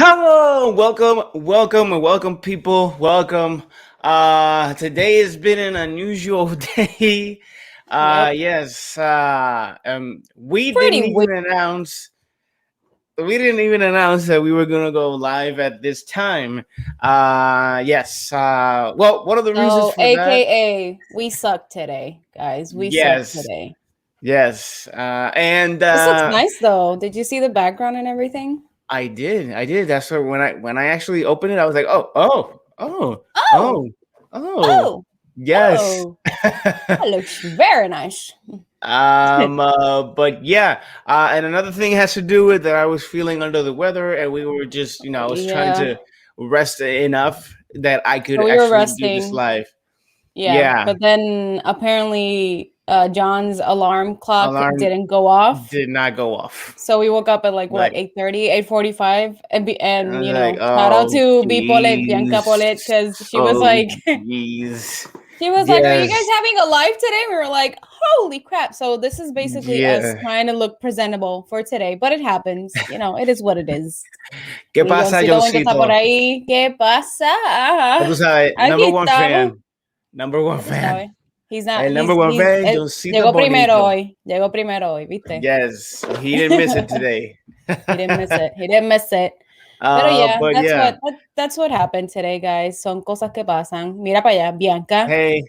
Hello, welcome, people. Welcome. Today has been an unusual day. Yep. Yes. We didn't Pretty weird. even announce. We didn't even announce that we were gonna go live at this time. Yes. Well, one of the reasons So, for that. AKA, we suck today, guys. We suck Yes. today. Yes. And This looks nice, though. Did you see the background and everything? I did. I did. That's what when I actually opened it, I was like, Oh, oh, oh, yes. oh. That looks very nice. But yeah. And another thing has to do with that I was feeling under the weather, and we were just, I was trying Yeah. to rest enough that I could So we were actually do this resting. live. Yeah. Yeah. But then apparently John's alarm clock Alarm didn't go off. did not go off. So we woke up at like what, Like 8:30, 8:45, I and was like, shout out oh to B Paulette, Bianca jeez. Paulette, because she was Oh like jeez. she was like, "Are you guys Yes. having a live today?" We were like, "Holy crap!" So this is basically us Yeah. trying to look presentable for today, but it happens. It is what it is. ¿Qué Mi pasa, Johncito que está por Johncito? ahí. ¿Qué pasa? Ya tú sabes, number Aquí one estamos. fan. Number one Ya tú fan. sabes. He's not. El number one fan, Johncito Llegó primero Bonito. hoy. Llegó primero hoy, ¿viste? Yes, he didn't miss it today. He didn't miss it. He didn't miss it. Pero yeah, But that's yeah. what happened today, guys. Son cosas que pasan. Mira para allá, Bianca. Hey,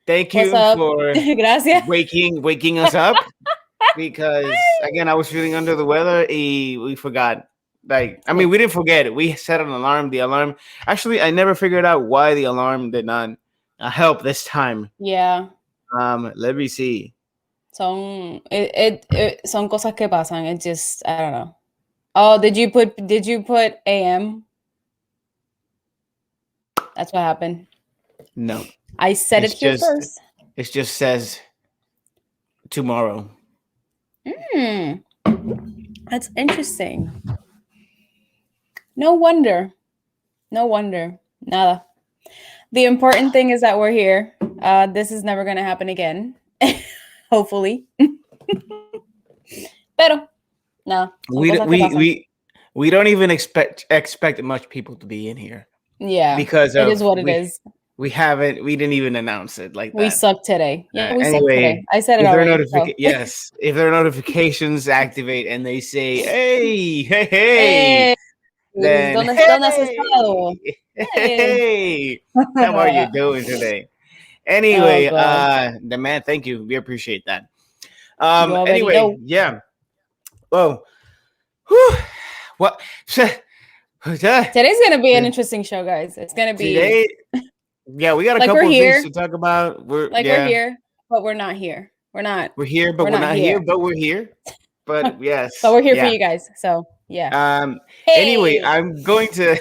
thank What's you up? for Gracias. waking us up because again I was feeling under the weather. We forgot. Like I mean, we didn't forget it. We set an alarm. The alarm. Actually, I never figured out why the alarm did not help this time. Yeah. Let me see. Son cosas que pasan. It just, I don't know. Oh, did you put AM? That's what happened. No, I said it here first. it just says tomorrow. That's interesting. No wonder. Nada. The important thing is that we're here. This is never gonna happen again. Hopefully. Pero no. We don't even expect much people to be in here. Yeah. Because it is what it is. We didn't even announce it like that. We suck today. Yeah, we suck anyway, today. I said it already. Yes, if their notifications activate and they say, hey, then ¿Dónde has estado? Hey, how are you doing today? Anyway, the man, thank you. We appreciate that. Anyway, yeah. Whoa. What? Today's gonna be an interesting show, guys. It's gonna be today. Yeah, we got a couple of things to talk about. We're here, but we're not here. We're not. We're here, but we're not here. But we're here. But yes. But we're here for you guys. So yeah. Anyway, I'm going to.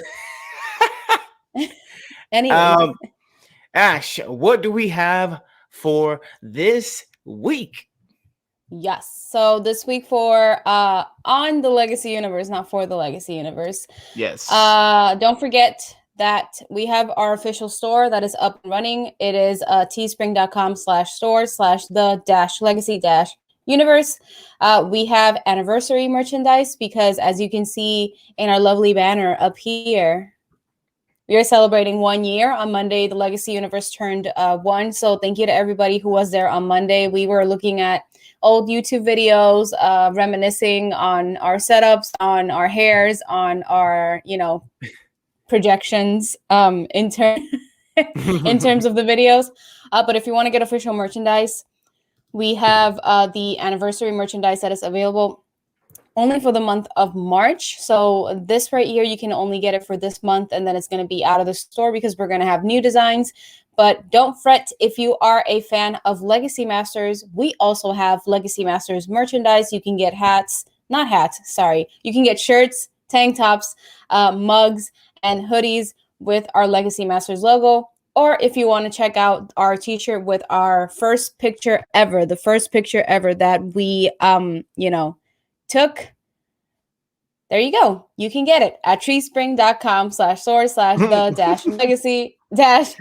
Anyway. Ash, what do we have for this week? Yes. So this week for on the Legacy Universe, not for the Legacy Universe. Yes. Don't forget that we have our official store that is up and running. It is teespring.com/store/the-legacy-universe. We have anniversary merchandise because, as you can see in our lovely banner up here, we are celebrating 1 year. On Monday, the Legacy Universe turned 1. So thank you to everybody who was there on Monday. We were looking at old YouTube videos, reminiscing on our setups, on our hairs, on our, projections in terms of the videos. But if you want to get official merchandise, we have the anniversary merchandise that is available only for the month of March. So this right here, you can only get it for this month, and then it's going to be out of the store because we're going to have new designs. But don't fret if you are a fan of Legacy Masters. We also have Legacy Masters merchandise. You can get you can get shirts, tank tops, mugs, and hoodies with our Legacy Masters logo. Or if you want to check out our t-shirt with our first picture ever, the first picture ever that we, took, there you go. You can get it at teespring.com/store/the-legacy dash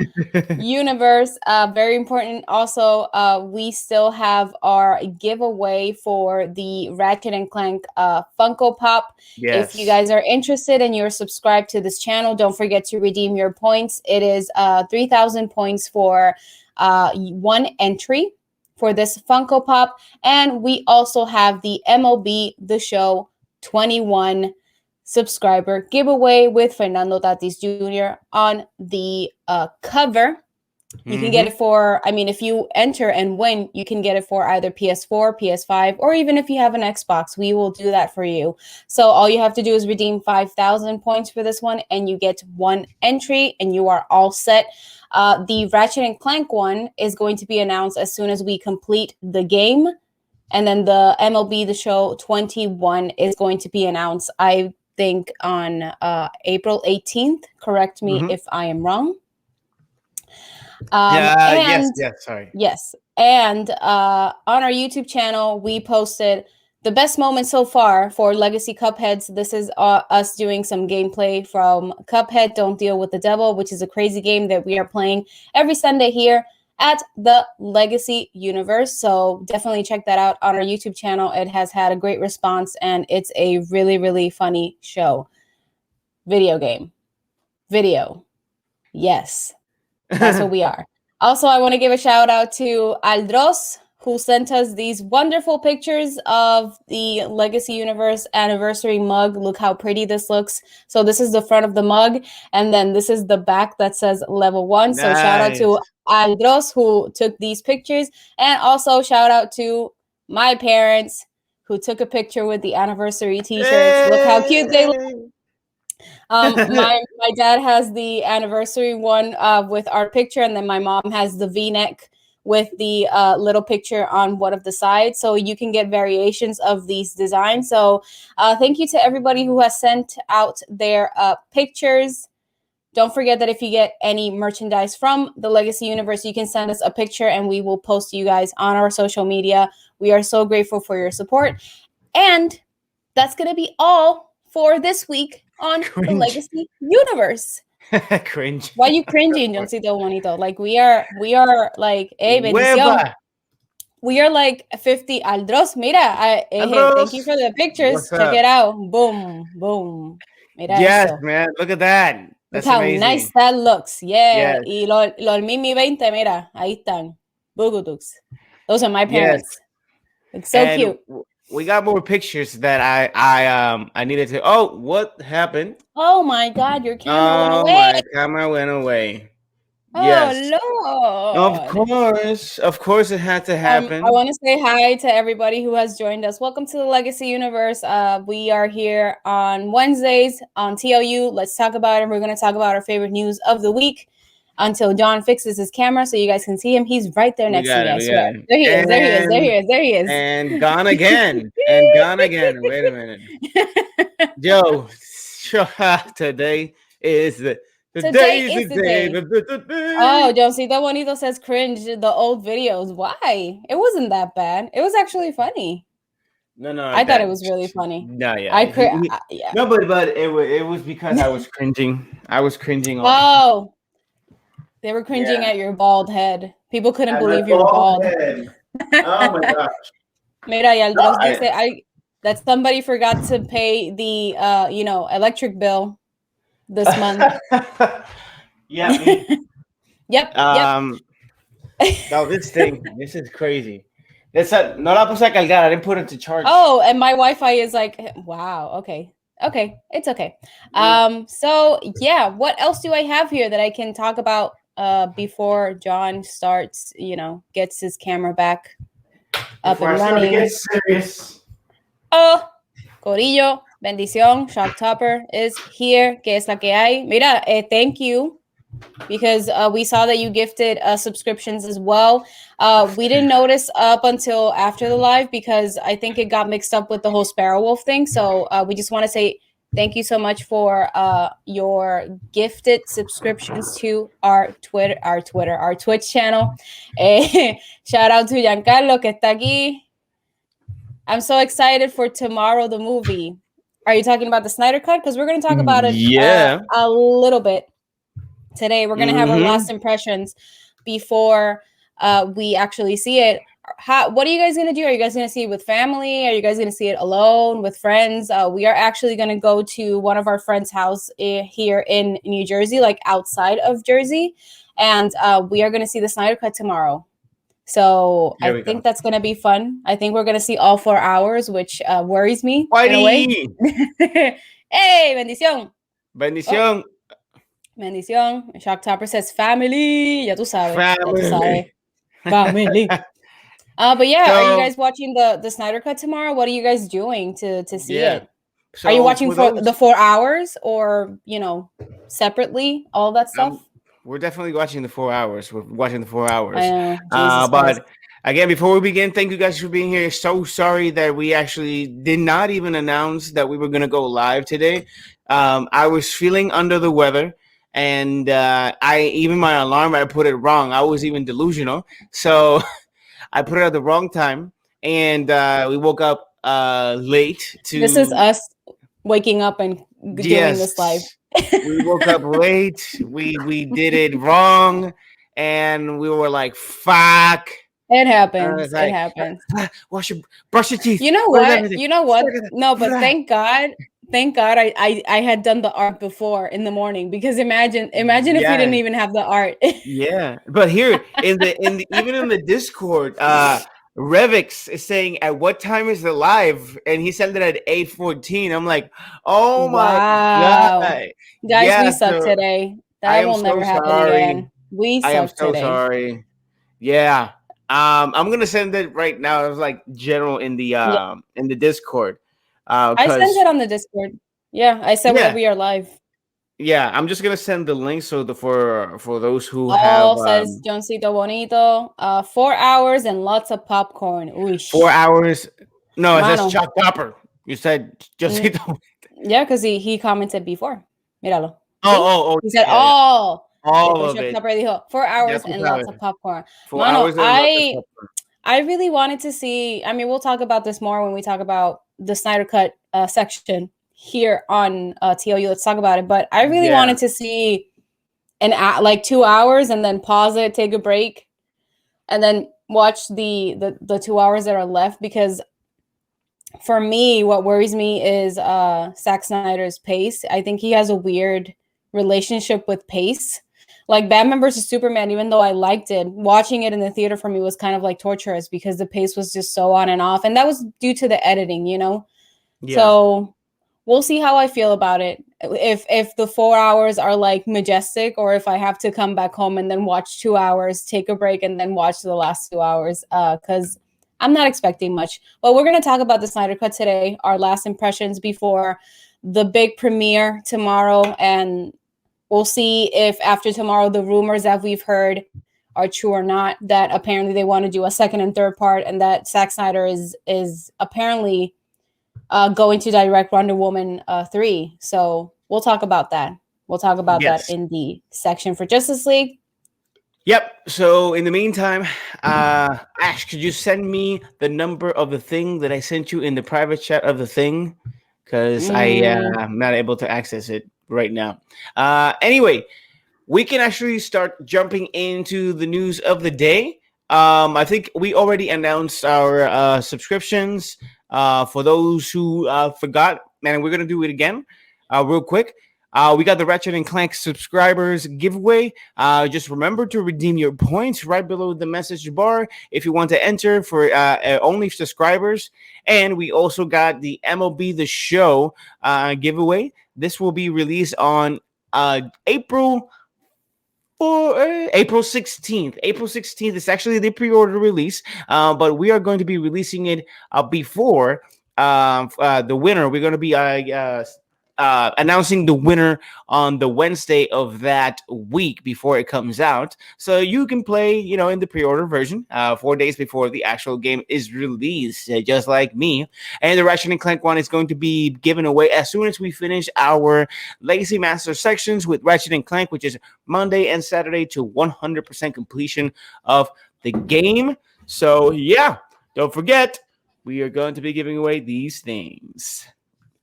universe. Very important. Also, we still have our giveaway for the Ratchet and Clank Funko Pop. Yes. If you guys are interested and you're subscribed to this channel, don't forget to redeem your points. It is 3,000 points for one entry for this Funko Pop. And we also have the MLB The Show 21 subscriber giveaway with Fernando Tatis Jr. on the cover. You can get it for, I mean, if you enter and win, you can get it for either PS4, PS5, or even if you have an Xbox, we will do that for you. So all you have to do is redeem 5,000 points for this one, and you get one entry, and you are all set. The Ratchet and Clank one is going to be announced as soon as we complete the game. And then the MLB The Show 21 is going to be announced, I think, on April 18th. Correct me if I am wrong. Yes, sorry. Yes. And on our YouTube channel, we posted the best moment so far for Legacy Cupheads. This is us doing some gameplay from Cuphead Don't Deal with the Devil, which is a crazy game that we are playing every Sunday here at the Legacy Universe. So definitely check that out on our YouTube channel. It has had a great response, and it's a really, really funny show. Video game. Video. Yes. That's what we are. Also, I want to give a shout out to Aldros, who sent us these wonderful pictures of the Legacy Universe anniversary mug. Look how pretty this looks. So this is the front of the mug, and then this is the back that says level 1. Nice. So shout out to Aldros, who took these pictures, and also shout out to my parents, who took a picture with the anniversary t-shirts. Hey! Look how cute they look. My dad has the anniversary one with our picture, and then my mom has the V-neck with the little picture on one of the sides. So you can get variations of these designs. So thank you to everybody who has sent out their pictures. Don't forget that if you get any merchandise from the Legacy Universe, you can send us a picture and we will post you guys on our social media. We are so grateful for your support. And that's going to be all for this week on the Legacy Universe. Cringe. Why are you cringing, Johncito Bonito? Like we are like, hey, bendición. We are like 50. Aldros, mira, Aldros. Thank you for the pictures. Check it out. Boom, boom. Mira yes, eso. Man. Look at that. That's Look how amazing. nice that looks. Yeah. Yes. Y los Mimi 20, mira, ahí están. Bugutux. Those are my parents. Yes. It's so cute. We got more pictures that I needed to. Oh, what happened? Oh my God, your camera went away. My camera went away. Oh yes. Lord. Of course, it had to happen. I want to say hi to everybody who has joined us. Welcome to the Legacy Universe. We are here on Wednesdays on TLU. Let's talk about it. We're going to talk about our favorite news of the week until John fixes his camera so you guys can see him. He's right there next to me, I swear. There he is. And gone again. Wait a minute. Yo, today is the day. Oh, Johncito Bonito says cringe the old videos. Why? It wasn't that bad. It was actually funny. No. I thought it was really funny. No, yeah. Yeah. No, but it was because I was cringing. Oh. They were cringing at your bald head. People couldn't believe you were bald. Head. Oh my gosh. Mira, Aldros dice that somebody forgot to pay the electric bill this month. Yeah. Yep. No, this is crazy. No la puse a cargar. I didn't put it to charge. Oh, and my Wi-Fi is like, wow. Okay, it's okay. So yeah, what else do I have here that I can talk about before John starts? Gets his camera back up and running. Get serious. Oh, Corillo, bendición. Shock Topper is here. ¿Qué es la que hay? Mira, thank you. Because we saw that you gifted subscriptions as well. We didn't notice up until after the live because I think it got mixed up with the whole Sparrow Wolf thing. So we just want to say thank you so much for your gifted subscriptions to our Twitch channel. Shout out to Giancarlo que está aquí. I'm so excited for tomorrow, the movie. Are you talking about the Snyder Cut? Because we're going to talk about it a little bit. today. We're gonna have our last impressions before we actually see it. What are you guys gonna do? Are you guys gonna see it with family? Are you guys gonna see it alone with friends? We are actually gonna go to one of our friends' house here in New Jersey, like outside of Jersey, and we are gonna see the Snyder Cut tomorrow. So I think that's gonna be fun. I think we're gonna see all 4 hours, which worries me in a way. Hey, bendición. Bendición. Oh, bendición. Shock Topper says family. Ya tú sabes. Family. Ya tú sabes. Family. But yeah, are you guys watching the Snyder Cut tomorrow? What are you guys doing to see it? So are you watching for the 4 hours or, separately, all that stuff? We're definitely watching the 4 hours. We're watching the 4 hours. I know. Jesus but Christ. Again, before we begin, thank you guys for being here. So sorry that we actually did not even announce that we were going to go live today. I was feeling under the weather. And even my alarm, I put it wrong. I was even delusional. So I put it at the wrong time. And we woke up late. This is us waking up and doing this live. We woke up late. We did it wrong. And we were like, fuck. It happens. It happens. Brush your teeth. You know what? No, but thank God I had done the art before in the morning, because imagine if you didn't even have the art. Yeah. But here even in the Discord, Revix is saying, at what time is it live? And he sent it at 8:14. I'm like, oh my God. Guys, we suck today. That will never happen again. We suck today. I am so sorry. Yeah. I'm gonna send it right now. It was like general in the Discord. I sent it on the Discord. Yeah, I said we are live. Yeah, I'm just gonna send the link for those who have. Says Johncito Bonito. 4 hours and lots of popcorn. Oosh. 4 hours. No, it says Shock Topper. You said Johncito. Yeah, because he commented before. Míralo. Oh. He said all of it. 4 hours and lots of popcorn. 4 hours and lots of popcorn. I really wanted to see. I mean, we'll talk about this more when we talk about the Snyder Cut section here on TLU. Let's talk about it. But I really wanted to see like 2 hours and then pause it, take a break, and then watch the 2 hours that are left. Because for me, what worries me is Zack Snyder's pace. I think he has a weird relationship with pace. Like Batman vs Superman, even though I liked it, watching it in the theater for me was kind of like torturous because the pace was just so on and off. And that was due to the editing, Yeah. So we'll see how I feel about it. If the 4 hours are like majestic, or if I have to come back home and then watch 2 hours, take a break, and then watch the last 2 hours. Because I'm not expecting much. But we're going to talk about the Snyder Cut today, our last impressions before the big premiere tomorrow. And we'll see if after tomorrow the rumors that we've heard are true or not, that apparently they want to do a second and third part, and that Zack Snyder is apparently going to direct Wonder Woman 3. So we'll talk about that. We'll talk about that in the section for Justice League. Yep. So in the meantime, Ash, could you send me the number of the thing that I sent you in the private chat of the thing? Because I'm not able to access it right now. Anyway, we can actually start jumping into the news of the day. I think we already announced our subscriptions. For those who forgot, and we're gonna do it again real quick. We got the Ratchet and Clank subscribers giveaway. Just remember to redeem your points right below the message bar if you want to enter for only subscribers. And we also got the MLB The Show giveaway. This will be released on April 16th. April 16th is actually the pre-order release, but we are going to be releasing it before the winner. We're going to be announcing the winner on the Wednesday of that week before it comes out. So you can play, in the pre-order version 4 days before the actual game is released, just like me. And the Ratchet and Clank one is going to be given away as soon as we finish our Legacy Master sections with Ratchet and Clank, which is Monday and Saturday to 100% completion of the game. So yeah, don't forget, we are going to be giving away these things.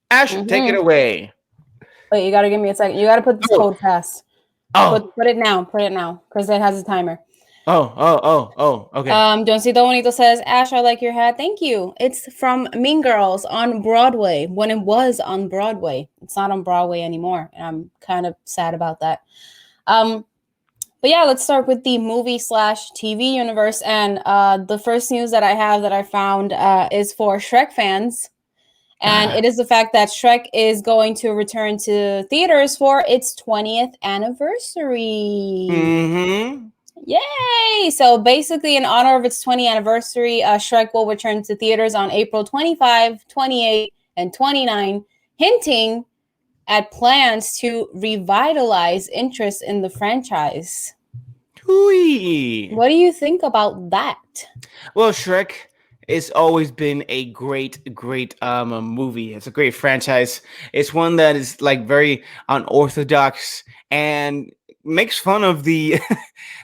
Ash, take it away. Wait, you gotta give me a second. You gotta put this code fast. Oh, Put it now. Put it now, because it has a timer. okay. Doncito Bonito says, Ash, I like your hat. Thank you. It's from Mean Girls on Broadway when it was on Broadway. It's not on Broadway anymore. And I'm kind of sad about that. But yeah, let's start with the movie slash TV universe. And the first news that I have that I found is for Shrek fans. And it is the fact that Shrek is going to return to theaters for its 20th anniversary. Mm-hmm. Yay! So basically, in honor of its 20th anniversary, Shrek will return to theaters on April 25, 28, and 29, hinting at plans to revitalize interest in the franchise. Hooey. What do you think about that? Well, Shrek it's always been a great movie. It's a great franchise. It's one that is like very unorthodox and makes fun of the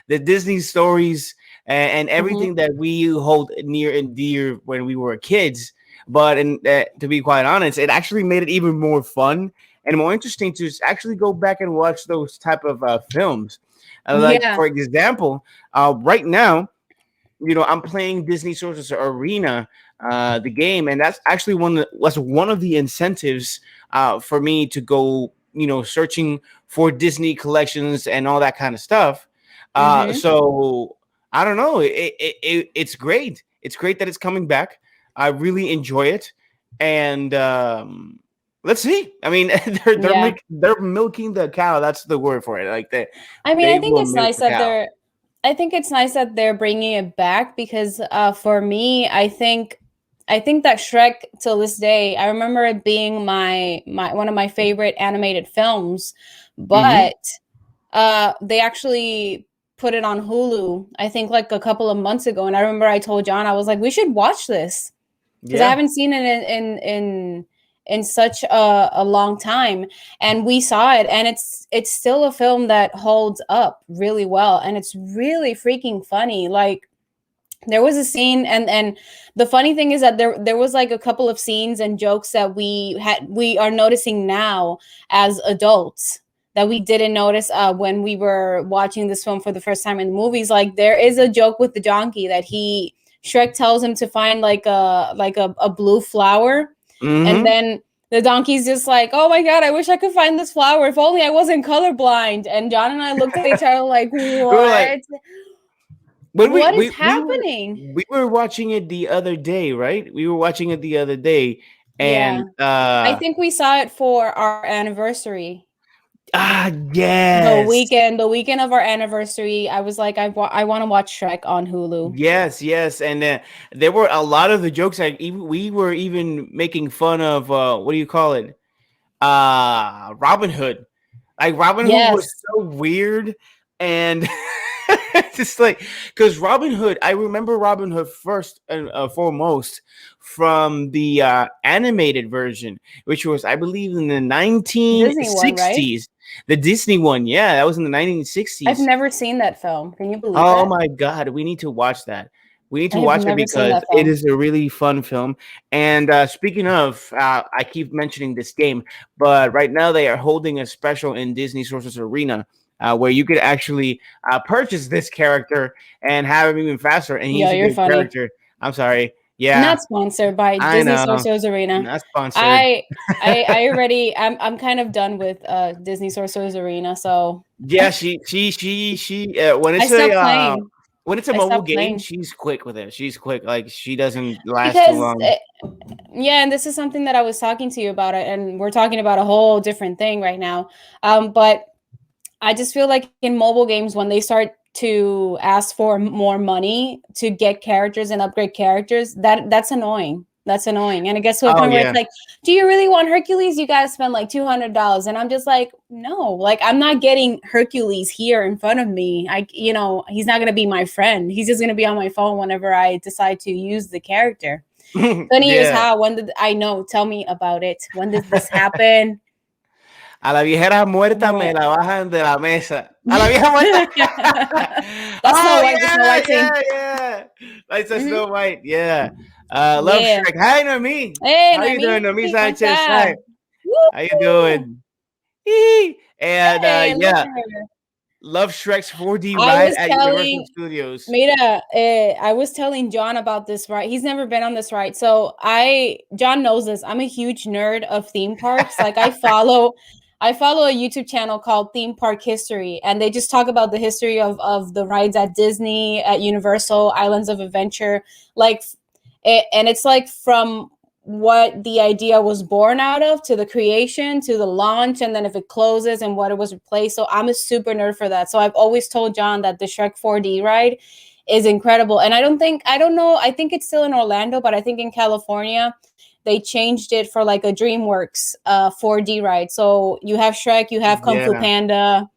the Disney stories and everything that we hold near and dear when we were kids. But to be quite honest, it actually made it even more fun and more interesting to actually go back and watch those type of films. Like for example, right now I'm playing Disney Sorcerer's Arena, the game, and that's actually one of the incentives for me to go, searching for Disney collections and all that kind of stuff. So I don't know. It's great. It's great that it's coming back. I really enjoy it, and let's see. I mean, they're milking the cow. That's the word for it. Like that. I mean, I think it's nice that they're. I think it's nice that they're bringing it back because for me, I think that Shrek till this day, I remember it being my one of my favorite animated films, but they actually put it on Hulu, I think like a couple of months ago. And I remember I told John, I was like, we should watch this because I haven't seen it in such a long time, and we saw it, and it's still a film that holds up really well, and it's really freaking funny. Like there was a scene, and the funny thing is that there was like a couple of scenes and jokes that we are noticing now as adults that we didn't notice when we were watching this film for the first time in the movies. Like there is a joke with the donkey that Shrek tells him to find like a blue flower. And then the donkey's just like, oh my God, I wish I could find this flower. If only I wasn't colorblind. And John and I looked at each other like, what? What is happening? We were watching it the other day, right? We were watching it the other day. And I think we saw it for our anniversary. Yes. The weekend of our anniversary, I was like, I want to watch Shrek on Hulu. Yes, and there were a lot of the jokes that we were even making fun of. What do you call it? Robin Hood. Like Robin Hood was so weird, and just like because Robin Hood, I remember Robin Hood first and foremost from the animated version, which was I believe in the 1960s. The Disney one, yeah, that was in the 1960s. I've never seen that film. Can you believe Oh my God, we need to watch that. We need to watch it because it is a really fun film. And speaking of, I keep mentioning this game, but right now they are holding a special in Disney Sorcerer's Arena where you could actually purchase this character and have him even faster. And he's a good character. I'm sorry. Yeah. Not sponsored by Disney Sorcerer's Arena. Not sponsored. I'm kind of done with Disney Sorcerer's Arena. So yeah, she when it's a mobile game, she's quick with it. She's quick. Like she doesn't last too long. And this is something that I was talking to you about it, and we're talking about a whole different thing right now. But I just feel like in mobile games, when they start to ask for more money to get characters and upgrade characters, that's annoying. That's annoying. And it gets to a point where it's like, do you really want Hercules? You guys spend like $200. And I'm just like, no, like I'm not getting Hercules here in front of me. He's not going to be my friend. He's just going to be on my phone whenever I decide to use the character. Funny is how, when did I know? Tell me about it. When did this happen? A la viejera muerta me la bajan de la mesa. A la vieja muerta. That's Snow White. Yeah, Snow White thing. Yeah. Like Snow White. Yeah. Love Shrek. Hi, Nomi. Hey, how you doing, Nomi Sanchez? Hi. Woo! How you doing? And love Shrek's 4D I ride was at Universal telling Studios. Mira, I was telling John about this ride. He's never been on this ride. So John knows this. I'm a huge nerd of theme parks. Like I follow a YouTube channel called Theme Park History, and they just talk about the history of the rides at Disney, at Universal, Islands of Adventure, like and it's like from what the idea was born out of to the creation to the launch, and then if it closes and what it was replaced. So I'm a super nerd for that. So I've always told John that the Shrek 4D ride is incredible. And I don't know, I think it's still in Orlando, but I think in California they changed it for like a DreamWorks 4D ride. So you have Shrek, you have Kung Fu Yeah, Panda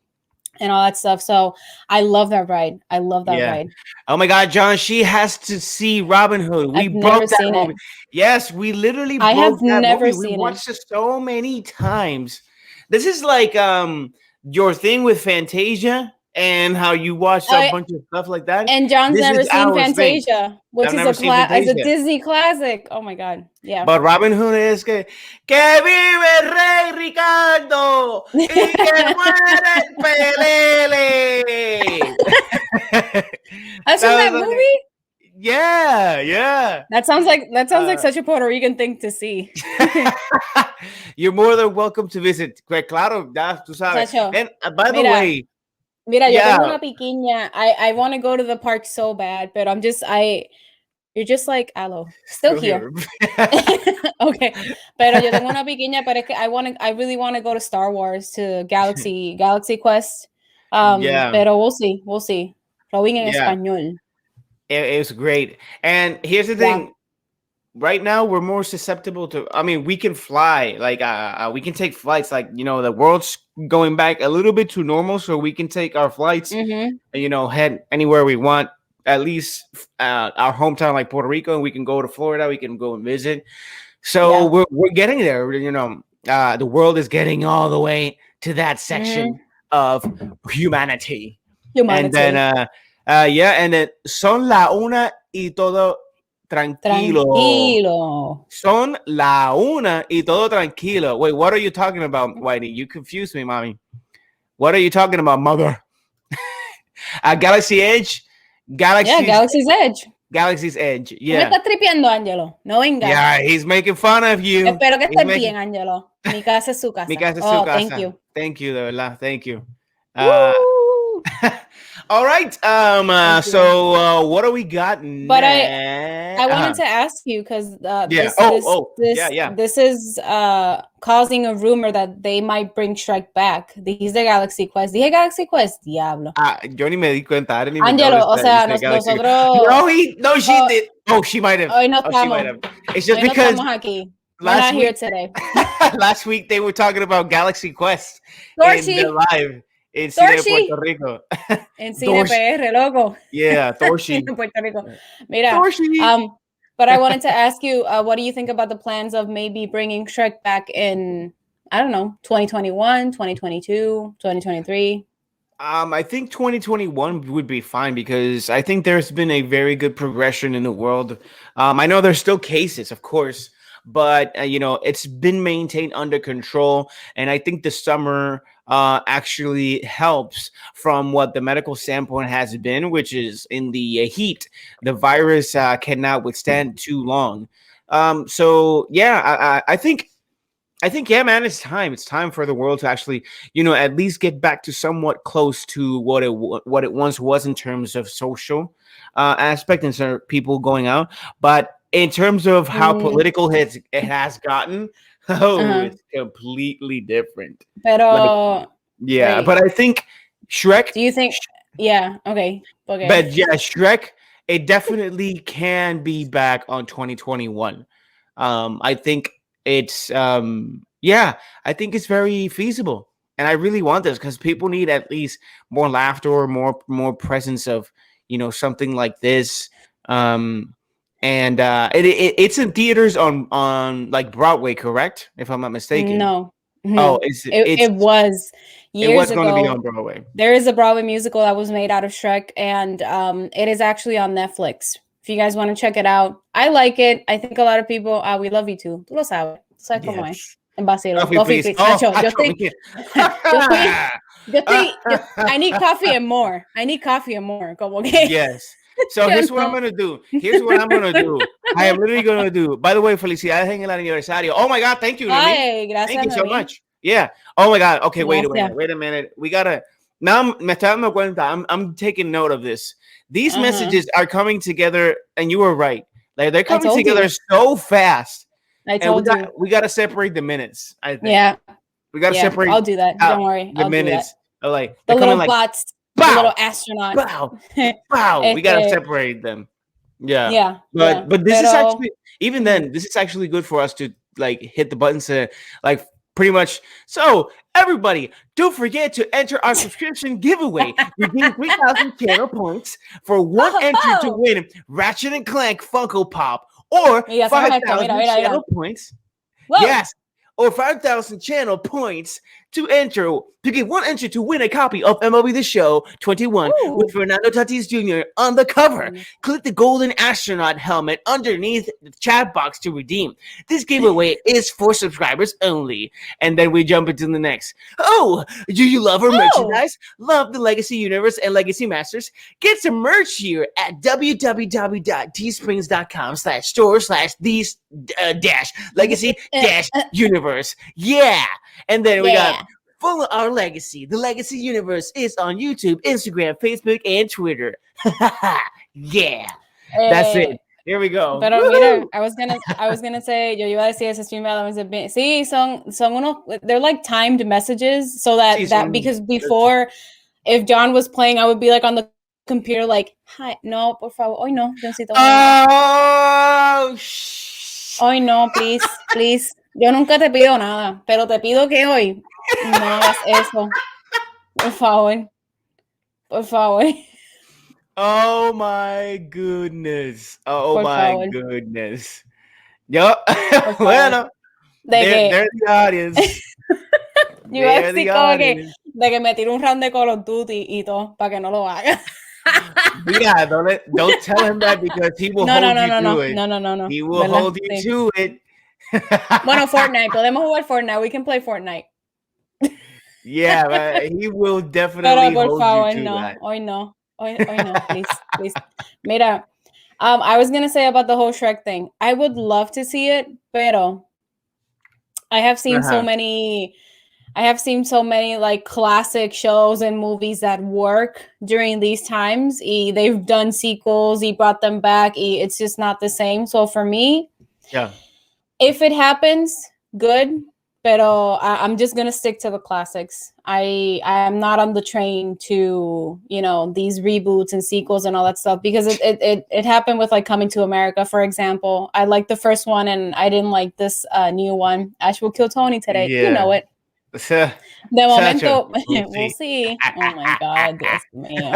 and all that stuff. So I love that ride. I love that yeah. ride. Oh my God, John, she has to see Robin Hood. We I've never broke that seen it. movie. Yes, we literally I have broke that never movie. We seen it. watched it so many times. This is like your thing with Fantasia and how you watched a I, bunch of stuff like that. And John's This never is seen our thing. Fantasia, which I've is never seen a Fantasia. Disney classic. Oh my God. Yeah. But Robin Hood es que vive el rey Ricardo y que muere el pelele. That's from that movie? Yeah. That sounds like such a Puerto Rican thing to see. You're more than welcome to visit. Claro, ya tú sabes. Sacho, And by the mira, way, yo yeah. tengo una piquiña. I want to go to the park so bad, but you're just like Aloe, still here. Okay, pero yo tengo una piquiña, pero es que I really want to go to Star Wars, to Galaxy Quest. Yeah. Pero we'll see. Lo vi en Yeah. español. It was great. And here's the thing. Right now we're more susceptible to, I mean, we can fly, like we can take flights, like, you know, the world's going back a little bit to normal, so we can take our flights and, you know, head anywhere we want, at least our hometown like Puerto Rico, and we can go to Florida, we can go and visit. So we're getting there, you know. The world is getting all the way to that section of humanity. And then and then son la una y todo tranquilo. Son la una y todo tranquilo. Wait, what are you talking about, Whitey? You confused me, mommy. What are you talking about, mother? Galaxy Edge? Galaxy's Edge. Galaxy's Edge. Yeah. Me estás tripeando, Angelo. No venga. Yeah, he's making fun of you. Espero que estés bien, Angelo. Mi casa es su casa. Mi casa es su casa. Thank you. Thank you, de verdad. Thank you. All right. So what do we got next? But I wanted to ask you, because this is causing a rumor that they might bring Shrek back. He's the Galaxy Quest. Dije Galaxy Quest, diablo. Yo ni me di cuenta. Angelo, o sea, nosotros. No, she did. Oh, she might have. Hoy no she might have. It's just hoy because no estamos aquí. We're not here today. Last week they were talking about Galaxy Quest in live. In Cine Puerto Rico. En Cine PR, loco. Yeah, Thorshi. Puerto Rico. Mira, but I wanted to ask you, what do you think about the plans of maybe bringing Shrek back in, I don't know, 2021, 2022, 2023? I think 2021 would be fine, because I think there's been a very good progression in the world. I know there's still cases, of course, but you know, it's been maintained under control, and I think the summer actually helps from what the medical standpoint has been, which is in the heat, the virus cannot withstand too long. So yeah, I think, yeah, man, it's time for the world to actually, you know, at least get back to somewhat close to what it once was in terms of social aspect and sort of people going out. But in terms of how political it has gotten, it's completely different. Pero yeah, but I think Shrek. Do you think? Yeah. Okay. But yeah, Shrek, it definitely can be back on 2021. I think it's I think it's very feasible, and I really want this, because people need at least more laughter or more presence of, you know, something like this. And it's in theaters on like Broadway, correct? If I'm not mistaken. No. Oh, it was years ago. It was going to be on Broadway. There is a Broadway musical that was made out of Shrek, and it is actually on Netflix. If you guys want to check it out, I like it. I think a lot of people. We love you too. Tú lo sabes. ¿Sabes cómo es? En vacilo. Coffee, please. Oh, I need coffee and more. Como que. Yes. So here's what I'm gonna do. I am literally gonna do. By the way, felicidades en el aniversario. Oh my God, thank you, Noemi. Ay, gracias, Thank you so Noemi. much. Yeah. Oh my God. Okay, wait Gracias. a minute. We gotta. Now me está dando cuenta. I'm taking note of this. These messages are coming together, and you were right. Like they're coming together so fast. I told you. We gotta separate the minutes. I think. Yeah. We gotta separate. I'll do that. Don't worry. The I'll minutes. do that. Like The little like, bots. bow, the little astronaut. Wow. We gotta separate them. Yeah. But this is actually even then, this is actually good for us to like hit the buttons to like pretty much. So everybody, don't forget to enter our subscription giveaway. Redeem 3,000 channel points for one entry to win Ratchet and Clank Funko Pop or 5,000 channel points. Whoa. Yes. Or 5,000 channel points to get one entry to win a copy of MLB The Show 21 with Fernando Tatis Jr. on the cover. Click the golden astronaut helmet underneath the chat box to redeem. This giveaway is for subscribers only. And then we jump into the next. Oh, do you love our merchandise? Love the Legacy Universe and Legacy Masters? Get some merch here at www.teesprings.com/store/these-legacy-universe. Yeah. And then we got Follow Our Legacy. The Legacy Universe is on YouTube, Instagram, Facebook, and Twitter. Yeah. That's it. Here we go. Pero mira, I was gonna say, yo iba a decir ese stream elements. Sí, son unos, they're like timed messages, so that because before, if John was playing, I would be like on the computer, like, hi, no, por favor, hoy no, Johncito. Hoy no, please. Yo nunca te pido nada, pero te pido que hoy no hagas eso. Por favor. Oh my goodness. Goodness. Yo, bueno, they're the audience. They're the audience. De que me tire un round de Call of Duty y todo, para que no lo haga. Yeah, don't tell him that because he will hold you to it. No. He will hold you to it. Bueno, Fortnite. Podemos jugar Fortnite. We can play Fortnite. Yeah, but he will definitely hold you to that. Hoy no, please. Mira, I was gonna say about the whole Shrek thing. I would love to see it, pero I have seen so many like classic shows and movies that work during these times. They've done sequels, he brought them back. It's just not the same. So for me, if it happens, good. Pero I'm just gonna stick to the classics. I'm not on the train to, these reboots and sequels and all that stuff, because it happened with like Coming to America, for example. I liked the first one and I didn't like this new one. Ash will kill Tony today. You know it. De momento, we'll see. Oh my God, Dios mío.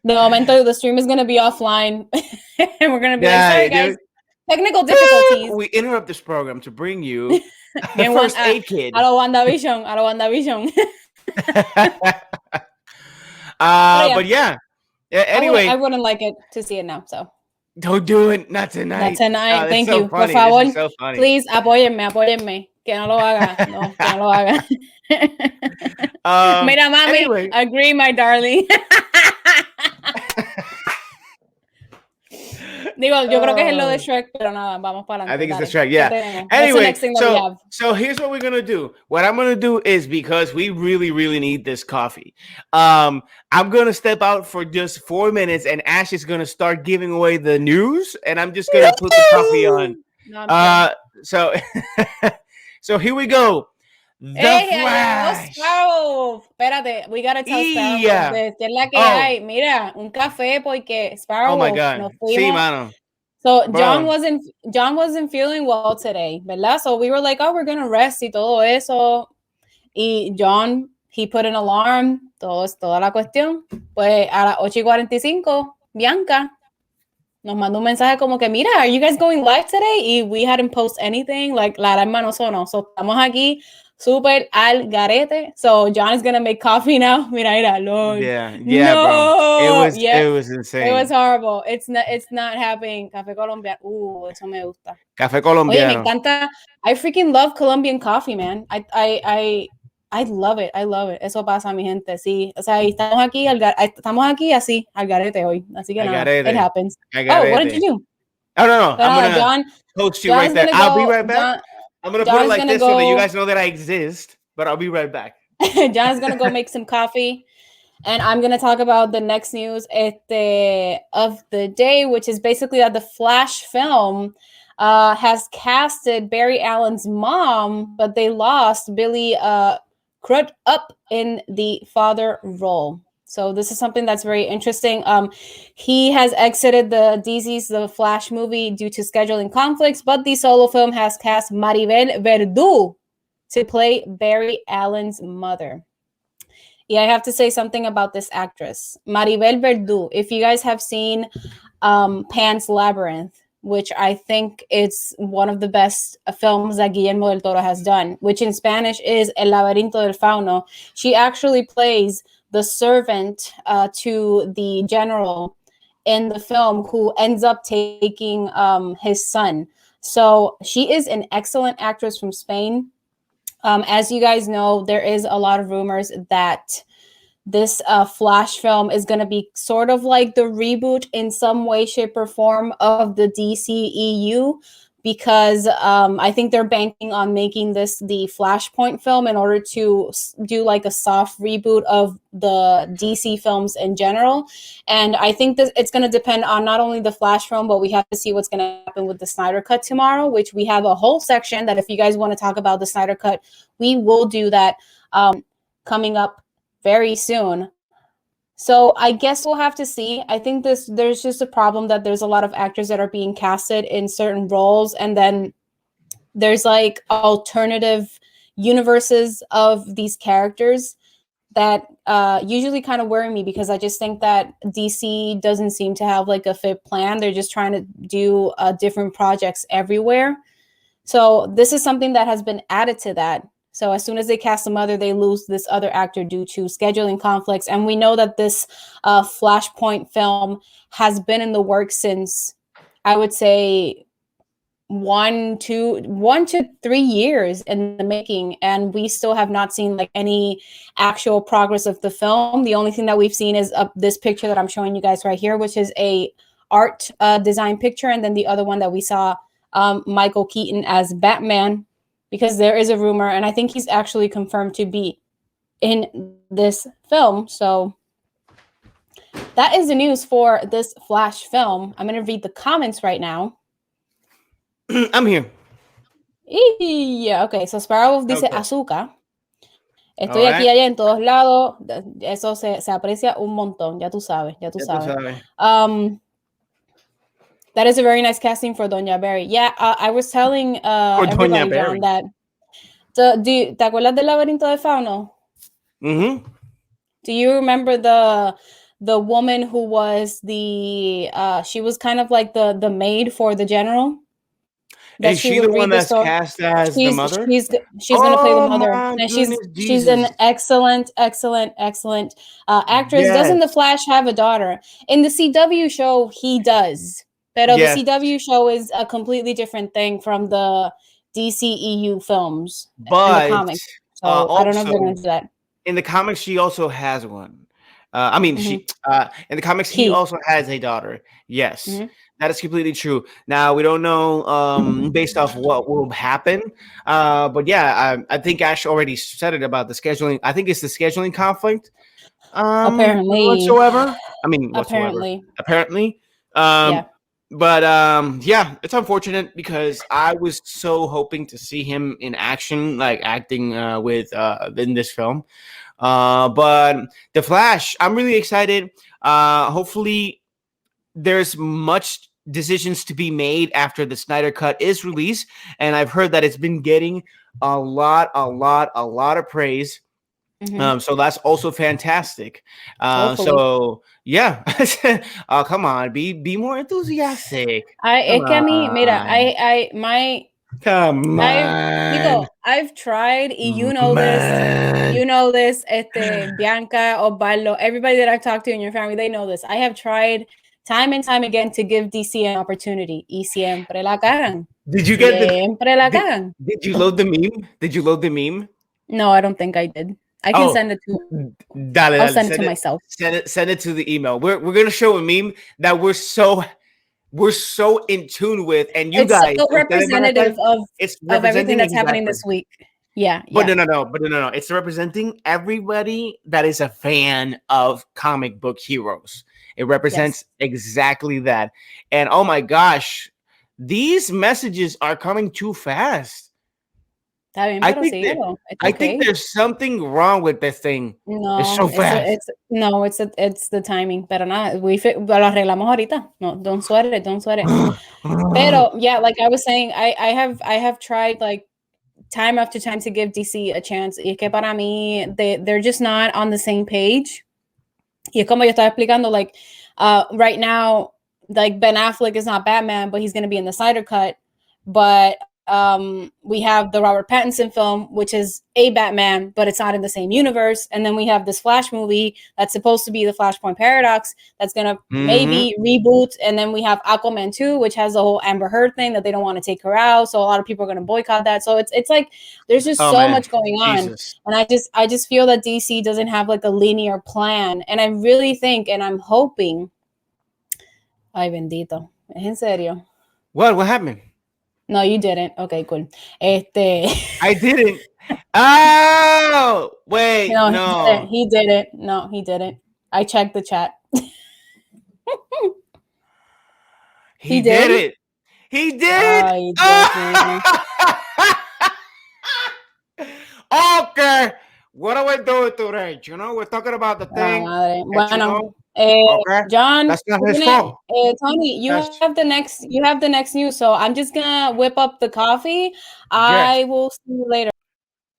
De momento, the stream is gonna be offline, and we're gonna be like, sorry guys. Technical difficulties. We interrupt this program to bring you the first aid kit. A lo WandaVision. But yeah. Anyway, I wouldn't like it to see it now. So don't do it. Not tonight. Thank you. Funny. Por favor, so please apóyenme. Que no lo haga. No, que no lo haga. Mira, mami. Anyway. Agree, my darling. Digo, yo creo que es lo de Shrek, pero nada, vamos para adelante. I think it's the Shrek, yeah. Anyway, so here's what we're going to do. What I'm going to do is, because we really, really need this coffee, I'm going to step out for just 4 minutes, and Ash is going to start giving away the news, and I'm just going to put the coffee on. So here we go. Flash. Sparrow. Espérate, we gotta tell Sparrow. Que es la que hay. Mira, un café porque Sparrow. Oh my God. Sí, mano. So John wasn't feeling well today, ¿verdad? So we were like, we're gonna rest y todo eso. Y John, he put an alarm, toda la cuestión. Pues a las 8:45, Bianca nos mandó un mensaje como que, mira, are you guys going live today? Y we hadn't posted anything, like la alarma no sonó. So estamos aquí super al garete. So John is gonna make coffee now. Mira, Lord. Yeah, bro. It was insane. It was horrible. It's not happening. Café colombiano. Eso me gusta. Café colombiano. Oye, me encanta. I freaking love Colombian coffee, man. I I love it. I love it. Eso pasa, mi gente. Sí. O sea, estamos aquí así, al garete hoy. Así que I got nada, it. it happens. I got Oh, what did you it. do? Oh no, So I'm nada, gonna post you right John's there. gonna I'll be go. right back. I'm gonna put it John's like gonna this so that you go. guys know that I exist. But I'll be right back. John's gonna go make some coffee. And I'm going to talk about the next news of the day, which is basically that the Flash film has casted Barry Allen's mom, but they lost Billy Crudup in the father role. So this is something that's very interesting. He has exited the Flash movie due to scheduling conflicts, but the solo film has cast Maribel Verdú to play Barry Allen's mother. Yeah, I have to say something about this actress, Maribel Verdú. If you guys have seen Pan's Labyrinth, which I think it's one of the best films that Guillermo del Toro has done, which in Spanish is El Laberinto del Fauno. She actually plays the servant to the general in the film who ends up taking his son. So she is an excellent actress from Spain. As you guys know, there is a lot of rumors that this Flash film is going to be sort of like the reboot in some way, shape, or form of the DCEU, because I think they're banking on making this the Flashpoint film in order to do like a soft reboot of the DC films in general. And I think that it's going to depend on not only the Flash film, but we have to see what's going to happen with the Snyder Cut tomorrow, which we have a whole section that if you guys want to talk about the Snyder Cut, we will do that coming up very soon. So I guess we'll have to see. I think there's just a problem that there's a lot of actors that are being casted in certain roles, and then there's like alternative universes of these characters that usually kind of worry me, because I just think that DC doesn't seem to have like a fit plan. They're just trying to do different projects everywhere. So this is something that has been added to that. So as soon as they cast a mother, they lose this other actor due to scheduling conflicts. And we know that this Flashpoint film has been in the works since, I would say, 1 to 3 years in the making, and we still have not seen like any actual progress of the film. The only thing that we've seen is this picture that I'm showing you guys right here, which is a art design picture, and then the other one that we saw Michael Keaton as Batman, because there is a rumor, and I think he's actually confirmed to be in this film. So that is the news for this Flash film. I'm going to read the comments right now. I'm here. Yeah, okay. So Sparrow dice Okay. azúcar. Estoy aquí, allá, en todos lados. Eso se aprecia un montón. Ya tú sabes, ya tú sabes. That is a very nice casting for Doña Berry. Yeah, I was telling everybody, John, that ¿te acuerdas del laberinto del fauno? Mm-hmm. Do you remember the woman who was she was kind of like the maid for the general? Is she the one that's cast as the mother? She's going to play the mother, and she's an excellent actress. Yes. Doesn't the Flash have a daughter? In the CW show, he does, but the CW show is a completely different thing from the DCEU films and the comics. So I don't know if they're going to do that. In the comics, she also has one. She in the comics he also has a daughter. Yes. Mm-hmm. That is completely true. Now we don't know based off what will happen, but yeah, I think Ash already said it about the scheduling. I think it's the scheduling conflict. Apparently, whatsoever. I mean, whatsoever. Apparently. Yeah. But yeah, it's unfortunate because I was so hoping to see him in action, like acting with in this film. But the Flash, I'm really excited. Hopefully there's much decisions to be made after the Snyder Cut is released, and I've heard that it's been getting a lot of praise. Mm-hmm. So that's also fantastic. So yeah, come on, be more enthusiastic. Come on. I've tried, you know this, Bianca, Osvaldo, everybody that I've talked to in your family, they know this. I have tried time and time again to give DC an opportunity. Y siempre la cagan. Did you get did you load the meme? Did you load the meme? No, I don't think I did. I can Oh, send it to. dale, I'll dale, send it to myself. send it to the email. We're gonna show a meme that we're so in tune with, and you It's guys, so ustedes van a representative estar, it's of everything representing that's happening exactly. this week. Yeah, But yeah. no. It's representing everybody that is a fan of comic book heroes. It represents Yes. exactly that. And oh my gosh, these messages are coming too fast. Está bien, I pero think that síguelo. It's I think okay. there's something wrong with this thing. It's No, so fast. it's the timing. Pero nada, lo arreglamos ahorita. No, don't sweat it, don't sweat it. Pero yeah, like I was saying, I have tried like time after time to give DC a chance. Y es que para mí, they're just not on the same page. Y es como yo estaba explicando, like, right now, like Ben Affleck is not Batman, but he's going to be in the Snyder Cut. But we have the Robert Pattinson film, which is a Batman, but it's not in the same universe. And then we have this Flash movie that's supposed to be the Flashpoint Paradox that's going to maybe reboot. And then we have Aquaman 2, which has the whole Amber Heard thing that they don't want to take her out. So a lot of people are going to boycott that. So it's like there's just so much going on. Jesus. And I just feel that DC doesn't have like a linear plan. And I really think, and I'm hoping, ay bendito, es en serio. What happened? No, you didn't. Okay, cool. I didn't. Oh, wait, no. He didn't. No, he didn't. I checked the chat. He did it. He did. Ay, Dios mío. Okay. What are we doing today? You know, we're talking about the thing. Madre. That, you Bueno, know, okay. John, That's not his fault. Tony, you have the next news. So I'm just gonna whip up the coffee. I will see you later.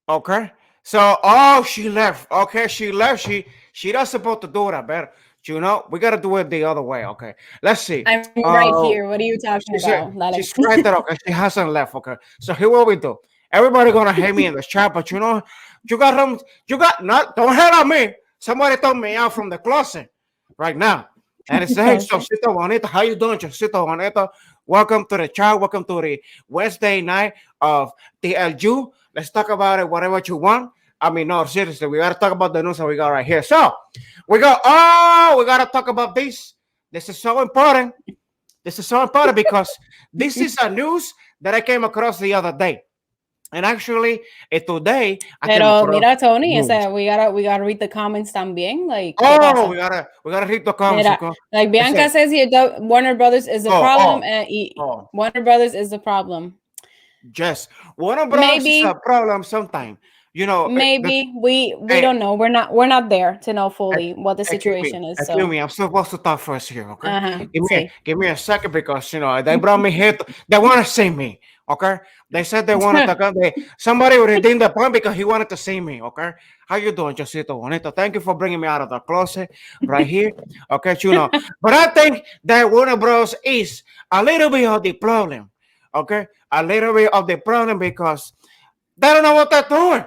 Okay. So, she left. Okay, she left. She not supposed to do that, better. You know, we gotta do it the other way. Okay. Let's see. I'm right here. What are you talking about? She's right there. Okay. She hasn't left. Okay. So here what we do. Everybody gonna hate me in the chat, but you know, don't hate on me. Somebody took me out from the closet right now. And it's hey, Chocito Bonita, how you doing, Chocito Bonita? Welcome to the chat. Welcome to the Wednesday night of TLU. Let's talk about it, whatever you want. I mean, no, seriously, we gotta talk about the news that we got right here. So we gotta talk about this. This is so important. This is so important because this is a news that I came across the other day. And actually, today, Pero mira, Tony, we gotta read the comments también. Like, we gotta read the comments. Mira, like Bianca says here, Warner Brothers is the problem, and Warner Brothers is the problem. Yes, Warner Brothers is a problem sometimes. You know, maybe we don't know. We're not there to know fully what the situation is. Excuse me, I'm supposed to talk first here, okay? Uh-huh. Give me a second because you know they brought me here. They want to see me, okay? They said they wanted to come. Somebody redeemed the point because he wanted to see me, okay? How you doing, Josito Bonito? Thank you for bringing me out of the closet right here, okay, you know. But I think that Warner Bros. Is a little bit of the problem, okay? A little bit of the problem because they don't know what they're doing.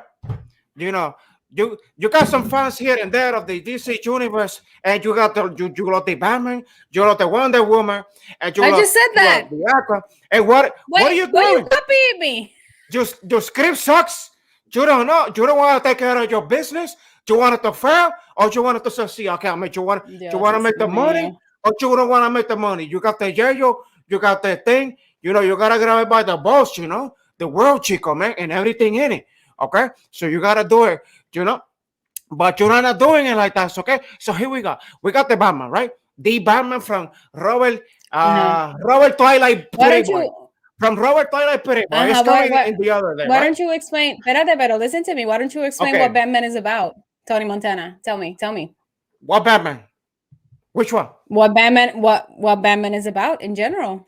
You know, you got some fans here and there of the DC universe, and you got you got the Batman, you got the Wonder Woman, and I just said that. The Aqua. And what are you doing? Why you copying me? Just your script sucks. You don't know. You don't want to take care of your business. You want it to fail, or you want it to succeed. Okay, I mean, you want to make the money, or you don't want to make the money. You got the yayo, you got the thing. You know, you gotta grab it by the balls. You know, the world, chico, man, and everything in it. Okay, so you gotta do it, you know, but you're not doing it like that. Okay, so here we go. We got the Batman, right? The Batman from Robert Twilight Playboy. From Robert Twilight Playboy. It's coming in the other day. Why don't you explain? Espérate, pero listen to me. Why don't you explain what Batman is about? Tony Montana, tell me. What Batman? Which one? What Batman is about in general?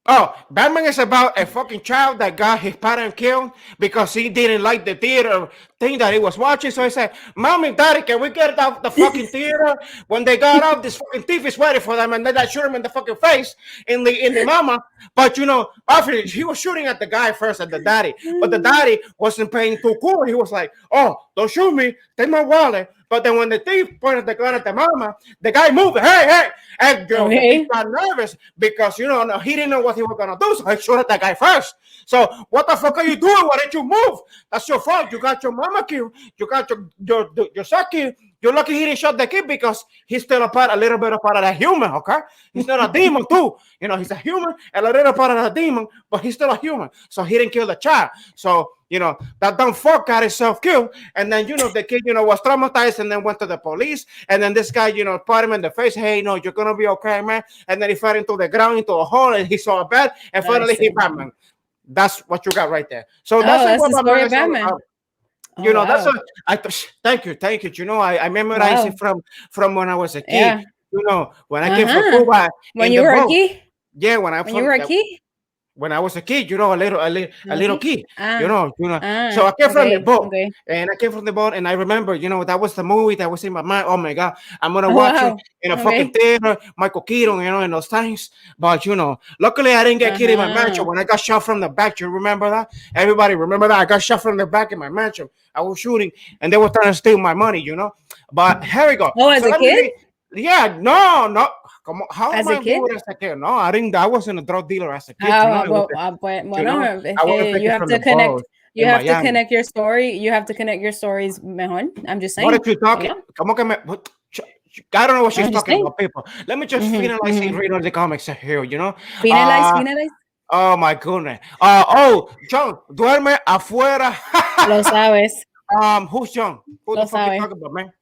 Oh, Batman is about a fucking child that got his parents killed because he didn't like the theater thing that he was watching. So he said, Mommy, Daddy, can we get out the fucking theater? When they got out, this fucking thief is waiting for them, and then they shoot him in the fucking face in the mama. But you know, obviously he was shooting at the guy first, at the daddy. But the daddy wasn't paying too cool. He was like, oh, don't shoot me, take my wallet. But then when the thief pointed the gun at the mama, the guy moved, hey, and the thief got nervous because, you know, he didn't know what he was going to do, so he shot at the guy first. So what the fuck are you doing? Why did you move? That's your fault. You got your mama killed. You got your son killed. You're lucky he didn't shoot the kid because he's still a little bit of part of that human, okay? He's not a demon too. You know, he's a human and a little part of the demon, but he's still a human. So he didn't kill the child. So, you know, that dumb fuck got himself killed. And then, you know, the kid, you know, was traumatized and then went to the police. And then this guy, you know, put him in the face. Hey, no, you're going to be okay, man. And then he fell into the ground, into a hole, and he saw a bed. And finally he Batman. That's what you got right there. So that's the story of Batman. You know, that's thank you. You know, I memorized it from when I was a kid. Yeah. You know, when I came from Cuba. When you were a kid? Yeah, when you were a kid? When I was a kid, you know, a little kid, you know. So I came from the boat, and I remember, you know, that was the movie that was in my mind. Oh my God, I'm gonna watch it in a fucking theater, Michael Keaton, you know, in those times. But you know, luckily I didn't get killed in my mansion when I got shot from the back. You remember that? Everybody remember that? I got shot from the back in my mansion. I was shooting, and they were trying to steal my money, you know. But here we go. Oh, as a kid? Yeah, no. How as am I doing as a kid? No, I didn't. I wasn't a drug dealer as a kid. You have to connect. You have to connect your story. You have to connect your stories, mejor. I'm just saying. What are you talking? I don't know what she's talking about, people. Let me just finalize and read all the comics here, you know. Finalize. Oh my goodness. John, duerme afuera. Lo sabes. Who's John? Who the fuck you talking about, man?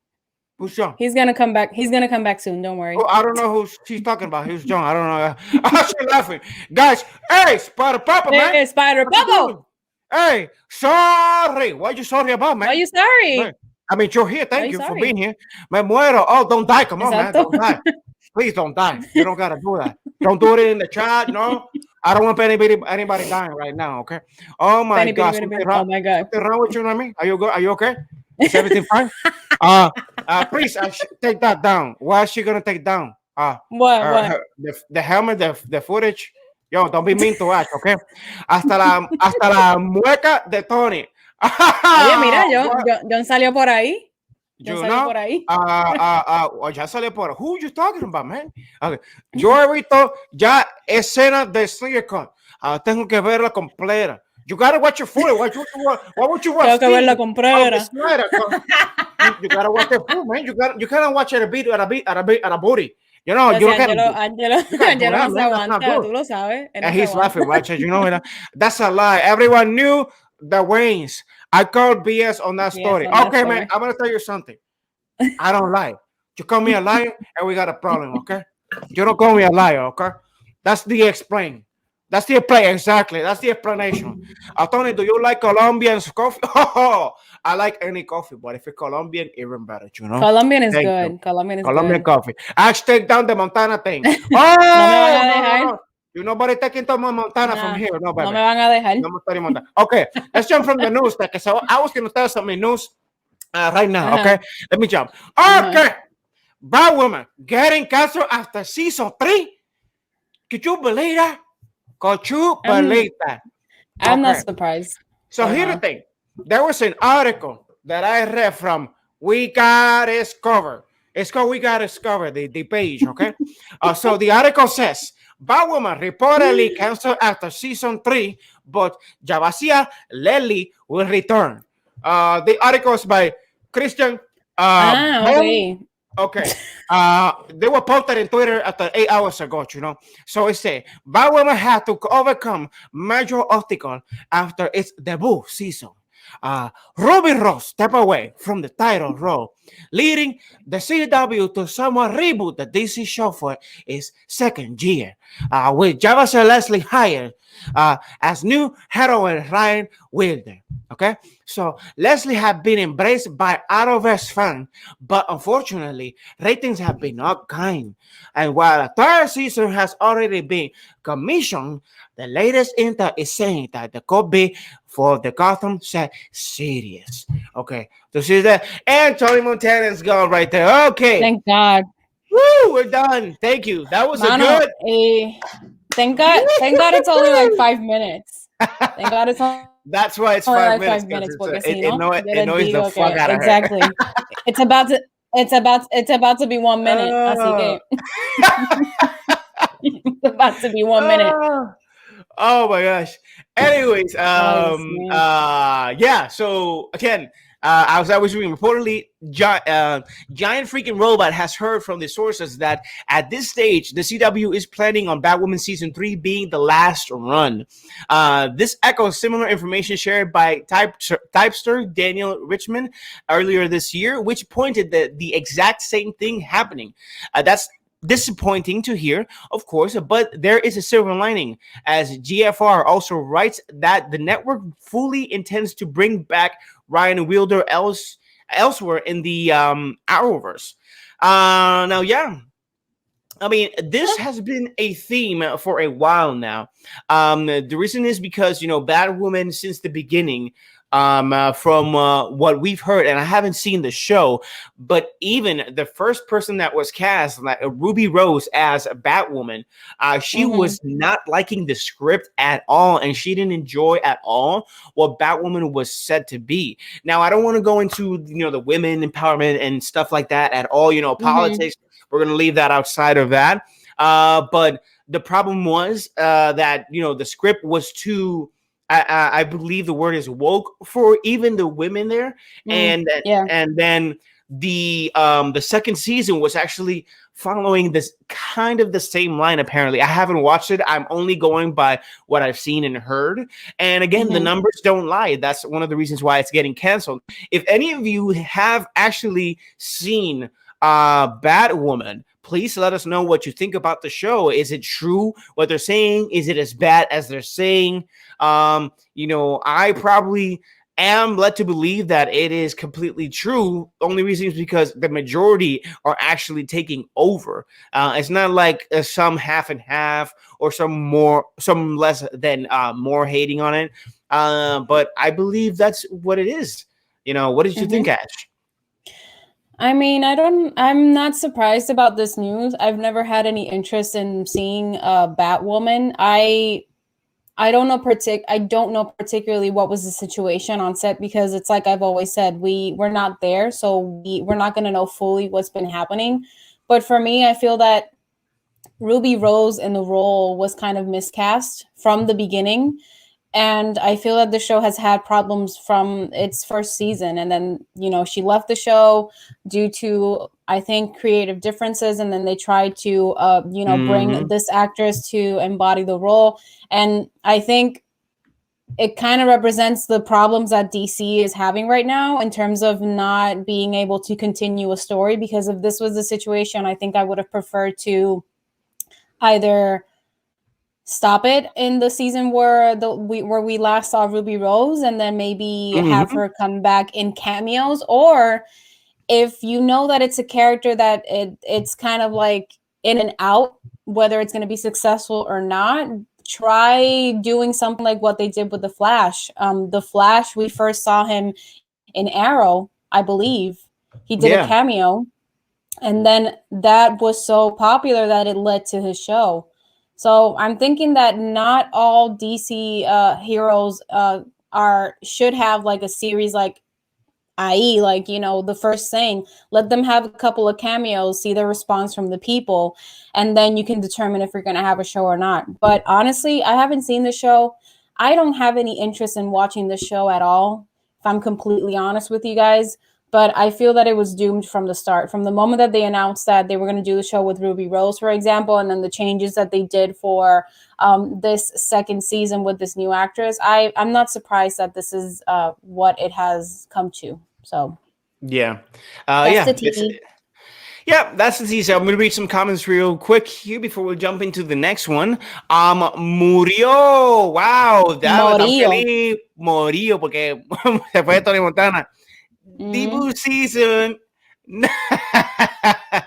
Who's John? He's gonna come back. He's gonna come back soon. Don't worry. Oh, I don't know who she's talking about. Who's John? I don't know. She's laughing, guys. Hey, Spider Papa, man. Hey, Spider Papa. Hey, sorry. What are you sorry about, man? Why are you sorry? Man, I mean, you're here. Thank you for being here. Me muero. Oh, don't die. Come on, man. Don't die. Please don't die. You don't gotta do that. Don't do it in the chat. No, I don't want anybody dying right now. Okay. Oh my God. Oh my God. Something wrong with you, know what I mean? Are you okay? Is everything fine? Please take that down. Why is she gonna take down? What? The helmet, the footage. Yo, don't be mean to us, okay? Hasta la mueca de Tony. Oye, mira, John salió por ahí. Ya salió por ahí. Who you talking about, man? Okay. Yo he visto ya escenas de Sneaker. Tengo que verla completa. You gotta watch your food. What would you watch? Tengo que verla completa. You gotta watch the food, man. You cannot watch at a booty. You know, you Angelo no se aguanta, tú lo sabes. And he's laughing, right? You know, that's a lie. Everyone knew the Waynes. I called BS on that story. Okay, man, I'm gonna tell you something. I don't lie. You call me a liar, and we got a problem, okay? You don't call me a liar, okay? That's the explain. That's the play, exactly. That's the explanation. Tony, do you like Colombian coffee? Oh, I like any coffee, but if it's Colombian, even better, you know? Colombian is good. Colombian coffee. I take down the Montana thing. No. You nobody taking to Montana from here. No, baby. No me van a dejar. No, okay, let's jump from the news. So I was going to tell some news right now, okay? Let me jump. Okay. Bad woman getting cancer after season 3. Could you believe that? Could you believe that? I'm not surprised. So here's the thing. There was an article that I read from We Got Discovered. It's called We Got Discovered, the page, okay? So the article says, bad woman reportedly canceled after season 3, but Javasia Lely will return. The article is by Christian. Okay. They were posted in Twitter after 8 hours ago, you know. So it said, bad woman had to overcome major obstacle after its debut season. Ruby Rose stepped away from the title role, leading the CW to somewhat reboot the DC show for its second year, with Javasia Leslie hired as new heroine Ryan Wilder. Okay, so Leslie had been embraced by Arrowverse fans, but unfortunately, ratings have been not kind. And while a third season has already been commissioned, the latest intel is saying that the could be for the Gotham set series. Okay, so see that, and Tony Montana is gone right there. Okay, thank God. Woo, we're done. Thank you. That was a good. Thank God. Thank God it's only like 5 minutes. Thank God it's only That's why it's Only 5 minutes, like 5 because minutes porque it, si it, no, know, yo it les annoys the digo fuck que out of her. exactly. It's about to be 1 minute. Así Oh. que it's about to be 1 minute. Oh. Oh my gosh. Anyways, Ay, Dios mío. yeah. So again, as I was reading, reportedly, Giant Freaking Robot has heard from the sources that at this stage, the CW is planning on Batwoman season 3 being the last run. This echoes similar information shared by typester Daniel Richmond earlier this year, which pointed that the exact same thing happening. That's disappointing to hear, of course, but there is a silver lining, as GFR also writes that the network fully intends to bring back Ryan Wilder elsewhere in the Arrowverse. Now, yeah, I mean, this has been a theme for a while now. The reason is because, Batwoman since the beginning, from what we've heard, and I haven't seen the show, but even the first person that was cast, like Ruby Rose as Batwoman, she was not liking the script at all, and she didn't enjoy at all what Batwoman was said to be. Now, I don't want to go into, the women empowerment and stuff like that at all, politics. We're going to leave that outside of that. But the problem was that, the script was too, I believe the word is woke for even the women there. And then the second season was actually following this kind of the same line. Apparently, I haven't watched it. I'm only going by what I've seen and heard. And again, the numbers don't lie. That's one of the reasons why it's getting canceled. If any of you have actually seen Batwoman, please let us know what you think about the show. Is it true what they're saying? Is it as bad as they're saying? I probably am led to believe that it is completely true. The only reason is because the majority are actually taking over. It's not like some half and half or some less than more hating on it. But I believe that's what it is. What did you think, Ash? I mean, I'm not surprised about this news. I've never had any interest in seeing Batwoman. I don't know particularly what was the situation on set, because it's like I've always said, we're not there, so we're not going to know fully what's been happening. But for me, I feel that Ruby Rose in the role was kind of miscast from the beginning. And I feel that the show has had problems from its first season. And then, she left the show due to, I think, creative differences. And then they tried to, bring this actress to embody the role. And I think it kind of represents the problems that DC is having right now in terms of not being able to continue a story. Because if this was the situation, I think I would have preferred to either stop it in the season where we last saw Ruby Rose, and then maybe have her come back in cameos. Or if you know that it's a character that it's kind of like in and out, whether it's going to be successful or not, try doing something like what they did with the Flash. The Flash, we first saw him in Arrow, I believe. He did a cameo, and then that was so popular that it led to his show. So I'm thinking that not all DC heroes should have like a series like IE, like, the first thing. Let them have a couple of cameos, see the response from the people, and then you can determine if you're going to have a show or not. But honestly, I haven't seen the show. I don't have any interest in watching the show at all, if I'm completely honest with you guys. But I feel that it was doomed from the start. From the moment that they announced that they were going to do the show with Ruby Rose, for example, and then the changes that they did for this second season with this new actress, I'm not surprised that this is what it has come to. So yeah, that's the tea. That's the teaser. I'm going to read some comments real quick here before we jump into the next one. Murió. Wow, tan feliz. Murió porque se fue Tony Montana. Debut season.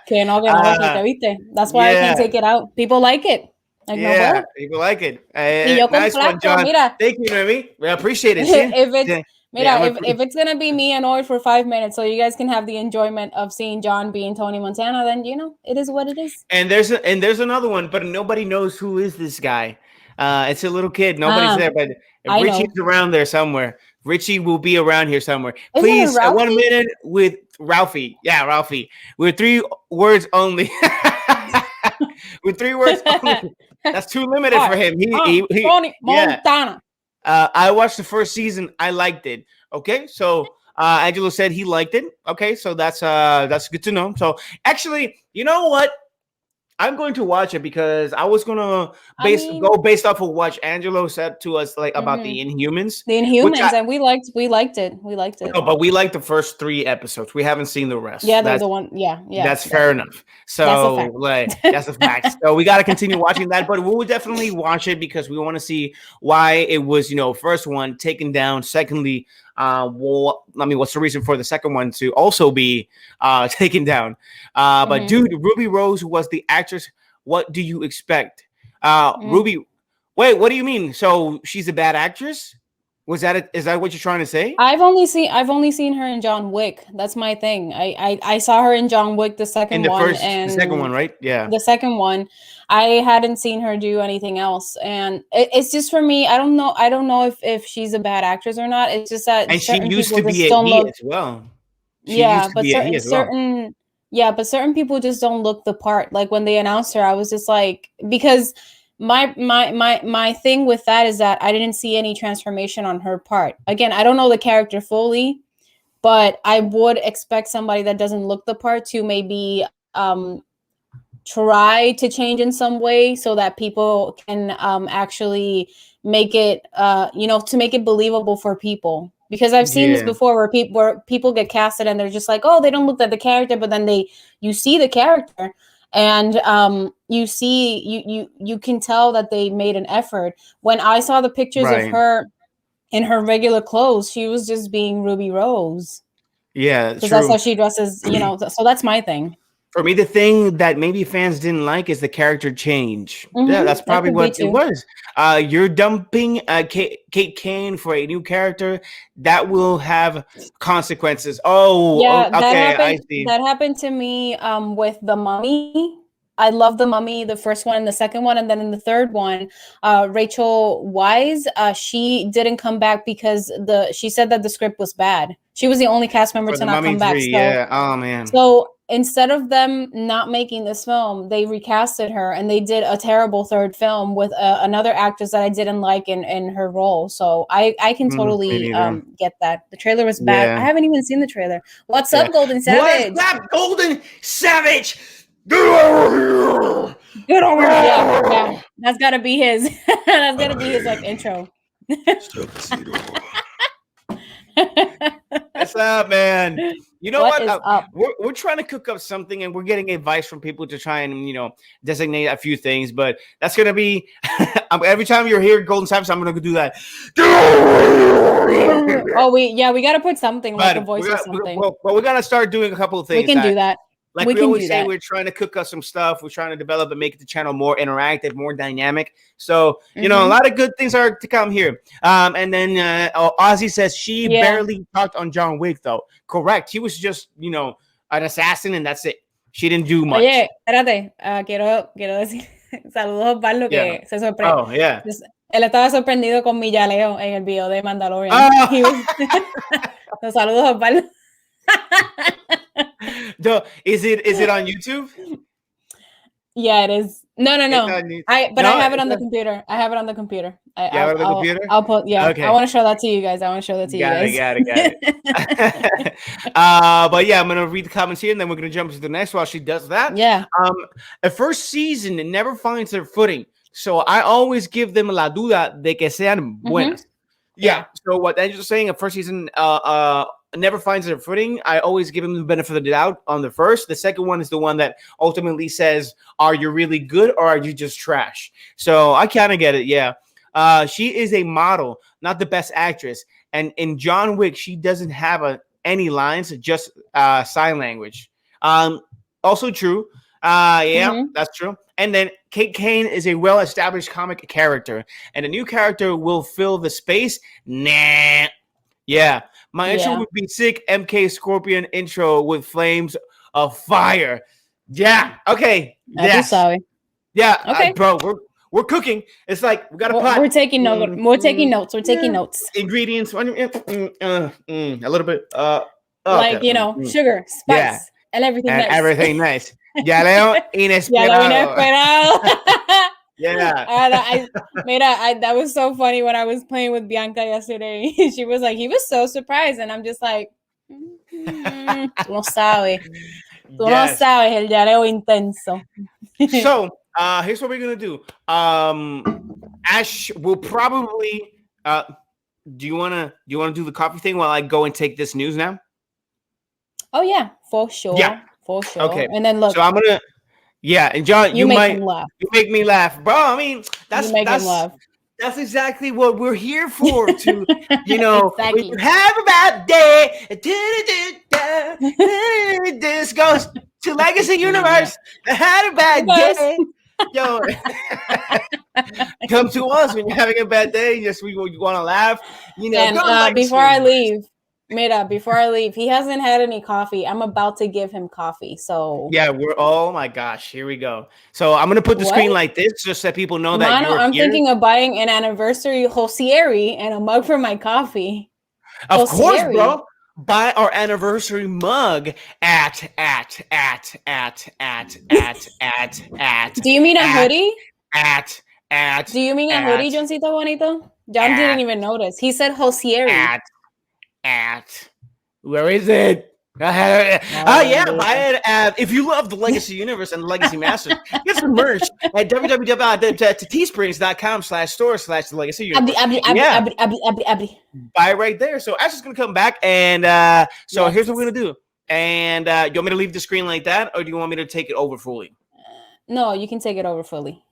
Que no, porque viste. That's why I can't take it out. People like it. Like, yeah, people like it. Nice one, John. Mira, thank you, Noemi. I appreciate it. if it's gonna be me annoyed for 5 minutes, so you guys can have the enjoyment of seeing John being Tony Montana, then it is what it is. And there's another one, but nobody knows who is this guy. It's a little kid. Nobody's there, but I Richie's know. around there somewhere. Richie will be around here somewhere. Isn't it Please, 1 Ralphie? minute with Ralphie. Yeah, Ralphie. With 3 words only. With 3 words only. That's too limited for Hi, him. I'm Tony Yeah. Montana. I watched the first season. I liked it. Okay, so Angelo said he liked it. Okay, so that's good to know. So actually, you know what? I'm going to watch it because I was gonna I mean, go based off of what Angelo said to us like about the mhm. Inhumans, The which Inhumans, I and we liked it. We liked it. no, but we like the first 3 episodes. We haven't seen the rest. Yeah, the one. Yeah, yeah. That's fair enough. That's a So, fact. like, that's a fact. So we got to continue watching that, but we will definitely watch it because we want to see why it was, first one taken down. Secondly, what's the reason for the second one to also be taken down? But dude, Ruby Rose was the actress. What do you expect? Ruby, wait, what do you mean? So she's a bad actress? Was that it? Is that what you're trying to say? I've only seen her in John Wick. That's my thing. I saw her in John Wick, the second one, The second one, right? Yeah. the second one. I hadn't seen her do anything else, and it's just for me. I don't know. I don't know if she's a bad actress or not. It's just that And she certain used people to be just a don't he look. as well. She Yeah, used to but be a he as well. certain people just don't look the part. Like when they announced her, I was just like, because my thing with that is that I didn't see any transformation on her part. Again, I don't know the character fully, but I would expect somebody that doesn't look the part to maybe try to change in some way so that people can actually make it to make it believable for people, because I've seen this Yeah. before where people get casted and they're just like, oh, they don't look like the character, but then you see the character and you can tell that they made an effort. When I saw the pictures of Right. her in her regular clothes, she was just being Ruby Rose, Yeah, because that's true. how she dresses, so that's my thing. For me, the thing that maybe fans didn't like is the character change. Yeah, that's That probably could be what it too. was. You're dumping Kate Kane for a new character that will have consequences. Yeah, that Okay, I happened. see. That happened to me with The Mummy. I love The Mummy, the first one and the second one, and then in the third one, Rachel Wise, she didn't come back because she said that the script was bad. She was the only cast member For to the not Mummy come back. 3, yeah. Oh man. So instead of them not making this film, they recasted her and they did a terrible third film with another actress that I didn't like in her role. So I can Me totally neither. get that. The trailer was bad. I Yeah. haven't even seen the trailer. What's Yeah. up, Golden What's Savage? up, Golden Savage? Get over here! Good over. Yeah. That's gotta be his. That's gotta be his like intro. What's up, man? You know What what? is up? We're trying to cook up something, and we're getting advice from people to try and designate a few things. But that's gonna be every time you're here, Golden Savage. I'm gonna do that. Oh, we gotta put something like a But voice or something. we're gonna start doing a couple of things. We can do that. Like we always say, we're trying to cook up some stuff. We're trying to develop and make the channel more interactive, more dynamic. So, a lot of good things are to come here. And then Ozzy says she barely talked on John Wick, though. Correct. He was just, an assassin, and that's it. She didn't do much. Oye, espérate. Quiero decir saludos a Pablo que se sorprendió. Oh, yeah. Él estaba sorprendido con mi llaleo en el video de Mandalorian. Los saludos a Pablo. Is it on YouTube? Yeah, it is. No. I have it on the computer. I have it on the computer. I'll put. Yeah, okay. I want to show that to you guys. Got it. But yeah, I'm gonna read the comments here, and then we're gonna jump to the next while she does that. Yeah. A first season, it never finds their footing, so I always give them la duda de que sean buenas. Yeah. So what Angel's saying, a first season never finds their footing. I always give them the benefit of the doubt on the first. The second one is the one that ultimately says, are you really good or are you just trash? So I kind of get it. Yeah. She is a model, not the best actress. And in John Wick, she doesn't have any lines, just sign language. Also true. That's true. And then Kate Kane is a well-established comic character, and a new character will fill the space. Nah. Yeah. My intro would be sick. MK Scorpion intro with flames of fire. Yeah. Okay. Yes. Yeah. Okay. Bro, we're cooking. It's like we got a pot. We're taking notes. We're taking notes. We're taking notes. Ingredients. A little bit. Like Okay. sugar, spice, and everything and nice. everything nice. Ya leo inesperado. Yeah. That was so funny when I was playing with Bianca yesterday. She was like, he was so surprised, and I'm just like, tú no sabes. Tú no sabes el llaneo intenso. So, here's what we're gonna do. Ash will probably. Do you wanna do the coffee thing while I go and take this news now? Oh yeah, for sure. Yeah, for sure. Okay. And then look. So I'm gonna. Yeah, and John, you make me laugh, bro. I mean, that's exactly what we're here for. To when you have a bad day, this goes to Legacy Universe. I had a bad day. Yo, come to us when you're having a bad day. Just we want to laugh. And before I leave. Before I leave, he hasn't had any coffee. I'm about to give him coffee. So yeah, oh my gosh, here we go. So I'm gonna put the screen like this just so people know that I'm thinking of buying an anniversary Josieri and a mug for my coffee. Of course, bro. Buy our anniversary mug at. Do you mean a hoodie? At. Do you mean a hoodie, Johncito Bonito? John didn't even notice. He said Josieri. Where is it? Buy it if you love the Legacy Universe and the Legacy Masters, get some merch at www.teesprings.com/store/the Legacy Universe. Buy it right there. So Ash is gonna come back and here's what we're gonna do. And you want me to leave the screen like that, or do you want me to take it over fully? No, you can take it over fully.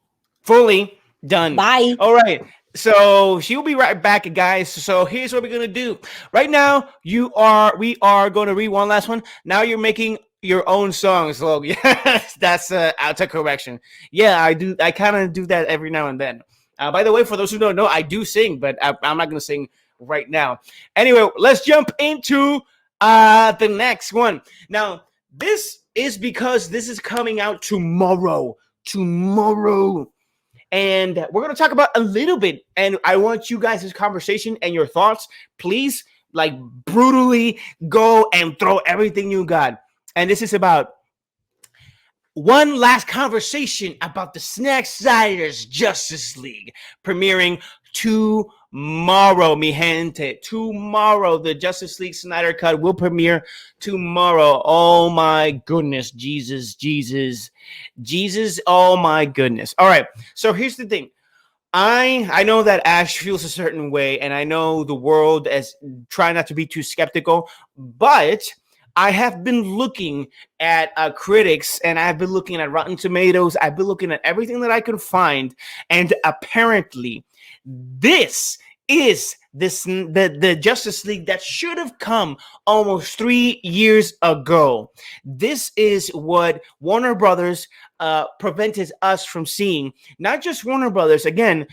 Fully done. Bye. All right. So she will be right back, guys. So here's what we're gonna do. Right now, we are going to read one last one. Now you're making your own songs, Logan. Yes, that's auto correction. Yeah, I do. I kind of do that every now and then. By the way, for those who don't know, I do sing, but I'm not gonna sing right now. Anyway, let's jump into the next one. Now, this is because this is coming out tomorrow. And we're going to talk about a little bit, and I want you guys' conversation and your thoughts. Please, brutally go and throw everything you got. And this is about one last conversation about the Snacksiders Justice League premiering tomorrow, mi gente. Tomorrow, the Justice League Snyder Cut will premiere tomorrow. Oh my goodness, Jesus. Oh my goodness. All right. So here's the thing. I know that Ash feels a certain way, and I know the world is trying not to be too skeptical, but I have been looking at critics, and I've been looking at Rotten Tomatoes. I've been looking at everything that I could find, and apparently this is the Justice League that should have come almost 3 years ago. This is what Warner Brothers prevented us from seeing. Not just Warner Brothers. Again,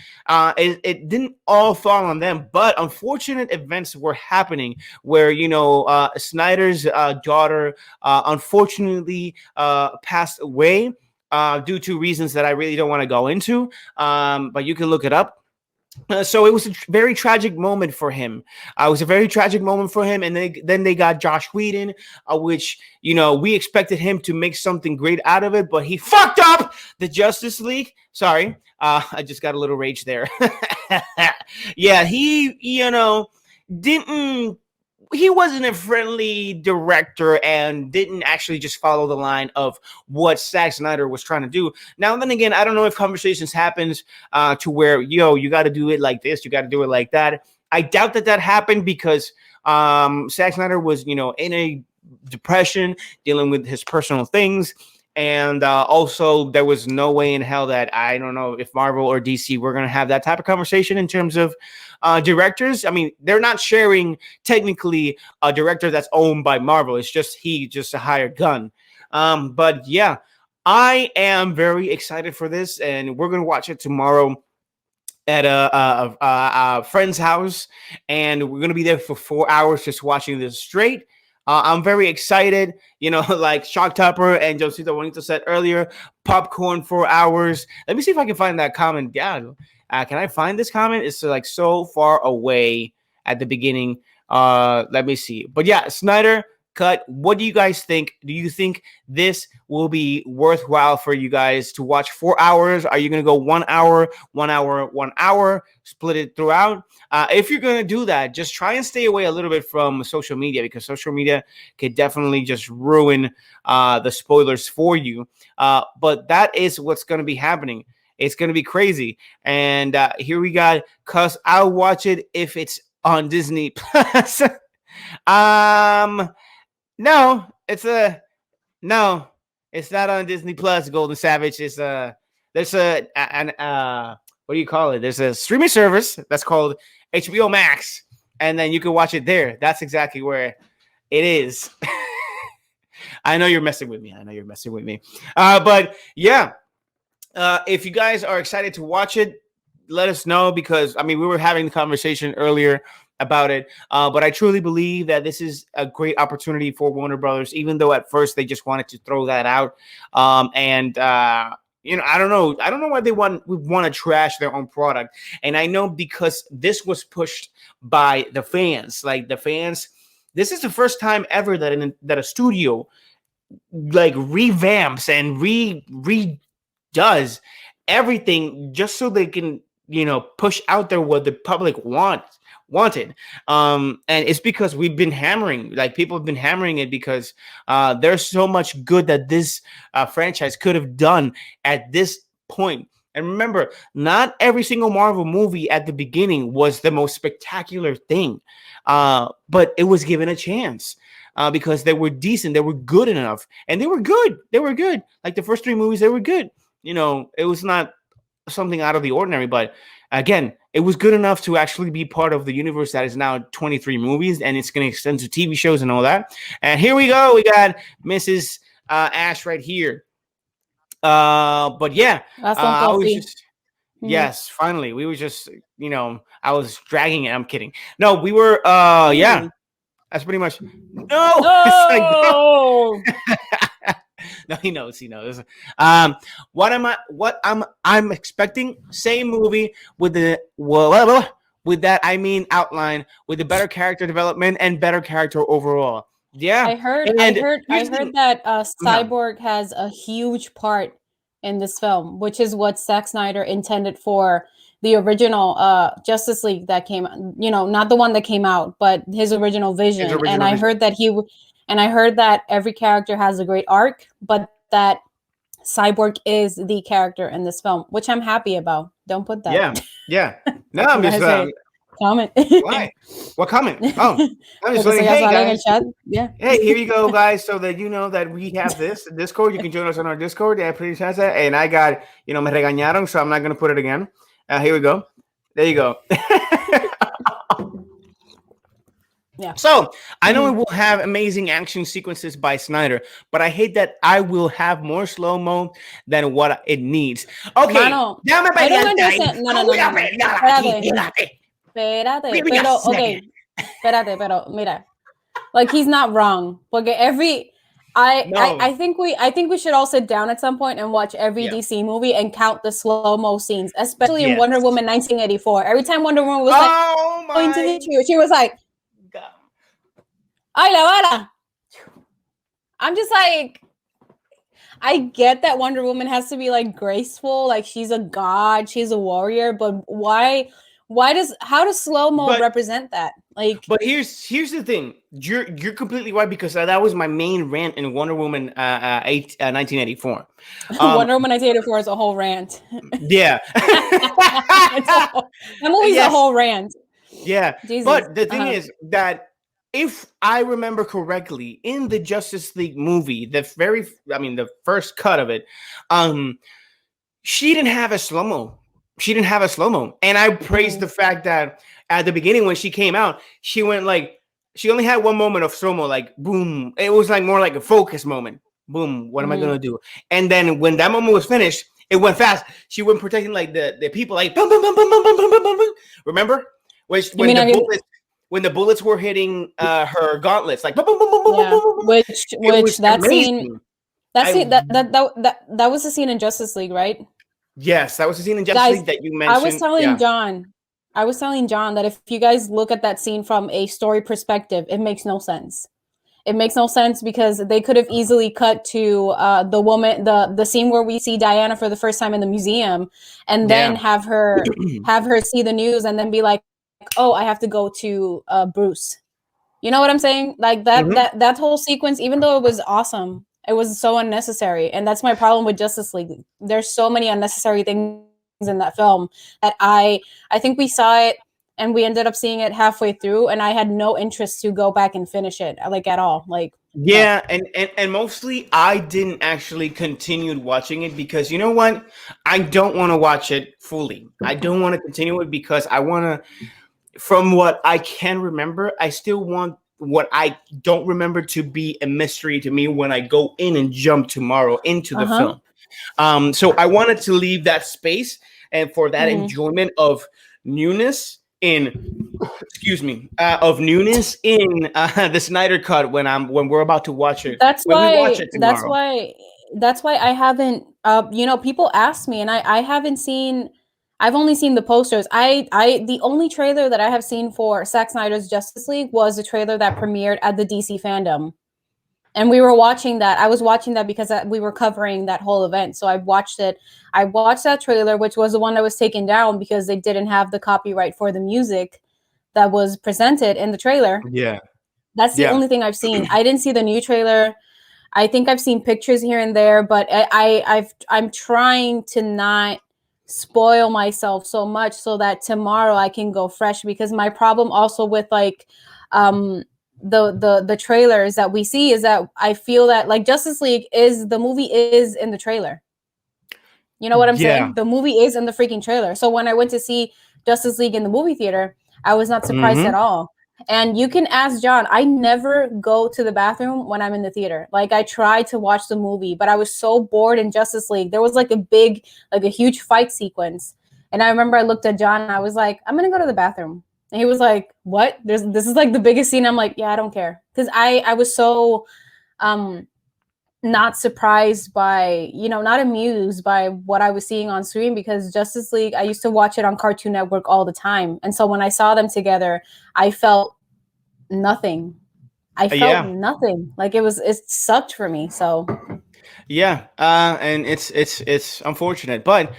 it didn't all fall on them, but unfortunate events were happening where Snyder's daughter unfortunately passed away due to reasons that I really don't want to go into, but you can look it up. So it was a very tragic moment for him. And then they got Josh Whedon, which we expected him to make something great out of it, but he fucked up the Justice League. Sorry, I just got a little rage there. Yeah, he didn't. He wasn't a friendly director and didn't actually just follow the line of what Zack Snyder was trying to do. Now, then again, I don't know if conversations happens to where, you got to do it like this, you got to do it like that. I doubt that happened because Zack Snyder was, in a depression, dealing with his personal things. And also, there was no way in hell that I don't know if Marvel or DC were going to have that type of conversation in terms of directors. I mean, they're not sharing technically a director that's owned by Marvel. It's just just a hired gun. But yeah, I am very excited for this, and we're going to watch it tomorrow at a friend's house, and we're going to be there for 4 hours just watching this straight. I'm very excited. Like Shock Topper and Josito Bonito said earlier, popcorn for hours. Let me see if I can find that comment. Yeah, can I find this comment? It's like so far away at the beginning. Let me see. But yeah, Snyder cut. What do you guys think? Do you think this will be worthwhile for you guys to watch 4 hours? Are you going to go 1 hour, 1 hour, 1 hour, split it throughout? If you're going to do that, just try and stay away a little bit from social media, because social media could definitely just ruin the spoilers for you. But that is what's going to be happening. It's going to be crazy. And here we got, cause I'll watch it if it's on Disney Plus. No, no, it's not on Disney Plus. Golden Savage is there's an what do you call it? There's a streaming service that's called HBO Max, and then you can watch it there. That's exactly where it is. I know you're messing with me. But yeah, if you guys are excited to watch it, let us know, because we were having the conversation earlier about it, but I truly believe that this is a great opportunity for Warner Brothers, even though at first they just wanted to throw that out. I don't know why they want to trash their own product. And I know because this was pushed by the fans. Like the fans, this is the first time ever that a studio like revamps and redoes everything just so they can push out there what the public wanted. And it's because we've been hammering, like people have been hammering it, because there's so much good that this franchise could have done at this point. And remember, not every single Marvel movie at the beginning was the most spectacular thing, but it was given a chance. Because they were decent, they were good enough, and they were good. Like the first 3 movies, they were good. It was not something out of the ordinary, but again, it was good enough to actually be part of the universe that is now 23 movies, and it's going to extend to TV shows and all that. And here we go. We got Mrs. Ash right here. But yeah, I was just, yes, finally, we were just, I was dragging it. I'm kidding. No, we were, yeah. That's pretty much no. It's like, no. No, he knows. What I'm expecting, same movie with the with that outline, with the better character development and better character overall. Yeah, I heard that Cyborg has a huge part in this film, which is what Zack Snyder intended for the original Justice League that came, not the one that came out, but his original vision. I heard that every character has a great arc, but that Cyborg is the character in this film, which I'm happy about. Don't put that. Yeah. No, I'm just comment. Why? What comment? Oh, I'm just saying, hey guys. Yeah. Hey, here you go, guys, so that you know that we have this Discord. You can join us on our Discord. Yeah, pretty chance that. And I got, me regañaron, so I'm not gonna put it again. Here we go. There you go. Yeah. So I know it will have amazing action sequences by Snyder, but I hate that I will have more slow-mo than what it needs. Okay. Mano, I don't understand. No. Espérate. Pero, okay. Espérate, pero mira. Like, he's not wrong. Porque I think we should all sit down at some point and watch every DC movie and count the slow-mo scenes, especially in Wonder Woman 1984. Every time Wonder Woman was going to the tree, she was like, ay, la bala. I'm just like, I get that Wonder Woman has to be like graceful, like she's a god, she's a warrior, but how does slow-mo represent that? Like, but here's the thing. You're completely right, because that was my main rant in Wonder Woman 1984. Wonder Woman 1984 is a whole rant. Yeah. That movie's a whole rant. Yeah. Jesus. But the thing is that if I remember correctly, in the Justice League movie, the first cut of it, she didn't have a slow-mo. And I praised the fact that at the beginning when she came out, she went like, she only had one moment of slow-mo, like boom. It was like more like a focus moment. Boom. What am I gonna do? And then when that moment was finished, it went fast. She went protecting like the people, like boom, boom, boom, boom, boom, boom, boom, boom, boom. Remember? When when the bullets were hitting her gauntlets, like boom, boom, boom, boom, boom, Yeah, boom, boom, boom. which that scene, Amazing. that I scene, that was the scene in Justice League, right? Yes, that was the scene in Justice Guys, League that you I was mentioned. telling Yeah, John, I was telling John that if you guys look at that scene from a story perspective, it makes no sense. It makes no sense because they could have easily cut to the woman, the scene where we see Diana for the first time in the museum, and then yeah. have her see the news and then be like, "Oh, I have to go to Bruce." You know what I'm saying? Like that Mhm. that whole sequence, even though it was awesome, it was so unnecessary, and that's my problem with Justice League. There's so many unnecessary things in that film that I think we saw it and we ended up seeing it halfway through, and I had no interest to go back and finish it, like at all. Like no. Yeah, and mostly I didn't actually continue watching it because you know what? I don't want to watch it fully. I don't want to continue it because I want to, from what I can remember, I still want what I don't remember to be a mystery to me when I go in and jump tomorrow into Uh the huh. film. So I wanted to leave that space and for that Mm-hmm. enjoyment of newness in, excuse me, of newness in the Snyder Cut when we're about to watch it That's when we watch why. it That's tomorrow. why. That's why I haven't. People ask me, and I haven't seen. I've only seen the posters. The only trailer that I have seen for Zack Snyder's Justice League was a trailer that premiered at the DC fandom, and we were watching that. I was watching that because we were covering that whole event, so I watched it. I watched that trailer, which was the one that was taken down because they didn't have the copyright for the music that was presented in the trailer. Yeah, That's the yeah, only thing I've seen. I didn't see the new trailer. I think I've seen pictures here and there, but I'm trying to not spoil myself so much so that tomorrow I can go fresh, because my problem also with like um the trailers that we see is that I feel that like Justice League is the movie is in the trailer. You know what I'm yeah. saying? The movie is in the freaking trailer. So when I went to see Justice League in the movie theater, I was not surprised Hmm. at all. And you can ask John, I never go to the bathroom when I'm in the theater. Like I tried to watch the movie, but I was so bored in Justice League. There was like a huge fight sequence. And I remember I looked at John and I was like, I'm gonna go to the bathroom. And he was like, what? This is like the biggest scene. I'm like, yeah, I don't care. Because I was so um not surprised by, not amused by what I was seeing on screen, because Justice League, I used to watch it on Cartoon Network all the time. And so when I saw them together, I felt nothing. I felt Yeah, nothing. Like it sucked for me. So, yeah. And it's unfortunate, but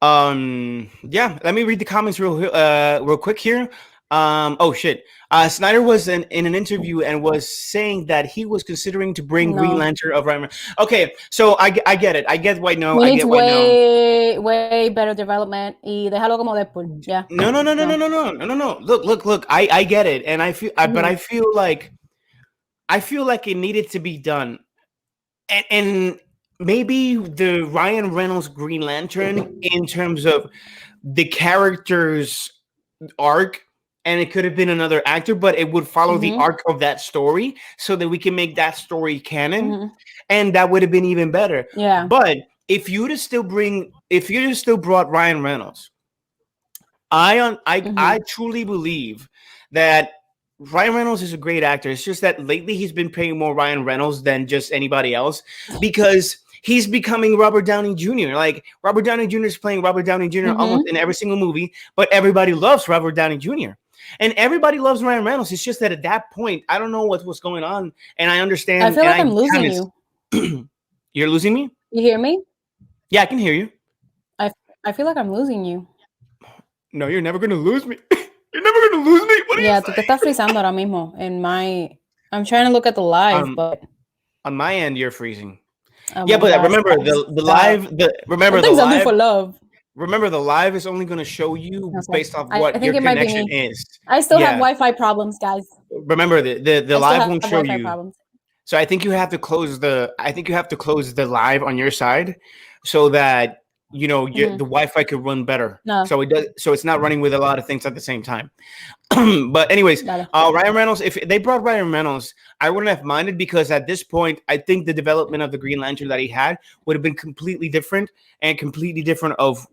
yeah. Let me read the comments real quick here. Oh shit. Snyder was in an interview and was saying that he was considering to bring Green no. Lantern of Ryan. Okay, so I get it. I get why no. He I needs get why no. way, way better development. Y déjalo como Deadpool. Yeah. No, no, no, no, no, No. no, no, no, no, no. Look. I get it, and but Mm-hmm. I feel like it needed to be done, and maybe the Ryan Reynolds Green Lantern in terms of the character's arc, and it could have been another actor, but it would follow the Mm-hmm. arc of that story so that we can make that story canon, Mm-hmm. and that would have been even better. Yeah. But if you'd have still brought Ryan Reynolds, I Mm-hmm. truly believe that Ryan Reynolds is a great actor. It's just that lately he's been paying more Ryan Reynolds than just anybody else because he's becoming Robert Downey Jr. Like Robert Downey Jr. is playing Robert Downey Jr. almost Mm-hmm. in every single movie, but everybody loves Robert Downey Jr. And everybody loves Ryan Reynolds. It's just that at that point, I don't know what's going on, and I I understand, feel and like I I'm losing kind you. of you're losing me. You hear me? Yeah, I can hear you. I, I feel like I'm losing you. No, you're never gonna lose me. You're never gonna lose me. What are you Yeah, tú te estás frizando ahora mismo en my. I'm trying to look at the live, saying? but On my end, you're freezing. oh Yeah, my but gosh, remember guys, the stop. live. The What remember the things I do live. for love? Remember the live is only going to show you Okay. based off I what think your it might be connection me. is. I still have Yeah. Wi-Fi problems, guys. Remember the I still live have won't show Wi-Fi you. problems. So I think you have to close the. I think you have to close the live on your side, so that the Mm-hmm. Wi-Fi could run better. No, So it does. So it's not running with a lot of things at the same time. But anyways, dale. Ryan Reynolds. If they brought Ryan Reynolds, I wouldn't have minded because at this point, I think the development of the Green Lantern that he had would have been completely different and completely different of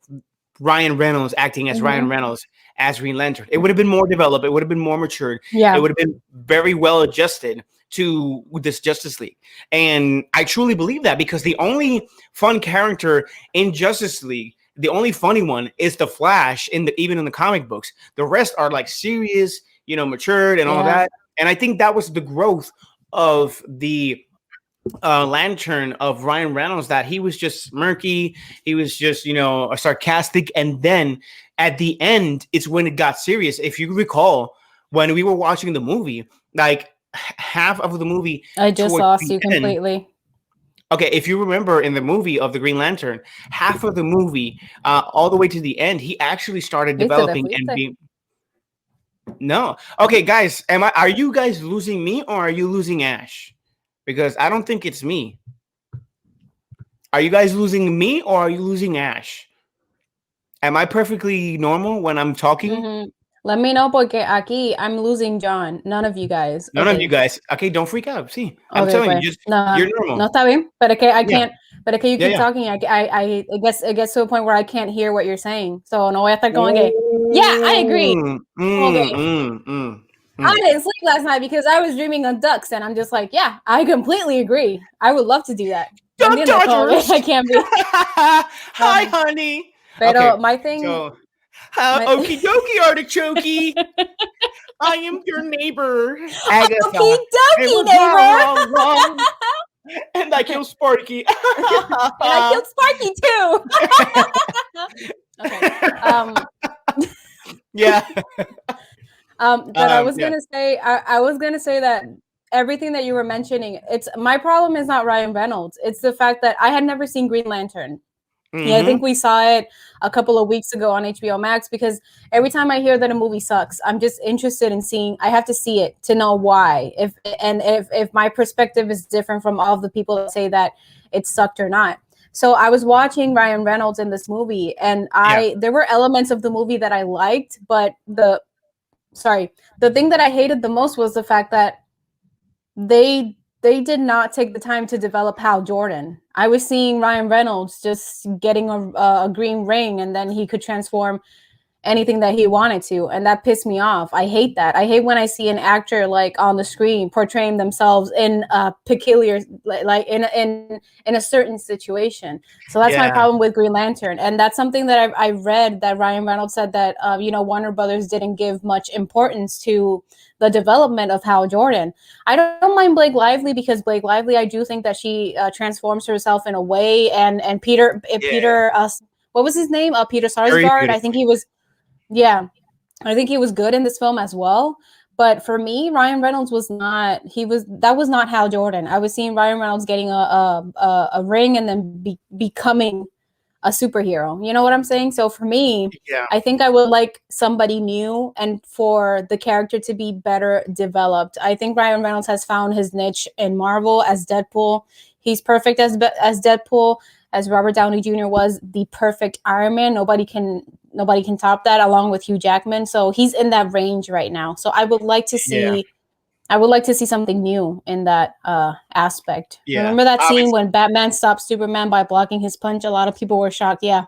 Ryan Reynolds acting as Ryan Reynolds as Green Lantern. It would have been more developed. It would have been more matured. Yeah. It would have been very well adjusted to this Justice League. And I truly believe that, because the only fun character in Justice League, the only funny one, is the Flash even in the comic books. The rest are like serious, matured and all that. And I think that was the growth of the Lantern of Ryan Reynolds, that he was just murky. He was just, a sarcastic. And then at the end, it's when it got serious. If you recall, when we were watching the movie, like half of the movie, I just lost you completely. Okay, if you remember in the movie of the Green Lantern, half of the movie, all the way to the end, he actually started developing and being. No, okay, guys, are you guys losing me, or are you losing Ash? Because I don't think it's me. Are you guys losing me, or are you losing Ash? Am I perfectly normal when I'm talking? Let me know, porque aquí I'm losing John. None of you guys. None of you guys. Okay, don't freak out. See, I'm telling you, just no, you're normal. No, está bien. But okay, I can't. But okay, you keep talking. I guess it gets to a point where I can't hear what you're saying. So no voy a estar going que. Yeah, I agree. Okay. I didn't sleep last night because I was dreaming of ducks, and I'm just like, yeah, I completely agree. I would love to do that. Duck Dodgers. I can't be. Hi, honey. Pero my thing. So, okie dokie, artichoke. I am your neighbor, Agatha. Okie dokie, neighbor. Wrong. And I killed Sparky. And I killed Sparky too. Okay. Yeah. But I was gonna say, I was gonna say that everything that you were mentioning, my problem is not Ryan Reynolds. It's the fact that I had never seen Green Lantern. Yeah, I think we saw it a couple of weeks ago on HBO Max, because every time I hear that a movie sucks, I'm just interested in seeing. I have to see it to know why. If my perspective is different from all of the people that say that it sucked or not. So I was watching Ryan Reynolds in this movie, and there were elements of the movie that I liked, but the thing that I hated the most was the fact that they did not take the time to develop Hal Jordan. I was seeing Ryan Reynolds just getting a green ring, and then he could transform anything that he wanted to, and that pissed me off. I hate that. I hate when I see an actor like on the screen portraying themselves in a peculiar, like in a certain situation. So that's my problem with Green Lantern, and that's something that I read that Ryan Reynolds said that Warner Brothers didn't give much importance to the development of Hal Jordan. I don't mind Blake Lively, because Blake Lively, I do think that she transforms herself in a way, and Peter, what was his name? Peter Sarsgaard. I think he was. Yeah, I think he was good in this film as well. But for me, Ryan Reynolds was not. That was not Hal Jordan. I was seeing Ryan Reynolds getting a ring and then becoming a superhero. You know what I'm saying? So for me, I think I would like somebody new, and for the character to be better developed. I think Ryan Reynolds has found his niche in Marvel as Deadpool. He's perfect as Deadpool. As Robert Downey Jr. was the perfect Iron Man. Nobody can top that, along with Hugh Jackman. So he's in that range right now. So I would like to see something new in that aspect. Yeah. Remember that scene when Batman stopped Superman by blocking his punch? A lot of people were shocked. Yeah.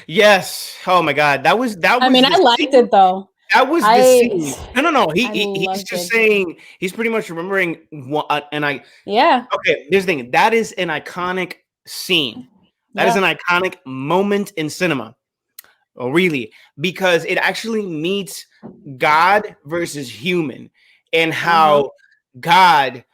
Yes. Oh my God. That was. I mean, I liked it though. That was the scene. No. He's just saying. He's pretty much remembering what. Yeah. Okay. Here's the thing. That is an iconic scene. That is an iconic moment in cinema. Oh, really? Because it actually meets God versus human, and how God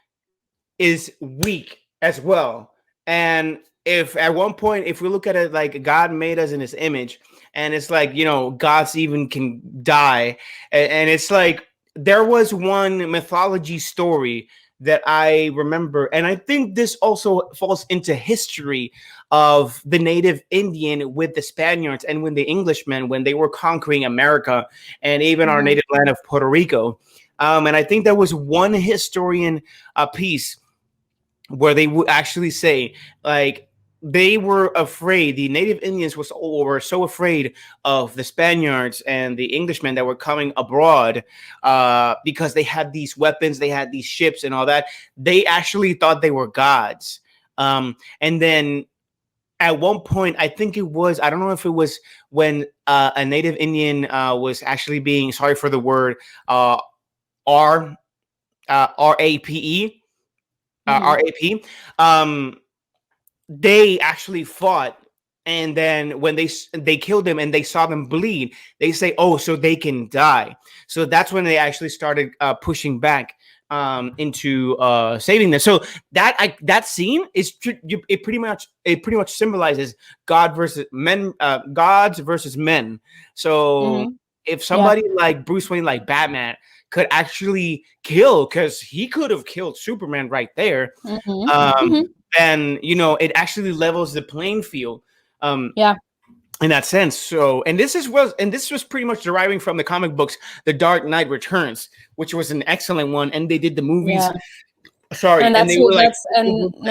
is weak as well. And if at one point, if we look at it like God made us in his image, and it's like, God's even can die. And it's like, there was one mythology story that I remember, and I think this also falls into history of the native Indian with the Spaniards and when the Englishmen, when they were conquering America and even our native land of Puerto Rico. And I think there was one historian piece where they would actually say, like, they were afraid, the native Indians were so afraid of the Spaniards and the Englishmen that were coming abroad because they had these weapons, they had these ships and all that. They actually thought they were gods. And then at one point, I think it was, I don't know if it was when a native Indian was actually being, sorry for the word, R RAPE, RAP. They actually fought, and then when they killed them and they saw them bleed, they say, "Oh, so they can die." So that's when they actually started pushing back into saving them. So that scene is it pretty much symbolizes God versus men, gods versus men. So if somebody like Bruce Wayne, like Batman, could actually kill, because he could have killed Superman right there, then it actually levels the playing field. In that sense. So, and this was pretty much deriving from the comic books, The Dark Knight Returns, which was an excellent one, and they did the movies. Sorry, and they were like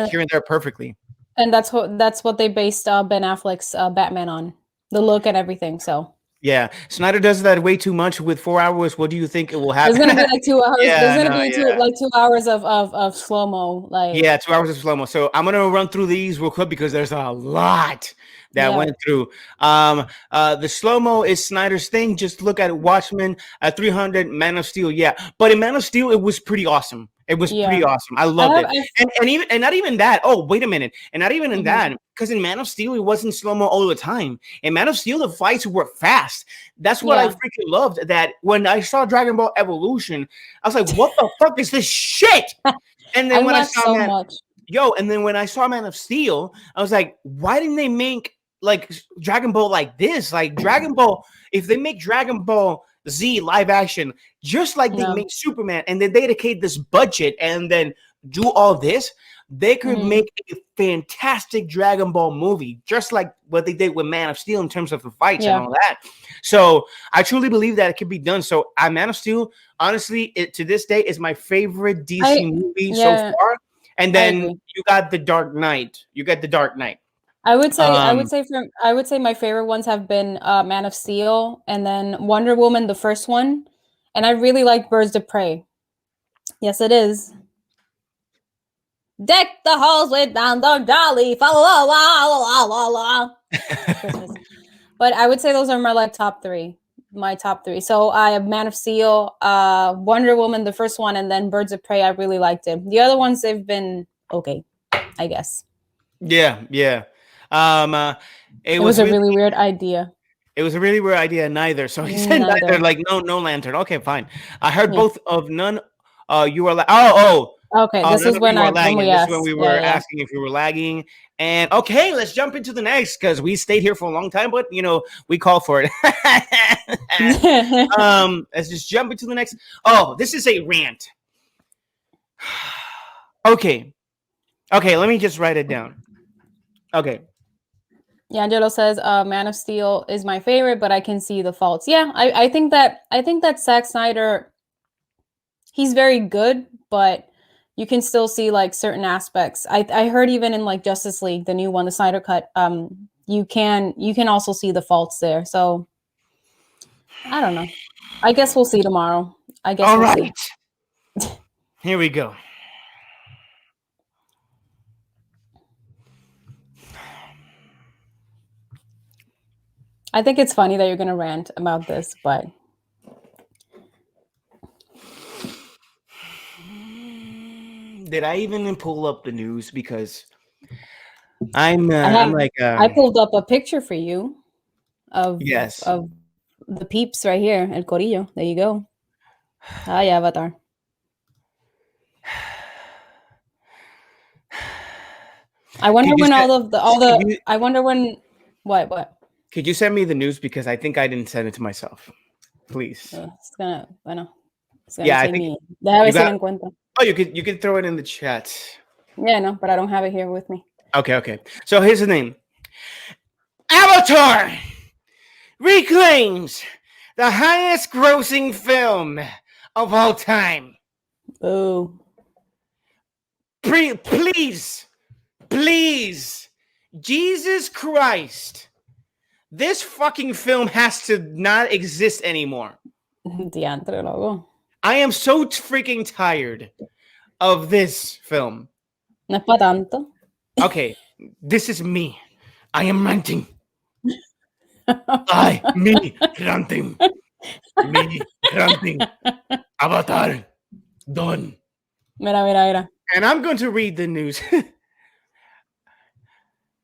here and there perfectly. And that's what they based Ben Affleck's Batman on, the look and everything. So yeah, Snyder does that way too much with 4 hours. What do you think it will happen? There's gonna be like 2 hours. There's gonna be 2 hours of slow mo. Like 2 hours of slow mo. So I'm gonna run through these real quick because there's a lot that went through. The slow mo is Snyder's thing. Just look at Watchmen, 300, Man of Steel. Yeah, but in Man of Steel, it was pretty awesome. It was pretty awesome. I loved it. And not even that. Oh, wait a minute. And not even in that. Because in Man of Steel, it wasn't slow-mo all the time. In Man of Steel, the fights were fast. That's what I freaking loved. That when I saw Dragon Ball Evolution, I was like, what the fuck is this shit? And then when I saw and then when I saw Man of Steel, I was like, why didn't they make like Dragon Ball like this? Like Dragon Ball, if they make Dragon Ball Z live action, just like they make Superman, and they dedicate this budget and then do all this, they could make a fantastic Dragon Ball movie, just like what they did with Man of Steel in terms of the fights and all that. So I truly believe that it can be done. So Man of Steel, honestly, to this day is my favorite DC movie so far. And then you got The Dark Knight. I would say my favorite ones have been Man of Steel and then Wonder Woman, the first one, and I really like Birds of Prey. Yes, it is. Deck the halls with down the jolly, la la la la. But I would say those are my top three. So I have Man of Steel, Wonder Woman, the first one, and then Birds of Prey. I really liked it. The other ones, they've been okay, I guess. Yeah. It was a really weird idea. It was a really weird idea. Neither. So he said neither. Like no lantern. Okay, fine. I heard both of none. You were okay. This is when we were asking if we were lagging. And okay, let's jump into the next because we stayed here for a long time, but we called for it. Let's just jump into the next. Oh, this is a rant. Okay. Let me just write it down. Okay. Yeah, Angelo says Man of Steel is my favorite, but I can see the faults. Yeah, I think that Zack Snyder, he's very good, but you can still see like certain aspects. I heard even in like Justice League, the new one, the Snyder cut, you can also see the faults there. So I don't know. I guess we'll see tomorrow. All right. Here we go. I think it's funny that you're going to rant about this, but did I even pull up the news? Because I pulled up a picture for you of the peeps right here, El Corillo. There you go. Hi, Avatar. I wonder when I wonder when what? Could you send me the news because I think I didn't send it to myself, please? It's gonna I think you could throw it in the chat. Yeah, no, but I don't have it here with me. Okay. So here's the name. Avatar reclaims the highest grossing film of all time. Oh. Please, Jesus Christ. This fucking film has to not exist anymore. Diantre, logo. I am so freaking tired of this film. No es pa tanto. Okay, this is me. I am ranting. Me ranting. Me ranting. Avatar. Done. Mira. And I'm going to read the news.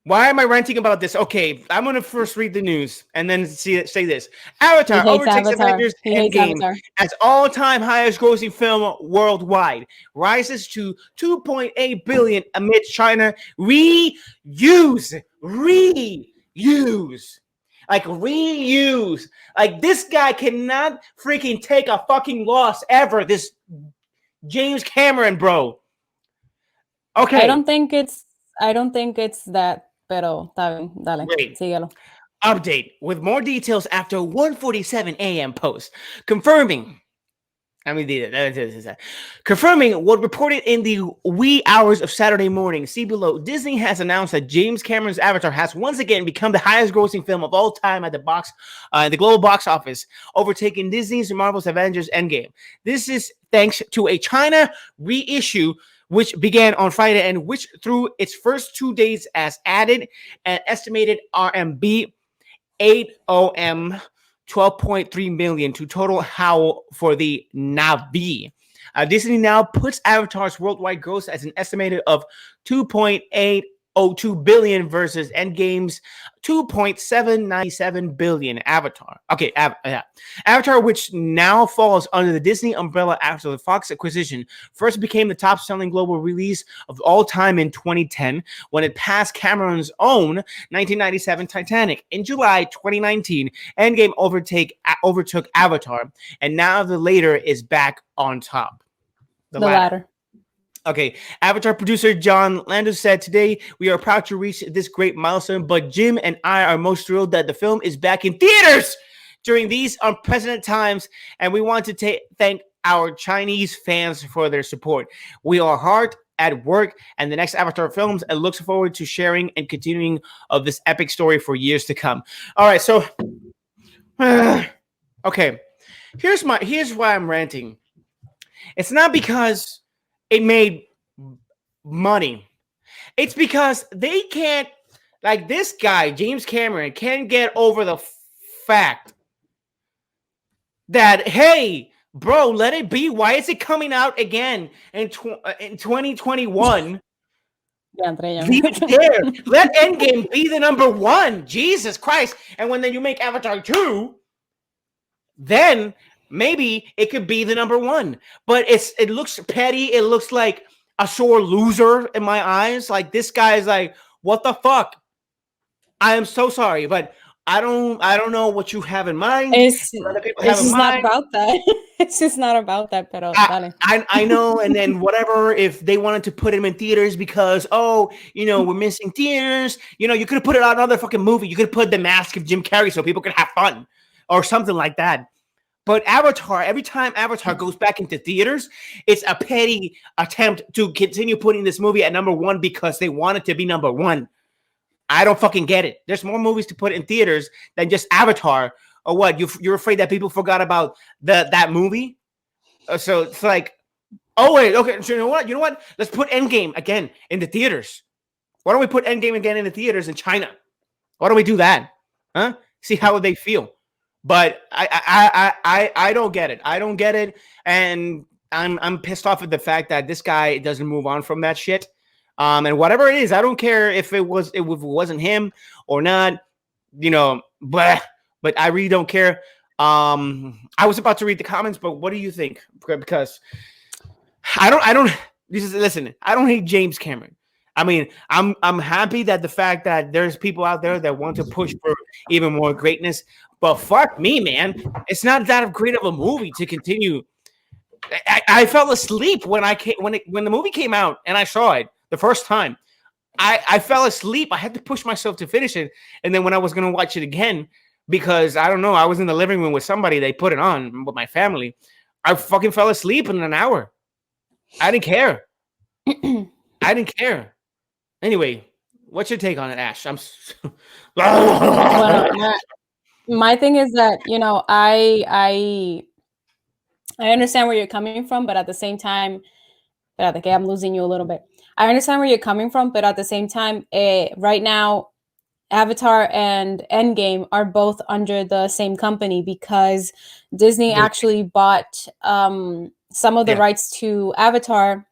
Why am I ranting about this? Okay, I'm going to first read the news and then say this. He Avatar hates overtakes Avatar. Avengers He hates Endgame Avatar. as all-time highest grossing film worldwide. Rises to 2.8 billion amid China reuse. Like reuse. Like this guy cannot freaking take a fucking loss ever. This James Cameron, bro. Okay. I don't think it's that, pero está bien, dale, Great. síguelo. Update with more details after 1:47 a.m. post confirming what reported in the wee hours of Saturday morning. See below. Disney has announced that James Cameron's Avatar has once again become the highest grossing film of all time at the global box office, overtaking Disney's Marvel's Avengers Endgame. This is thanks to a China reissue which began on Friday and which through its first 2 days has added an estimated RMB 8 12.3 million to total howl for the Navi. Disney now puts Avatar's worldwide gross as an estimated of 2.802 billion versus Endgame's 2.797 billion. Avatar. Okay, Avatar, which now falls under the Disney umbrella after the Fox acquisition, first became the top-selling global release of all time in 2010 when it passed Cameron's own 1997 Titanic. In July 2019, Endgame overtook Avatar, and now the later is back on top. The latter. Okay, Avatar producer John Landis said, "Today we are proud to reach this great milestone, but Jim and I are most thrilled that the film is back in theaters during these unprecedented times, and we want to thank our Chinese fans for their support. We are hard at work and the next Avatar films and looks forward to sharing and continuing of this epic story for years to come." All right, so okay, here's why I'm ranting. It's not because it made money. It's because they can't, like this guy, James Cameron, can't get over the fact that, hey, bro, let it be. Why is it coming out again in 2021? Leave it there. Let Endgame be the number one. Jesus Christ. And when then you make Avatar 2, then maybe it could be the number one. But it looks petty. It looks like a sore loser in my eyes. Like this guy is like, what the fuck? I am so sorry, but I don't know what you have in mind. It's just not about that. It's just not about that, pero I know, and then whatever, if they wanted to put him in theaters because, we're missing theaters, you could have put it on another fucking movie. You could have put The Mask of Jim Carrey so people could have fun or something like that. But Avatar, every time Avatar goes back into theaters, it's a petty attempt to continue putting this movie at number one because they want it to be number one. I don't fucking get it. There's more movies to put in theaters than just Avatar. Or what? You're afraid that people forgot about that movie? So it's like, oh wait, okay. So you know what? Let's put Endgame again in the theaters. Why don't we put Endgame again in the theaters in China? Why don't we do that? Huh? See how they feel. But I don't get it. I don't get it, and I'm pissed off at the fact that this guy doesn't move on from that shit. And whatever it is, I don't care if it wasn't him or not. But I really don't care. I was about to read the comments, but what do you think? Because I don't. Listen. I don't hate James Cameron. I mean, I'm happy that the fact that there's people out there that want to push for even more greatness. But fuck me, man. It's not that great of a movie to continue. I fell asleep when the movie came out and I saw it the first time. I fell asleep. I had to push myself to finish it. And then when I was going to watch it again, because I don't know, I was in the living room with somebody. They put it on with my family. I fucking fell asleep in an hour. I didn't care. I didn't care. Anyway, what's your take on it, Ash? My thing is that, I understand where you're coming from, but at the same time, I'm losing you a little bit. I understand where you're coming from, but at the same time, right now, Avatar and Endgame are both under the same company because Disney actually bought some of the Yeah. rights to Avatar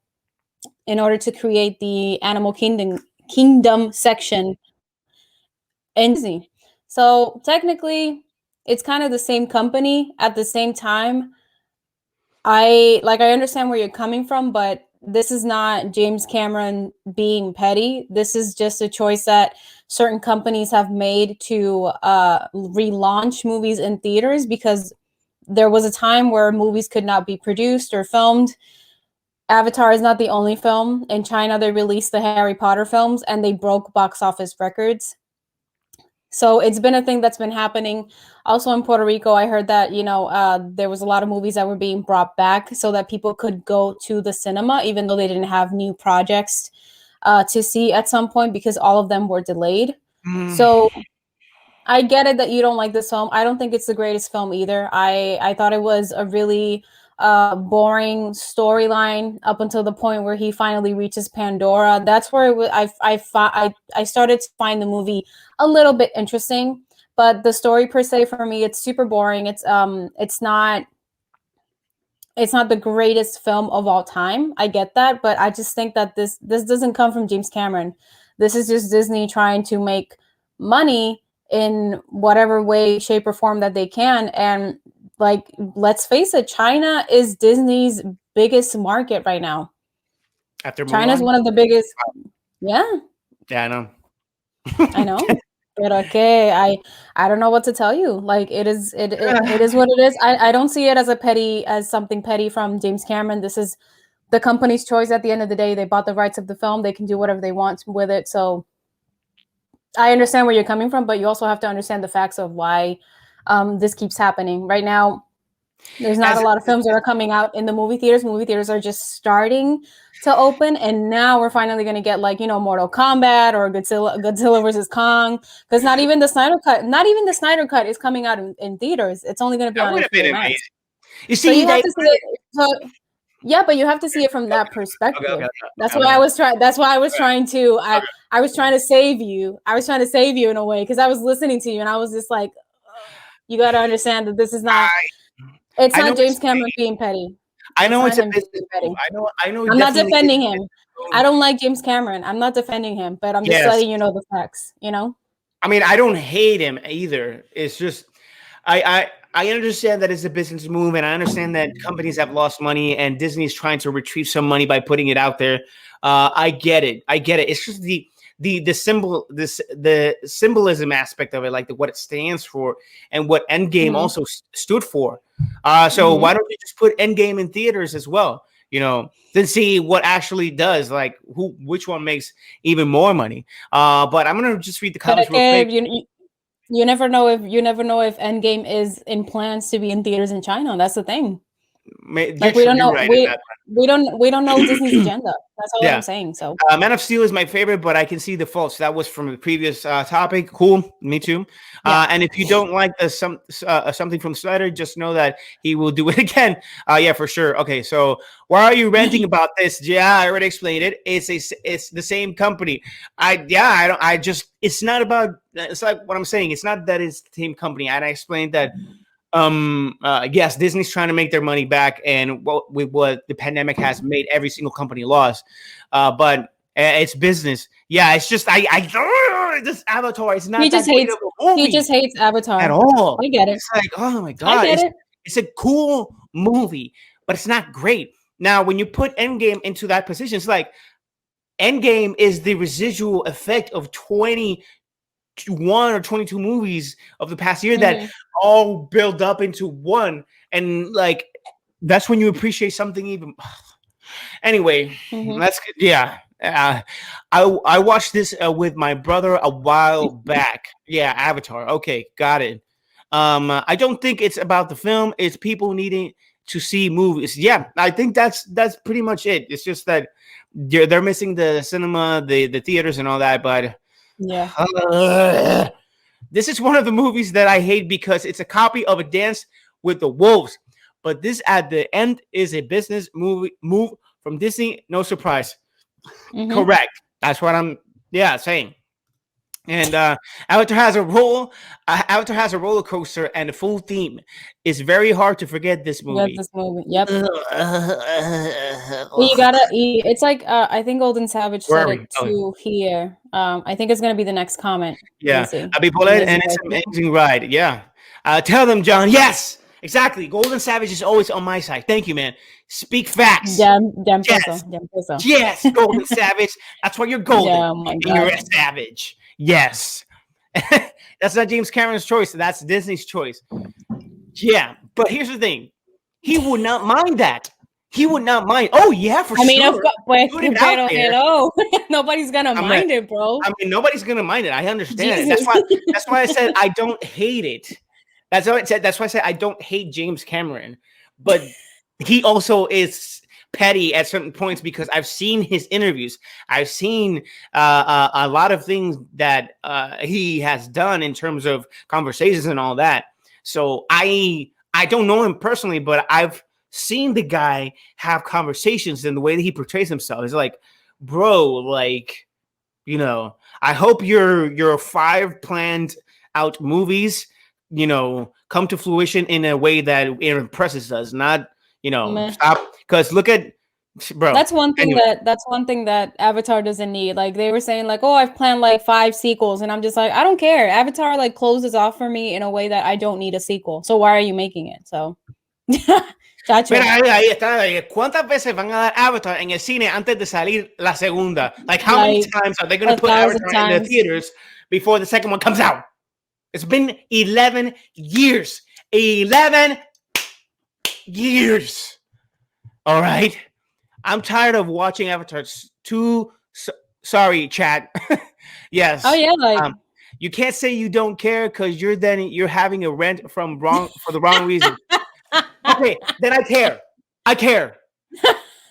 in order to create the Animal Kingdom section in Disney. So technically, it's kind of the same company. At the same time, I understand where you're coming from, but this is not James Cameron being petty. This is just a choice that certain companies have made to relaunch movies in theaters because there was a time where movies could not be produced or filmed. Avatar is not the only film. In China, they released the Harry Potter films and they broke box office records. So it's been a thing that's been happening. Also in Puerto Rico, I heard that there was a lot of movies that were being brought back so that people could go to the cinema, even though they didn't have new projects to see at some point because all of them were delayed. So I get it that you don't like this film. I don't think it's the greatest film either. I thought it was a really boring storyline up until the point where he finally reaches Pandora. That's where I started to find the movie a little bit interesting, but the story per se for me it's super boring. It's not the greatest film of all time. I get that, but I just think that this doesn't come from James Cameron. This is just Disney trying to make money in whatever way, shape, or form that they can. And like, let's face it, China is Disney's biggest market right now. After China's Mulan? one of the biggest. Yeah, Yeah, I know. I know. But okay, I don't know what to tell you. Like it is what it is. I don't see it as something petty from James Cameron. This is the company's choice at the end of the day. They bought the rights of the film. They can do whatever they want with it. So I understand where you're coming from, but you also have to understand the facts of why this keeps happening. Right now, there's not As a lot of films that are coming out in the movie theaters. Movie theaters are just starting to open, and now we're finally going to get Mortal Kombat or Godzilla versus Kong, because not even the Snyder Cut is coming out in theaters. It's only going to be that on would have been HBO amazing. Max. You So see, you have to see it. So yeah, but you have to see it from that perspective. That's why I was trying. That's why I was trying to. I was trying to save you. I was trying to save you in a way because I was listening to you and I was just like, you got to understand that this is not. It's I know not James Cameron being petty. I It's know not it's a him business being move. petty. I know. I'm not Definitely is defending a him. business I move. don't like James Cameron. I'm not defending him, but I'm just Yes, letting you know the facts. You know. I mean I don't hate him either. It's just I understand that it's a business move, and I understand that companies have lost money, and Disney is trying to retrieve some money by putting it out there. I get it. I get it. It's just the symbolism aspect of it, like what it stands for, and what Endgame Mm-hmm. also stood for. So Mm-hmm. why don't you just put Endgame in theaters as well? Then see what actually does, like which one makes even more money. But I'm gonna just read the But comments real okay, quick. you never know if Endgame is in plans to be in theaters in China. That's the thing. You're Like we true. don't You're know right in that. we don't know Disney's agenda. That's all I'm Yeah. saying. So Man of Steel is my favorite, but I can see the faults. That was from the previous topic. Cool, me too. yeah. And if you don't like something from Snyder, just know that he will do it again. Yeah, for sure. Okay, so why are you ranting about this? Yeah, I already explained it. It's the same company. I don't. I just it's not about. It's like what I'm saying. It's not that it's the same company. And I explained that yes, Disney's trying to make their money back, and what the pandemic has made every single company lost. But it's business. Yeah, it's just this Avatar. It's not that great of a He movie just hates at Avatar. all. I get it. It's like, oh my I god, get it. it's a cool movie, but it's not great. Now, when you put Endgame into that position, it's like Endgame is the residual effect of 21 or 22 movies of the past year that Mm-hmm. all build up into one, and like that's when you appreciate something even. Anyway, Mm-hmm. yeah. I watched this with my brother a while back. Yeah, Avatar. Okay, got it. I don't think it's about the film. It's people needing to see movies. Yeah, I think that's pretty much it. It's just that they're missing the cinema, the theaters, and all that. But Yeah. this is one of the movies that I hate because it's a copy of A Dance with the Wolves. But this at the end is a business move from Disney. No surprise. Mm-hmm. Correct. That's what I'm saying. And Avatar has a roll. Avatar has a roller coaster, and the full theme is very hard to forget. This Forget movie. this movie. Yep. You gotta. It's like I think Golden Savage said Worry. it Oh, too here. I think it's gonna be the next comment we yeah. see. I'll be polite, and Amazing it's ride. an amazing ride. Yeah. Tell them, John. Yes, exactly. Golden Savage is always on my side. Thank you, man. Speak facts. Damn Yes. peso. Damn peso. Yes, Golden Savage. That's why you're golden Yeah. Oh my and you're god. a savage. Yes. That's not James Cameron's choice. That's Disney's choice. Yeah. But here's the thing. He would not mind that. He would not mind. Oh, yeah, for I mean, sure. pues, Put it out pero there. hello. Nobody's gonna I'm mind it, bro. I mean, nobody's gonna mind it. I understand it. Jesus. That's why I said I don't hate it. That's why I said. That's why I said I don't hate James Cameron, but he also is petty at certain points because I've seen his interviews. I've seen a lot of things that he has done in terms of conversations and all that. So I don't know him personally, but I've seen the guy have conversations and the way that he portrays himself is like, bro, like, you know, I hope your 5 planned out movies, you know, come to fruition in a way that it impresses us, not, you know, Meh. stop. Because look at, bro. That's one thing Anyway. that's one thing that Avatar doesn't need. Like they were saying, like, oh, I've planned like 5 sequels, and I'm just like, I don't care. Avatar like closes off for me in a way that I don't need a sequel. So why are you making it? So Chacho. Mira, ahí está. ¿Cuántas veces van a dar Avatar en el cine antes de salir la segunda? Like, how many Like, times are they going to put 1,000 Avatar in the times. theaters before the second one comes out? It's been 11 years. 11 years. All right. I'm tired of watching Avatar. Sorry, chat. Yes. Oh yeah, like you can't say you don't care because you're having a rant for the wrong reason. Okay, then I care. I care.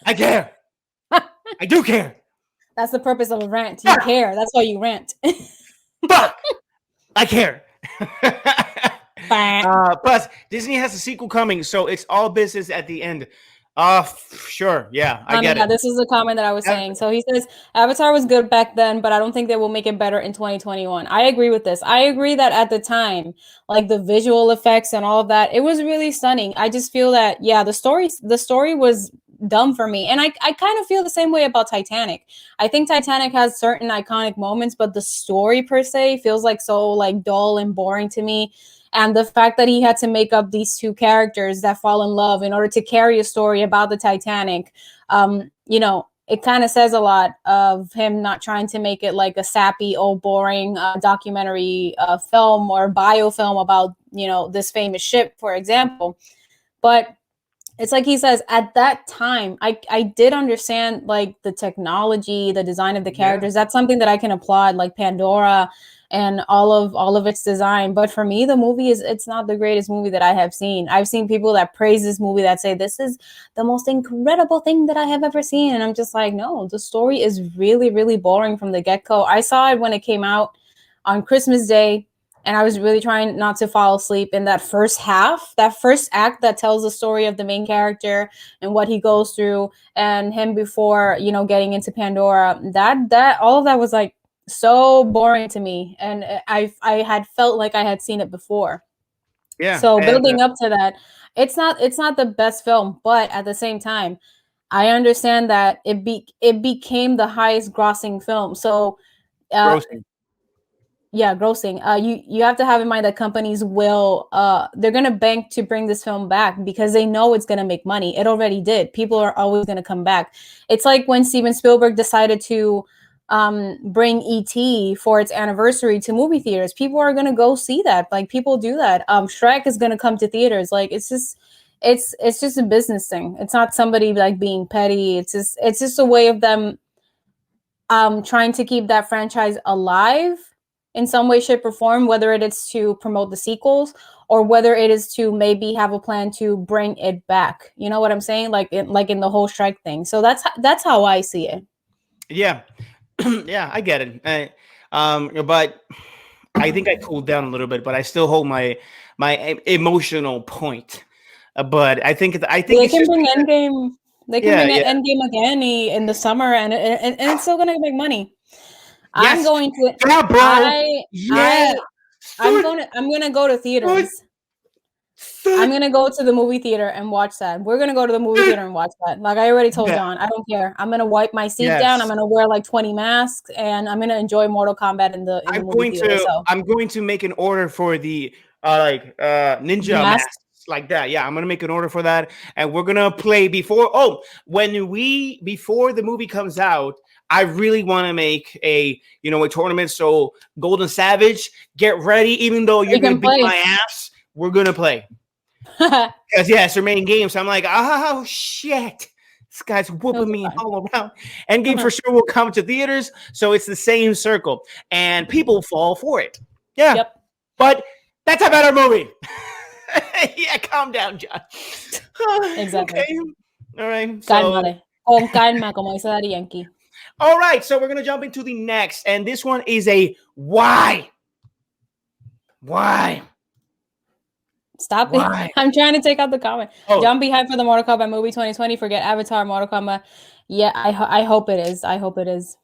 I care. I do care. that's the purpose of a rant. You care. That's why you rant. Fuck. I care. Plus, Disney has a sequel coming, so it's all business at the end. Sure, yeah, I get it. This is the comment that I was saying. So he says Avatar was good back then, but I don't think they will make it better in 2021. I agree with this. I agree that at the time, like the visual effects and all of that, it was really stunning. I just feel that the story was dumb for me, and I kind of feel the same way about Titanic. I think Titanic has certain iconic moments, but the story per se feels like so like dull and boring to me. And the fact that he had to make up these 2 characters that fall in love in order to carry a story about the Titanic, you know, it kind of says a lot of him not trying to make it like a sappy, old, boring documentary film or biofilm about, you know, this famous ship, for example. But it's like he says, at that time, I did understand like the technology, the design of the characters. That's something that I can applaud, like Pandora and all of its design. But for me, the movie it's not the greatest movie that I have seen. I've seen people that praise this movie that say this is the most incredible thing that I have ever seen. And I'm just like, no, the story is really, really boring from the get-go. I saw it when it came out on Christmas Day. And I was really trying not to fall asleep in that first half, that first act that tells the story of the main character and what he goes through and him before, you know, getting into Pandora. That all of that was like so boring to me. And I had felt like I had seen it before. Yeah. So building up to that, it's not the best film, but at the same time, I understand that it became the highest grossing film. So grossing. Yeah, grossing. You have to have in mind that companies will they're gonna bank to bring this film back because they know it's gonna make money. It already did. People are always gonna come back. It's like when Steven Spielberg decided to bring E.T. for its anniversary to movie theaters. People are gonna go see that. Like people do that. Shrek is gonna come to theaters. Like it's just a business thing. It's not somebody like being petty. It's just a way of them trying to keep that franchise alive in some way, shape, or form, whether it is to promote the sequels or whether it is to maybe have a plan to bring it back. You know what I'm saying? Like in the whole Shrek thing. So that's how I see it. Yeah. Yeah, I get it. But I think I cooled down a little bit, but I still hold my emotional point. But I think they can bring Endgame. They can bring Endgame again in the summer, and it's still gonna make money. I'm Yes. going to. Yeah, bro. I'm gonna go to theaters. I'm gonna go to the movie theater and watch that. We're gonna go to the movie theater and watch that. Like I already told John, I don't care. I'm gonna wipe my seat down. I'm gonna wear like 20 masks, and I'm gonna enjoy Mortal Kombat in the movie theater. I'm going to make an order for the ninja masks like that. Yeah, I'm gonna make an order for that, and we're gonna play before the movie comes out. I really want to make a tournament. So Golden Savage, get ready. Even though you're gonna beat my ass, we're gonna play. Because it's your main game. So I'm like, oh shit, this guy's whooping me all around. Endgame for sure will come to theaters. So it's the same circle, and people fall for it. Yeah, but that's a better movie. Yeah, calm down, John. Exactly. Okay. All right. Cálmate. Con calma, como dice Daddy Yankee. All right, so we're gonna jump into the next, and this one is a why. Why? Stop it! I'm trying to take out the comment. John, be hyped for the Mortal Kombat movie 2020. Forget Avatar, Mortal Kombat. Yeah, I hope it is. I hope it is.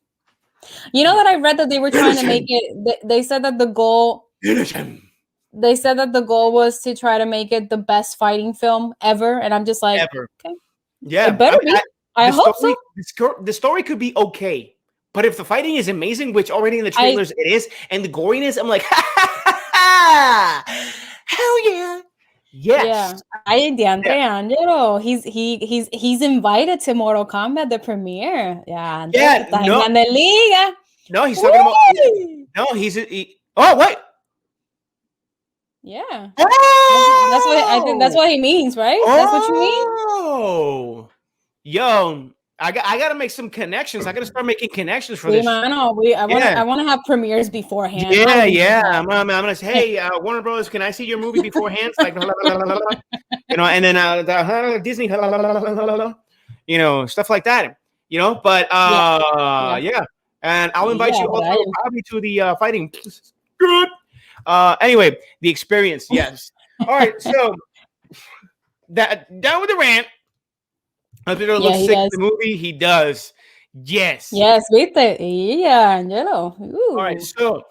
You know that I read that they were trying to make it. They said that the goal. They said that the goal was to try to make it the best fighting film ever, and I'm just like, ever. Okay, yeah, it better be. I hope so. The story could be okay, but if the fighting is amazing, which already in the trailers it is, and the goriness, I'm like, hell yeah. Yes. Yeah. Ay, Diantre Angelo. He's invited to Mortal Kombat, the premiere. Yeah. No. No, he's talking about. No, oh, wait. Yeah. Oh! That's what he means, right? Oh! That's what you mean? Oh. Yo, I gotta make some connections. I gotta start making connections for this. I want to have premieres beforehand. Yeah. I'm gonna say, hey, Warner Brothers, can I see your movie beforehand? Like, and then Disney, stuff like that. But yeah. And I'll invite you all probably to the fighting. Good. Anyway, the experience. Yes. All right. So down with the rant. Peter looks sick in the movie. He does. Yes. Yes, viste. Yeah, Angelo. All right, so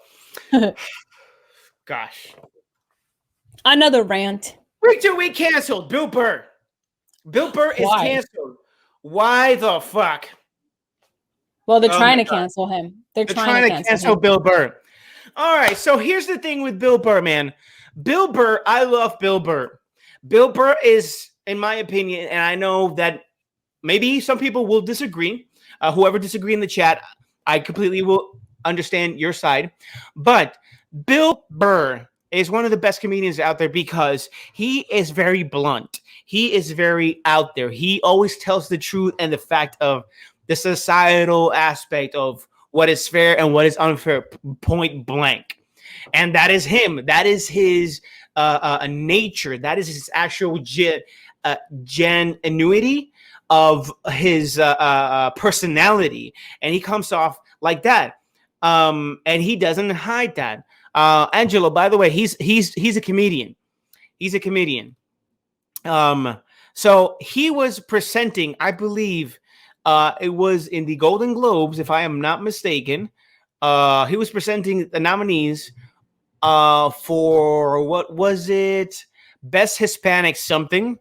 gosh. Another rant. Week 2 week canceled. Bill Burr. Bill Burr is canceled. Why the fuck? Well, they're trying to cancel him. They're trying to cancel Bill Burr. All right, so here's the thing with Bill Burr, man. Bill Burr, I love Bill Burr. Bill Burr is, in my opinion, and I know that maybe some people will disagree. Whoever disagree in the chat, I completely will understand your side. But Bill Burr is one of the best comedians out there because he is very blunt. He is very out there. He always tells the truth and the fact of the societal aspect of what is fair and what is unfair, point blank. And that is him. That is his nature. That is his actual genuity of his personality, and he comes off like that, and he doesn't hide that. Angelo, by the way, he's a comedian. He's a comedian. So he was presenting, I believe, it was in the Golden Globes, if I am not mistaken. He was presenting the nominees for what was it? Best Hispanic something.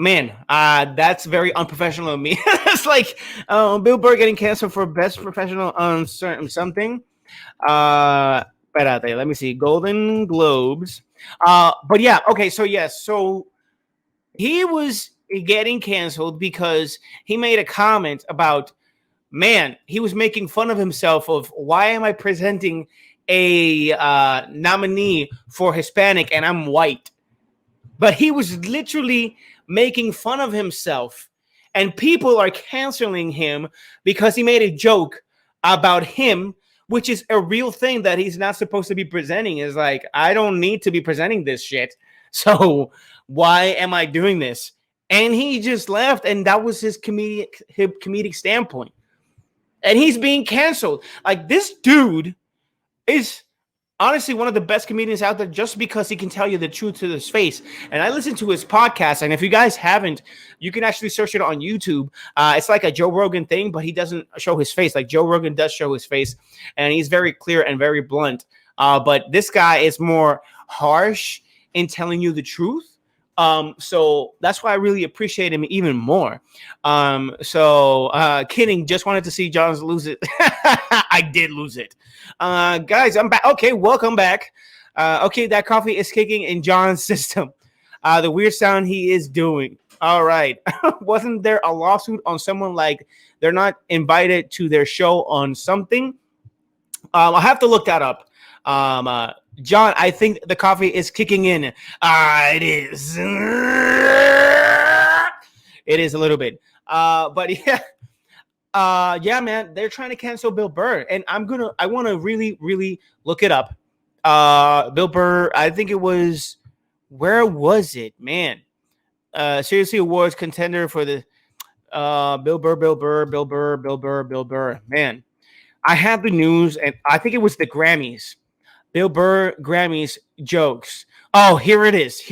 Man, that's very unprofessional of me. It's like Bill Burr getting canceled for best professional something. Espérate, let me see. Golden Globes. But yeah, okay. So yes, so he was getting canceled because he made a comment about, man, he was making fun of himself of why am I presenting a nominee for Hispanic and I'm white? But he was literally making fun of himself, and people are canceling him because he made a joke about him, which is a real thing that he's not supposed to be presenting. Is like, I don't need to be presenting this shit, so why am I doing this? And he just left, and that was his comedic standpoint, and he's being canceled. Like, this dude is honestly one of the best comedians out there just because he can tell you the truth to his face. And I listen to his podcast, and if you guys haven't, you can actually search it on YouTube. It's like a Joe Rogan thing, but he doesn't show his face. Like Joe Rogan does show his face, and he's very clear and very blunt. But this guy is more harsh in telling you the truth. So that's why I really appreciate him even more. Kidding, just wanted to see John's lose it. I did lose it. Guys, I'm back. Okay, welcome back. Okay, that coffee is kicking in John's system. The weird sound he is doing. All right. Wasn't there a lawsuit on someone like they're not invited to their show on something? I'll have to look that up. John, I think the coffee is kicking in. It is. It is a little bit. But yeah. Yeah, man, they're trying to cancel Bill Burr, and I want to really look it up. Bill Burr, I think it was, where was it, man? Seriously Awards contender for the Bill Burr. Man, I have the news, and I think it was the Grammys. Bill Burr Grammys jokes. Oh, here it is.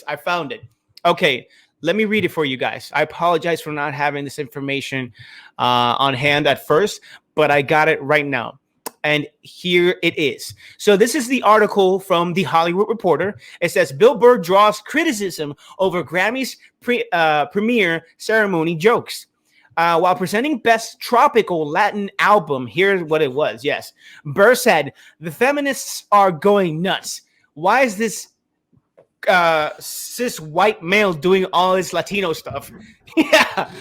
I found it. Okay, let me read it for you guys. I apologize for not having this information on hand at first, but I got it right now. And here it is. So this is the article from The Hollywood Reporter. It says, Bill Burr draws criticism over Grammys premiere ceremony jokes. While presenting Best Tropical Latin Album, here's what it was. Yes. Burr said, the feminists are going nuts. Why is this cis white male doing all this Latino stuff? Yeah.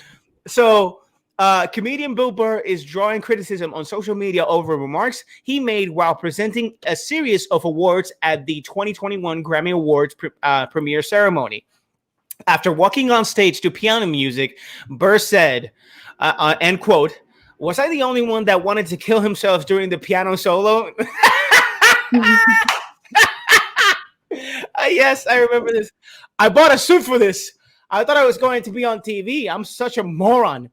So comedian Bill Burr is drawing criticism on social media over remarks he made while presenting a series of awards at the 2021 Grammy Awards premiere ceremony. After walking on stage to piano music, Burr said, end quote, was I the only one that wanted to kill himself during the piano solo? Yes, I remember this. I bought a suit for this. I thought I was going to be on TV. I'm such a moron.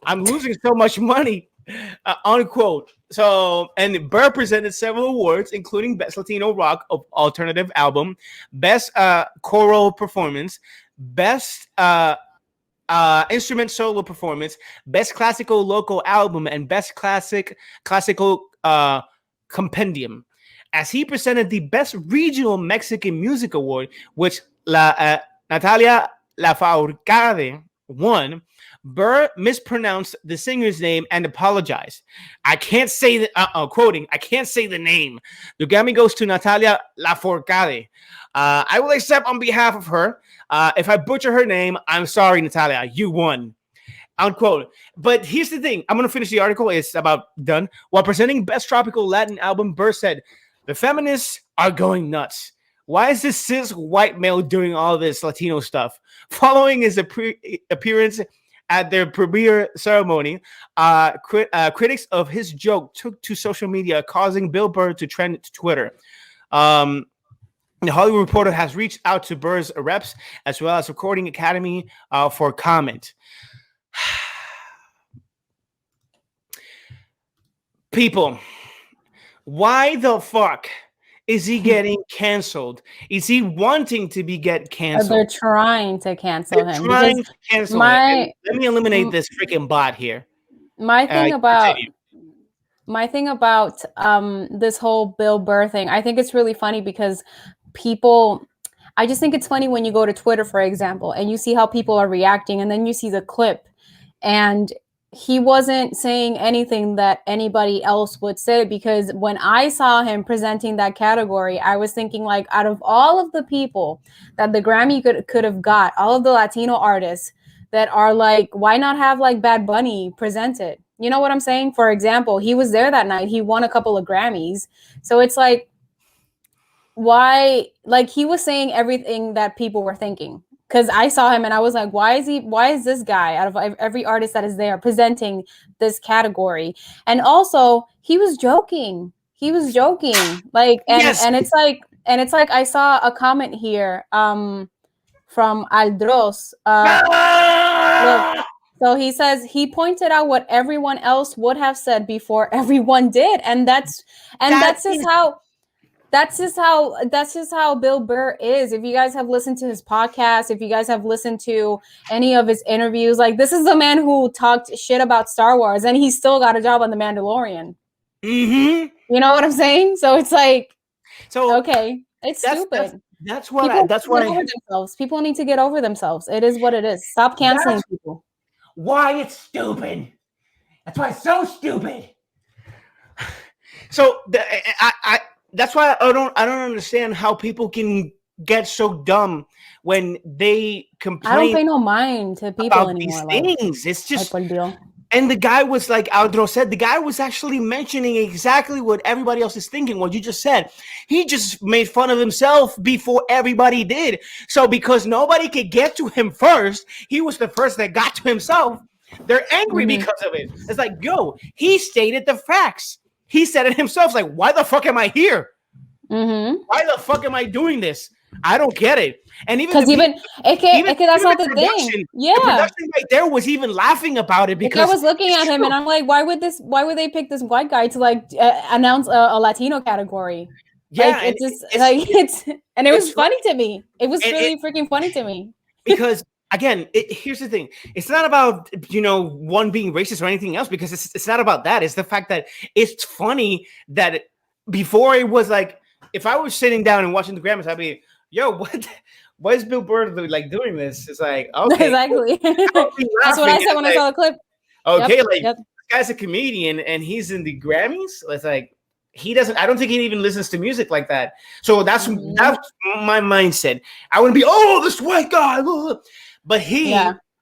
I'm losing so much money. Unquote. So, and Burr presented several awards, including Best Latino Rock Alternative Album, Best Choral Performance, Best Instrument Solo Performance, Best Classical Local Album, and Best Classical Compendium. As he presented the Best Regional Mexican Music Award, which Natalia Lafourcade won, Burr mispronounced the singer's name and apologized. I can't say that, quoting, I can't say the name. The Grammy goes to Natalia Lafourcade. I will accept on behalf of her. If I butcher her name, I'm sorry, Natalia. You won. Unquote. But here's the thing. I'm going to finish the article. It's about done. While presenting Best Tropical Latin Album, Burr said, the feminists are going nuts. Why is this cis white male doing all this Latino stuff? Following his appearance at their premiere ceremony, critics of his joke took to social media, causing Bill Burr to trend to Twitter. The Hollywood Reporter has reached out to Burr's reps as well as Recording Academy for comment. People, why the fuck is he getting canceled? Is he wanting to get canceled? They're trying to cancel him. Trying to cancel him. Let me eliminate this freaking bot here. My thing about this whole Bill Burr thing, I think it's really funny because I just think it's funny when you go to Twitter, for example, and you see how people are reacting, and then you see the clip, and he wasn't saying anything that anybody else would say, because when I saw him presenting that category, I was thinking, like, out of all of the people that the Grammy could have got, all of the Latino artists that are like, why not have like Bad Bunny present it? You know what I'm saying? For example, he was there that night. He won a couple of Grammys. So it's like, why? Like, he was saying everything that people were thinking. Because I saw him and I was like, why is this guy out of every artist that is there presenting this category? And also, he was joking. Like, and yes. and it's like I saw a comment here from Aldros. Look, so he says he pointed out what everyone else would have said before everyone did, and that's that's just how Bill Burr is. If you guys have listened to his podcast, if you guys have listened to any of his interviews, like this is the man who talked shit about Star Wars, and he still got a job on The Mandalorian. Mm-hmm. You know what I'm saying? So it's like, so okay, it's stupid. That's why. People need to get over themselves. It is what it is. Stop canceling people. Why it's stupid. That's why it's so stupid. So that's why I don't understand how people can get so dumb when they complain. I don't pay no mind to people about anymore. These things. It's just like deal. And the guy was like Aldro said, the guy was actually mentioning exactly what everybody else is thinking, what you just said. He just made fun of himself before everybody did. So because nobody could get to him first, he was the first that got to himself. They're angry because of it. It's like, yo, he stated the facts. He said it himself. It's like, why the fuck am I here? Why the fuck am I doing this? I don't get it. And because that's not the thing. Yeah, the production right there was even laughing about it because I was looking at him and I'm like, why would they pick this white guy to like announce a Latino category? Yeah, like, it was funny to me. It was really freaking funny to me because. Again, here's the thing. It's not about, one being racist or anything else, because it's not about that. It's the fact that it's funny that before it was like, if I was sitting down and watching the Grammys, I'd be, yo, why is Bill Burr like doing this? It's like, okay. Exactly. That's what I said when I saw the clip. Okay, this guy's a comedian and he's in the Grammys. It's like, I don't think he even listens to music like that. So that's my mindset. I wouldn't be, this white guy. But he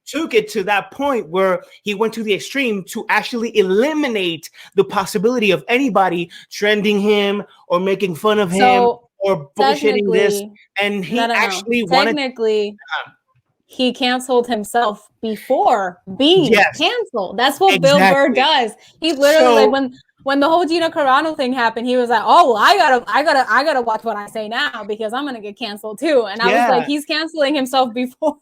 took it to that point where he went to the extreme to actually eliminate the possibility of anybody trending him or making fun of him or bullshitting this. And he technically he canceled himself before being canceled. That's what Bill Burr does. He literally when the whole Gina Carano thing happened, he was like, "Oh, well, I gotta watch what I say now because I'm gonna get canceled too." And I was like, he's canceling himself before.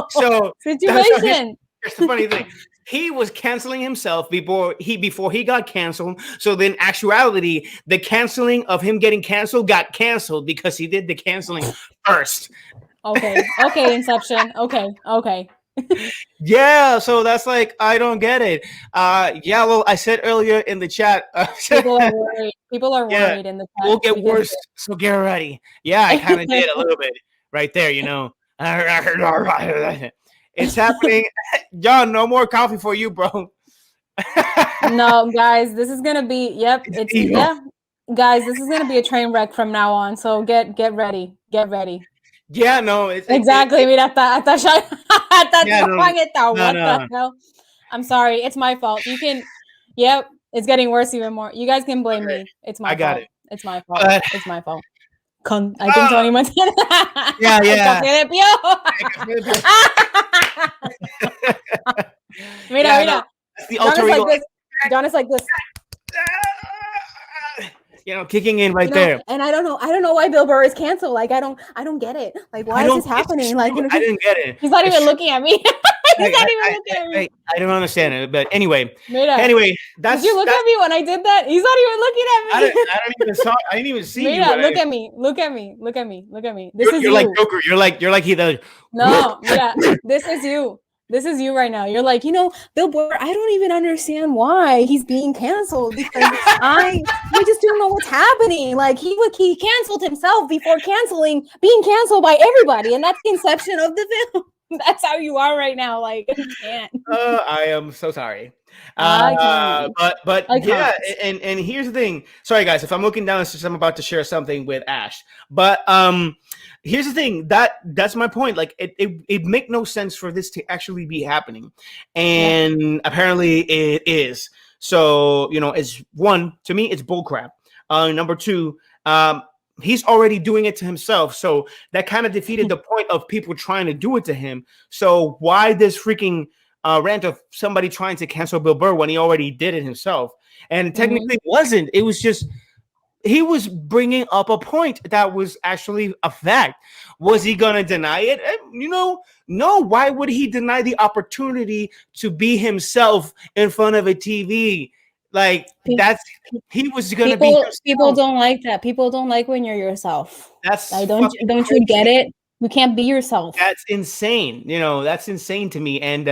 So situation. Here's the funny thing. He was canceling himself before he got canceled. So then actuality, the canceling of him getting canceled got canceled because he did the canceling first. Okay, Inception. Okay. Yeah, so that's like, I don't get it. Well, I said earlier in the chat. People are worried in the chat. We'll get worse, so get ready. Yeah, I kind of did a little bit right there, It's happening. John, no more coffee for you, bro. No, guys, this is gonna be guys, this is gonna be a train wreck from now on. So get ready. Yeah, no, exactly. Mira, what the hell? I'm sorry, it's my fault. You can it's getting worse even more. You guys can blame me. It's my fault. Got it. It's my fault. It's my fault. I think Tony Montana. Yeah. Mira. No, that's the alter ego. John is like this. Kicking in right there. And I don't know why Bill Burr is canceled. Like I don't get it. Like why is this happening? Like I didn't get it. He's not even looking at me. He's not even looking at me. I don't understand it. But anyway, did you look at me when I did that? He's not even looking at me. I didn't even see you. Look at me. Look at me. You're like Joker. You're like he does. No, this is you. This is you right now. You're like, Bill Burr, I don't even understand why he's being canceled because I just don't know what's happening. Like he canceled himself before being canceled by everybody. And that's the inception of the film. That's how you are right now. Like you can't. I am so sorry. But yeah, and here's the thing. Sorry guys, if I'm looking down, it's just I'm about to share something with Ash. But here's the thing. That's my point. Like it make no sense for this to actually be happening, and apparently it is. So it's one, to me, it's bullcrap. Number two, he's already doing it to himself, so that kind of defeated the point of people trying to do it to him. So why this freaking rant of somebody trying to cancel Bill Burr when he already did it himself? And technically wasn't. It was just he was bringing up a point that was actually a fact. Was he gonna deny it? No. Why would he deny the opportunity to be himself in front of a TV? Like Pe- that's pe- he was gonna be people himself. don't like that. People don't like when you're yourself. That's Like, fucking don't you get crazy. it? You can't be yourself. That's insane. That's insane to me. And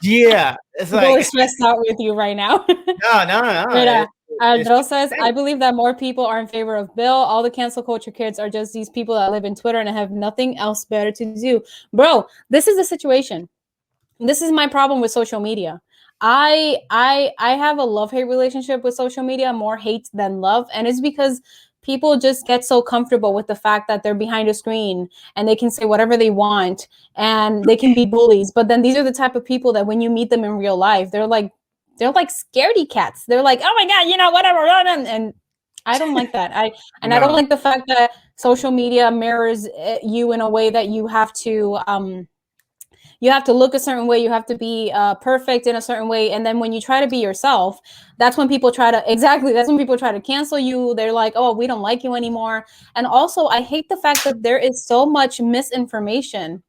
yeah, it's People are like stressed out with you right now. no. But It's Andro just says, I insane. believe that more people are in favor of Bill. All the cancel culture kids are just these people that live in Twitter and have nothing else better to do. Bro, this is the situation. This is my problem with social media. I have a love-hate relationship with social media, more hate than love, and it's because people just get so comfortable with the fact that they're behind a screen and they can say whatever they want and they can be bullies. But then these are the type of people that when you meet them in real life, they're like scaredy cats. They're like, oh my god, whatever, and I don't like that. I don't No. like the fact that social media mirrors you in a way that you have to look a certain way, you have to be perfect in a certain way, and then when you try to be yourself, that's when people try to cancel you. They're like, oh, we don't like you anymore. And also, I hate the fact that there is so much misinformation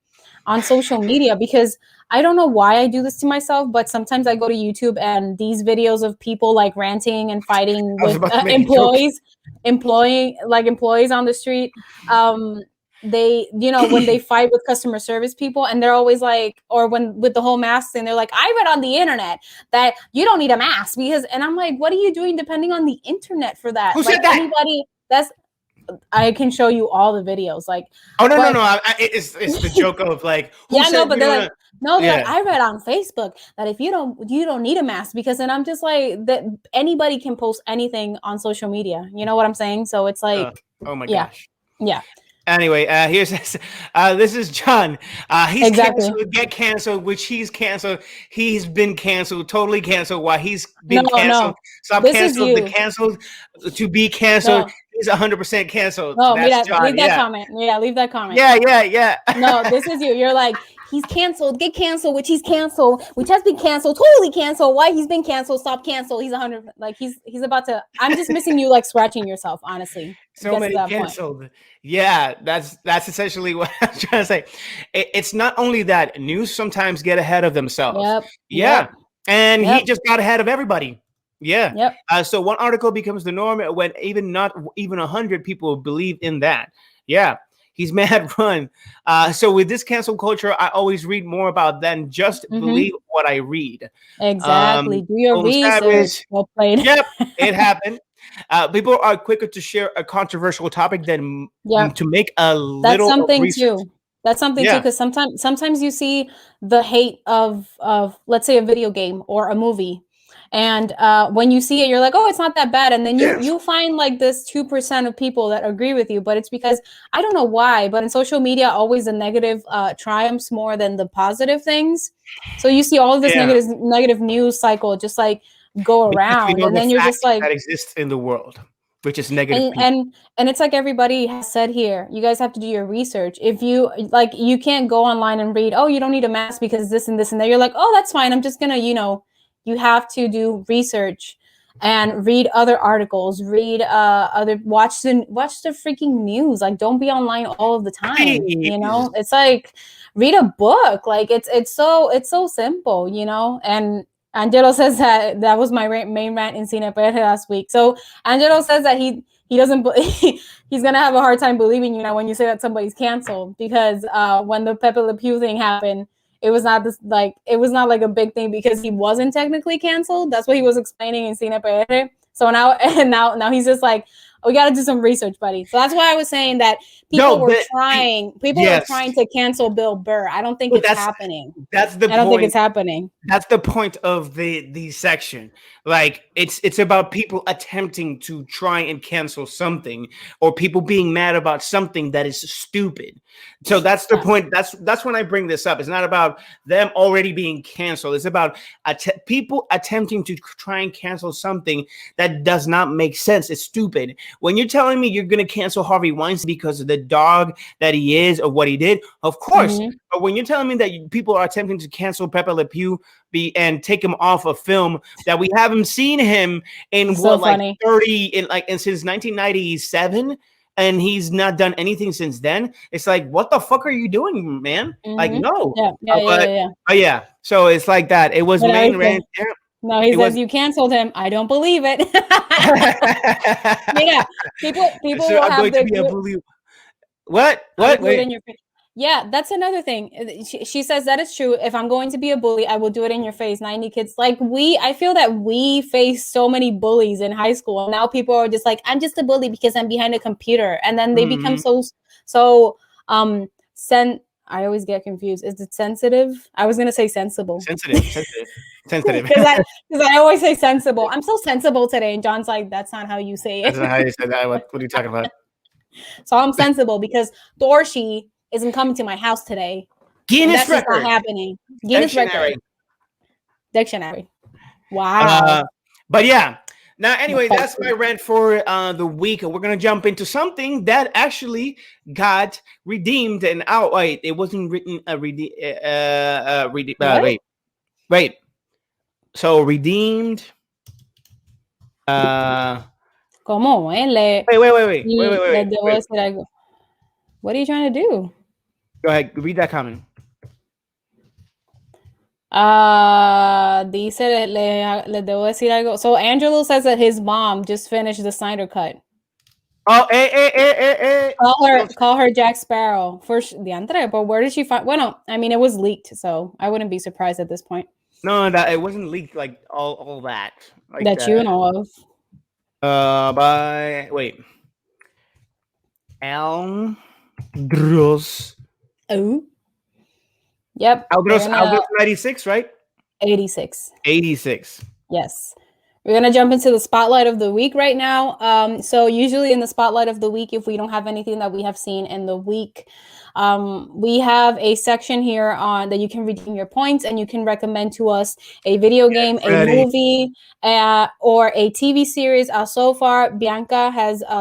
on social media, because I don't know why I do this to myself, but sometimes I go to YouTube and these videos of people like ranting and fighting I was with about to make a joke. employees on the street. They, when they fight with customer service people, and they're always like, or when with the whole mask thing, they're like, I read on the internet that you don't need a mask because, and I'm like, what are you doing depending on the internet for that? Who Like said that? anybody, I can show you all the videos. Like, Oh no, but, no. It's the joke of like who yeah, said no, but they're like, no, they're like, yeah. I read on Facebook that if you don't need a mask, because then I'm just like, that anybody can post anything on social media. You know what I'm saying? So it's like, Oh my yeah, gosh. yeah, Anyway, here's this is John. He's exactly. canceled, get canceled, which he's canceled. He's been canceled, totally canceled. Why he's No, been canceled? no, Stop this is canceled, the you. canceled to be canceled. No, He's 100% canceled. no, That's mira, John. leave that Yeah, comment. Yeah, leave that comment. yeah. No, this is you. You're like, he's canceled, get canceled, which he's canceled, which has been canceled, totally canceled. Why he's been canceled, stop cancel. He's 100, like he's about to, I'm just missing you like scratching yourself, honestly. So many that canceled. point. Yeah, that's essentially what I'm trying to say. It's not only that news sometimes get ahead of themselves. Yep. Yeah, Yep. and Yep. he just got ahead of everybody. Yeah. Yep. So one article becomes the norm when not even 100 people believe in that. Yeah. He's mad run. So with this cancel culture, I always read more about than just believe what I read. Exactly. Do your research. Savage. Well played. Yep, it happened. People are quicker to share a controversial topic than to make a little That's something research. too. That's something too, because sometimes you see the hate of let's say a video game or a movie, and when you see it, you're like, oh, it's not that bad, and then you find like this 2% of people that agree with you, but it's because I don't know why, but in social media, always the negative triumphs more than the positive things. So you see all of this negative news cycle just like go around, and then you're just like, that exists in the world, which is negative. And it's like everybody has said here, you guys have to do your research. If you like, you can't go online and read, oh, you don't need a mask because this and this and that. You're like, oh, that's fine. I'm just gonna, you have to do research and read other articles, watch the freaking news. Like, don't be online all of the time. Please. It's like read a book. Like it's so simple, and Angelo says that was my main rant in Cine PR last week. So Angelo says that he doesn't he's gonna have a hard time believing you now when you say that somebody's canceled, because when the Pepe Le Pew thing happened, it was not like a big thing because he wasn't technically canceled. That's what he was explaining in Cine PR. So now he's just like, we got to do some research, buddy. So that's why I was saying that people were trying to cancel Bill Burr. I don't think it's happening. I don't think it's happening. That's the point of the section. Like it's about people attempting to try and cancel something, or people being mad about something that is stupid. So that's the point. That's when I bring this up. It's not about them already being canceled. It's about people attempting to try and cancel something that does not make sense. It's stupid. When you're telling me you're going to cancel Harvey Weinstein because of the dog that he is or what he did, of course. Mm-hmm. But when you're telling me that people are attempting to cancel Pepe Le Pew and take him off a film that we haven't seen him in so like 30 and since 1997, and he's not done anything since then, it's like, what the fuck are you doing, man? Mm-hmm. Like, no. Yeah. Yeah. So it's like that. It was main rant. No, he It says was. you canceled him. I don't believe it. Yeah, people So will I'm have going to their be a bully. What? I will What? do it Wait. in your face. Yeah, that's another thing. She says that is true. If I'm going to be a bully, I will do it in your face. 90 kids. Like I feel that we face so many bullies in high school. And now people are just like, I'm just a bully because I'm behind a computer. And then they become so I always get confused. Is it sensitive? I was gonna say sensible. Sensitive. Because I always say sensible. I'm so sensible today. And John's like, that's not how you say That's it. not how you said that. What are you talking about? So I'm sensible because Dorothy isn't coming to my house today. And Guinness that's just not record. happening. Guinness record. Dictionary. Wow. But yeah. Now, anyway, that's my rant for the week. We're gonna jump into something that actually got redeemed and outright. It wasn't written wait. So redeemed. ¿Cómo? Wait. Les debo decir algo. What are you trying to do? Go ahead, read that comment. Dice, les debo decir algo. So Angelo says that his mom just finished the Snyder Cut. Oh, hey. Call her Jack Sparrow. But where did she find? Well, I mean, it was leaked, so I wouldn't be surprised at this point. No, that it wasn't leaked like all that. Like that you know of. By Aldros. Oh. Yep. Aldros 96, right? 86. 86. Yes. We're going to jump into the spotlight of the week right now. So usually in the spotlight of the week, if we don't have anything that we have seen in the week, we have a section here on that you can redeem your points and you can recommend to us a video game, a movie, or a TV series. So far, Bianca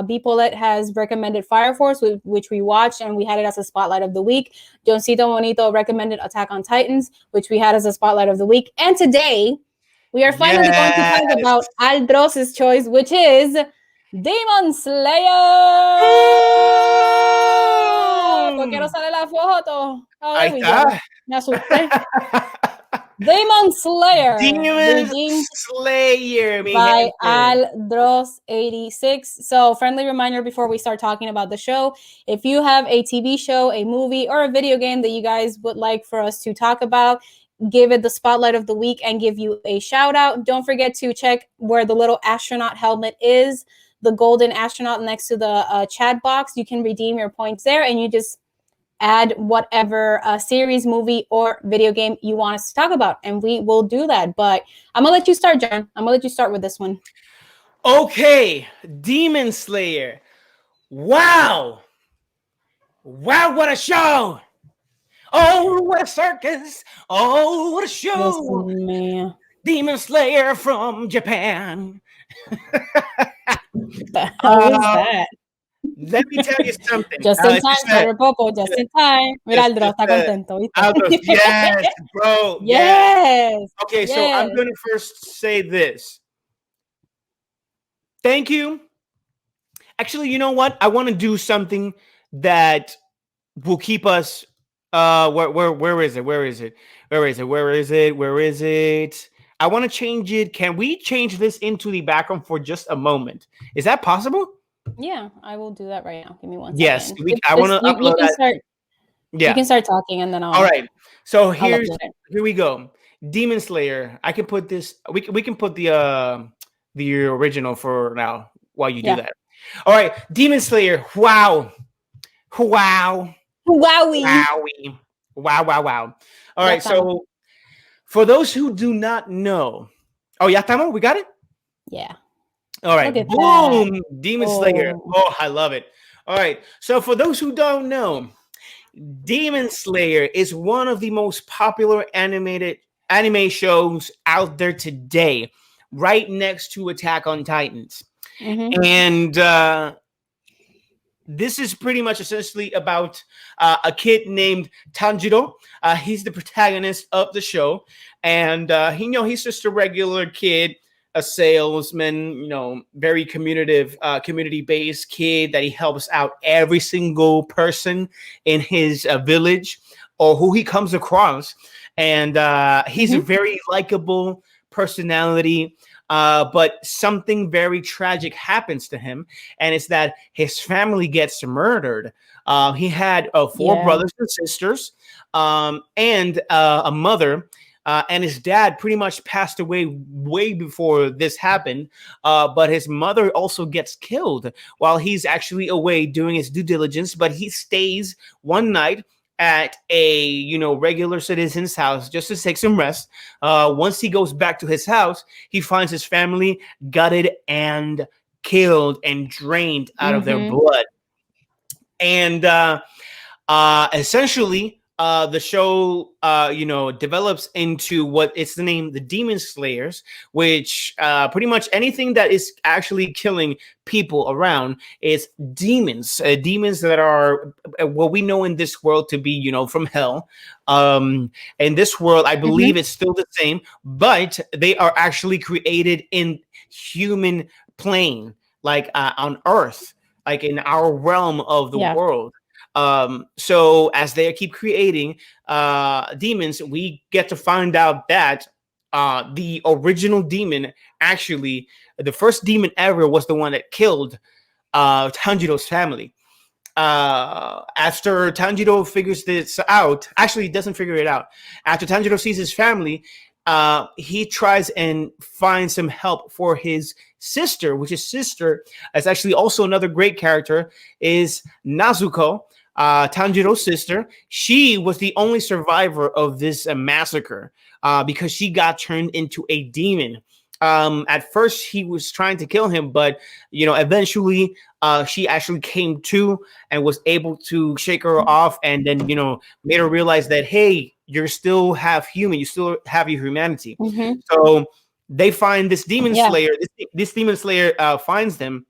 B. Paulette has recommended Fire Force, which we watched, and we had it as a spotlight of the week. Johncito Bonito recommended Attack on Titans, which we had as a spotlight of the week. And today, we are finally going to talk about Aldros' choice, which is Demon Slayer. ¿Por qué no sale la foto? Oh, there we go. Me asusté. Demon Slayer. Demon Slayer by Aldros 86. So, friendly reminder before we start talking about the show, if you have a TV show, a movie, or a video game that you guys would like for us to talk about, give it the spotlight of the week and give you a shout out. Don't forget to check where the little astronaut helmet is, the golden astronaut next to the chat box. You can redeem your points there and you just add whatever series, movie, or video game you want us to talk about. And we will do that. But I'm going to let you start, John. I'm going to let you start with this one. Okay. Demon Slayer. Wow. Wow, what a show. Oh, what a circus. Oh, what a show. Yes, man. Demon Slayer from Japan. How is that? Let me tell you something. Just in time, Popo, just in time. Mira, Aldros está contento, ¿viste? Aldros, yes, bro. Yes. Okay, so I'm going to first say this. Thank you. Actually, you know what? I want to do something that will keep us where is it? I want to change it. Can we change this into the background for just a moment? Is that possible? Yeah, I will do that right now. Give me one second. Yes, I want to upload that. You can start talking and then I'll. All right. So here we go. Demon Slayer. I can put this. We can put the original for now while you do that. All right, Demon Slayer. Wow. Wowie. Wow. All right, so for those who do not know, ya estamos? We got it? Yeah. All right, boom, Demon Slayer. Oh, I love it. All right, so for those who don't know, Demon Slayer is one of the most popular anime shows out there today, right next to Attack on Titans. Mm-hmm. And this is pretty much essentially about a kid named Tanjiro. He's the protagonist of the show. And, he's just a regular kid, a salesman, very community-based kid that he helps out every single person in his village or who he comes across. And he's a very likable personality. But something very tragic happens to him, and it's that his family gets murdered. He had four Yeah. brothers and sisters, and a mother. And his dad pretty much passed away way before this happened. But his mother also gets killed while he's actually away doing his due diligence. But he stays one night at a regular citizen's house just to take some rest. Once he goes back to his house, he finds his family gutted and killed and drained out of their blood. And essentially, the show, develops into what it's the name, the Demon Slayers, which pretty much anything that is actually killing people around is demons, demons that are what we know in this world to be, from hell. In this world, I believe it's still the same, but they are actually created in human plane, like on Earth, like in our realm of the world. So as they keep creating demons, we get to find out that the original demon, actually, the first demon ever, was the one that killed Tanjiro's family. After Tanjiro figures this out, actually, he doesn't figure it out. After Tanjiro sees his family, he tries and finds some help for his sister, which his sister is actually also another great character, is Nazuko. Tanjiro's sister. She was the only survivor of this massacre because she got turned into a demon. At first, he was trying to kill him, but eventually, she actually came to and was able to shake her off, and then made her realize that, hey, you're still half human, you still have your humanity. So they find this demon slayer. This demon slayer finds them.